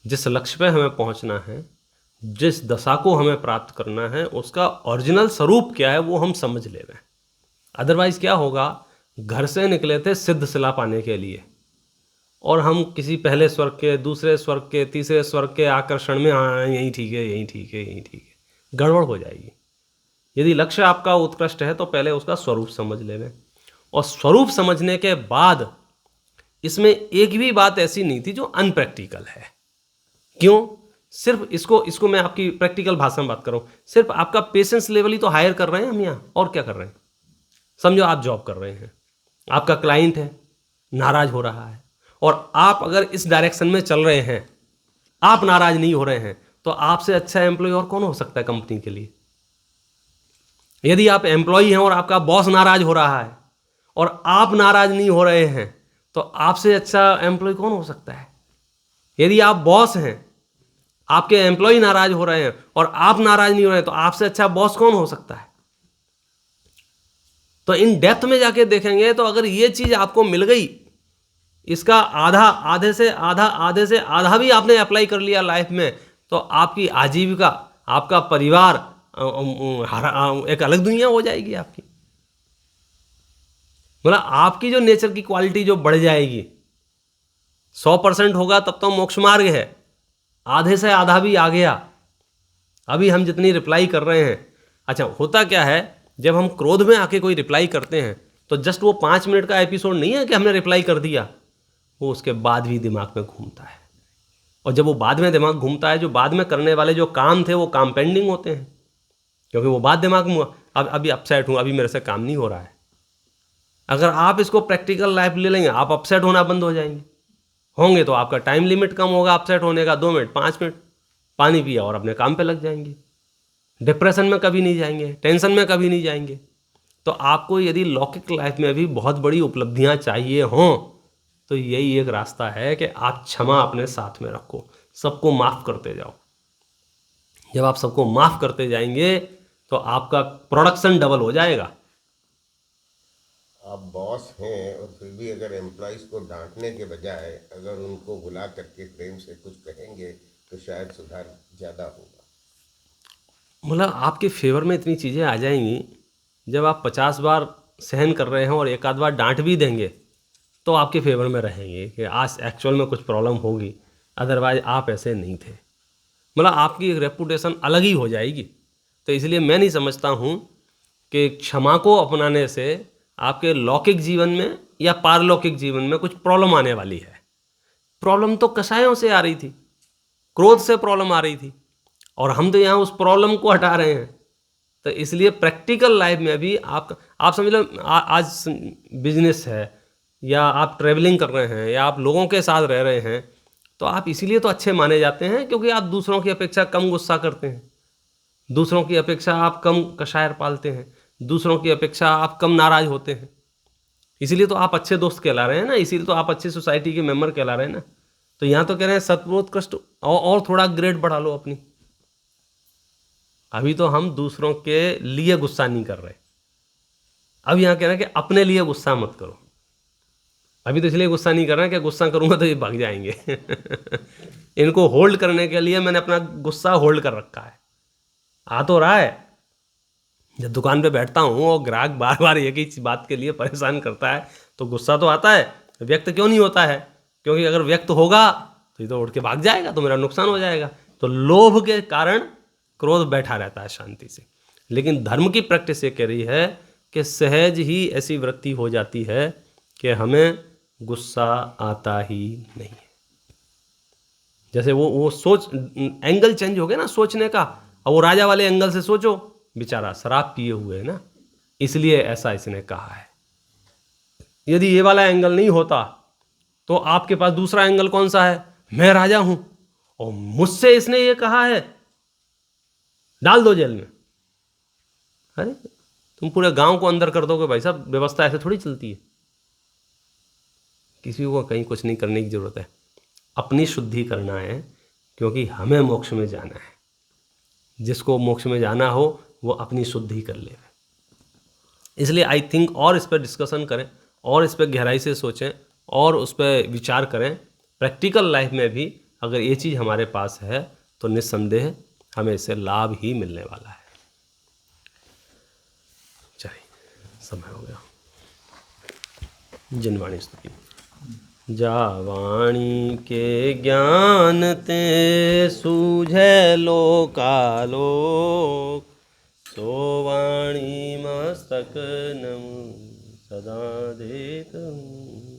जिस लक्ष्य पे हमें पहुंचना है, जिस दशा को हमें प्राप्त करना है, उसका ओरिजिनल स्वरूप क्या है वो हम समझ लें। अदरवाइज क्या होगा, घर से निकले थे सिद्ध शिला पाने के लिए और हम किसी पहले स्वर्ग के, दूसरे स्वर्ग के, तीसरे स्वर्ग के आकर्षण में, हाँ यही ठीक है, यही ठीक है, यही ठीक है, गड़बड़ हो जाएगी। यदि लक्ष्य आपका उत्कृष्ट है तो पहले उसका स्वरूप समझ लें। और स्वरूप समझने के बाद इसमें एक भी बात ऐसी नहीं थी जो अनप्रैक्टिकल है। क्यों? सिर्फ इसको मैं आपकी प्रैक्टिकल भाषा में बात कर रहा हूँ। सिर्फ आपका पेशेंस लेवल ही तो हायर कर रहे हैं हम यहाँ, और क्या कर रहे हैं? समझो आप जॉब कर रहे हैं, आपका क्लाइंट है, नाराज हो रहा है, और आप अगर इस डायरेक्शन में चल रहे हैं, आप नाराज नहीं हो रहे हैं, तो आपसे अच्छा एम्प्लॉय और कौन हो सकता है कंपनी के लिए? यदि आप एम्प्लॉय हैं और आपका बॉस नाराज हो रहा है और आप नाराज नहीं हो रहे हैं, तो आपसे अच्छा एम्प्लॉय कौन हो सकता है? यदि आप बॉस हैं, आपके एम्प्लॉय नाराज हो रहे हैं और आप नाराज नहीं हो रहे हैं, तो आपसे अच्छा बॉस कौन हो सकता है? तो इन डेप्थ में जाके देखेंगे तो अगर ये चीज आपको मिल गई, इसका आधे से आधा भी आपने अप्लाई कर लिया लाइफ में, तो आपकी आजीविका, आपका परिवार, एक अलग दुनिया हो जाएगी आपकी। मतलब आपकी जो नेचर की क्वालिटी जो बढ़ जाएगी, 100% होगा तब तो मोक्ष मार्ग है। आधे से आधा भी आ गया, अभी हम जितनी रिप्लाई कर रहे हैं। अच्छा, होता क्या है, जब हम क्रोध में आके कोई रिप्लाई करते हैं तो जस्ट वो 5 मिनट का एपिसोड नहीं है कि हमने रिप्लाई कर दिया, वो उसके बाद भी दिमाग में घूमता है। और जब वो बाद में दिमाग घूमता है, जो बाद में करने वाले जो काम थे वो काम पेंडिंग होते हैं, क्योंकि वो बात दिमाग में अभी अपसेट हूँ, अभी मेरे से काम नहीं हो रहा है। अगर आप इसको प्रैक्टिकल लाइफ ले लेंगे, आप अपसेट होना बंद हो जाएंगे। होंगे तो आपका टाइम लिमिट कम होगा अपसेट होने का, 2 मिनट 5 मिनट पानी पिया और अपने काम पे लग जाएंगे। डिप्रेशन में कभी नहीं जाएंगे, टेंशन में कभी नहीं जाएंगे। तो आपको यदि लौकिक लाइफ में भी बहुत बड़ी उपलब्धियां चाहिए हों तो यही एक रास्ता है कि आप क्षमा अपने साथ में रखो, सबको माफ़ करते जाओ। जब आप सबको माफ़ करते जाएंगे तो आपका प्रोडक्शन डबल हो जाएगा। आप बॉस हैं और फिर भी अगर एम्प्लॉयज़ को डांटने के बजाय अगर उनको बुला करके प्रेम से कुछ कहेंगे तो शायद सुधार ज़्यादा होगा। मतलब आपके फेवर में इतनी चीज़ें आ जाएंगी, जब आप 50 बार सहन कर रहे हैं और एक आध बार डांट भी देंगे तो आपके फेवर में रहेंगे कि आज एक्चुअल में कुछ प्रॉब्लम होगी, अदरवाइज आप ऐसे नहीं थे। मतलब आपकी एक रेपुटेशन अलग ही हो जाएगी। तो इसलिए मैं नहीं समझता हूँ कि क्षमा को अपनाने से आपके लौकिक जीवन में या पारलौकिक जीवन में कुछ प्रॉब्लम आने वाली है। प्रॉब्लम तो कषायों से आ रही थी, क्रोध से प्रॉब्लम आ रही थी, और हम तो यहाँ उस प्रॉब्लम को हटा रहे हैं। तो इसलिए प्रैक्टिकल लाइफ में भी आप समझ लो, आज बिजनेस है या आप ट्रैवलिंग कर रहे हैं या आप लोगों के साथ रह रहे हैं, तो आप इसीलिए तो अच्छे माने जाते हैं क्योंकि आप दूसरों की अपेक्षा कम गुस्सा करते हैं, दूसरों की अपेक्षा आप कम कशायर पालते हैं, दूसरों की अपेक्षा आप कम नाराज होते हैं। इसीलिए तो आप अच्छे दोस्त कहला रहे हैं ना, इसीलिए तो आप अच्छी सोसाइटी के मेंबर कहला रहे हैं ना। तो यहाँ तो कह रहे हैं सत्वोत्कृष्ट और थोड़ा ग्रेड बढ़ा लो अपनी। अभी तो हम दूसरों के लिए गुस्सा नहीं कर रहे, अब यहाँ कह रहे हैं कि अपने लिए गुस्सा मत करो। अभी तो इसलिए गुस्सा नहीं कर रहा, क्या गुस्सा करूँगा तो ये भाग जाएंगे। इनको होल्ड करने के लिए मैंने अपना गुस्सा होल्ड कर रखा है। आ तो रहा है, जब दुकान पे बैठता हूँ और ग्राहक बार बार एक ही बात के लिए परेशान करता है तो गुस्सा तो आता है। व्यक्त क्यों नहीं होता है? क्योंकि अगर व्यक्त होगा तो ये तो उड़ के भाग जाएगा, तो मेरा नुकसान हो जाएगा। तो लोभ के कारण क्रोध बैठा रहता है शांति से। लेकिन धर्म की प्रैक्टिस ये कह रही है कि सहज ही ऐसी वृत्ति हो जाती है कि हमें गुस्सा आता ही नहीं है। जैसे वो सोच, एंगल चेंज हो गया ना सोचने का। अब वो राजा वाले एंगल से सोचो, बेचारा शराब पिए हुए है ना, इसलिए ऐसा इसने कहा है। यदि ये वाला एंगल नहीं होता तो आपके पास दूसरा एंगल कौन सा है? मैं राजा हूं और मुझसे इसने ये कहा है, डाल दो जेल में। अरे तुम पूरे गांव को अंदर कर दोगे भाई साहब, व्यवस्था ऐसे थोड़ी चलती है। किसी को कहीं कुछ नहीं करने की जरूरत है, अपनी शुद्धि करना है, क्योंकि हमें मोक्ष में जाना है। जिसको मोक्ष में जाना हो वो अपनी शुद्धि कर ले। इसलिए आई थिंक और इस पर डिस्कशन करें और इस पर गहराई से सोचें और उस पर विचार करें। प्रैक्टिकल लाइफ में भी अगर ये चीज़ हमारे पास है तो निस्संदेह हमें इससे लाभ ही मिलने वाला है। चलिए, समय हो गया। जिनवाणी स्तुति। जावाणी के ज्ञान ते सूझे लोकालोक, सोवाणी मस्तक नमु सदा देत हूँ।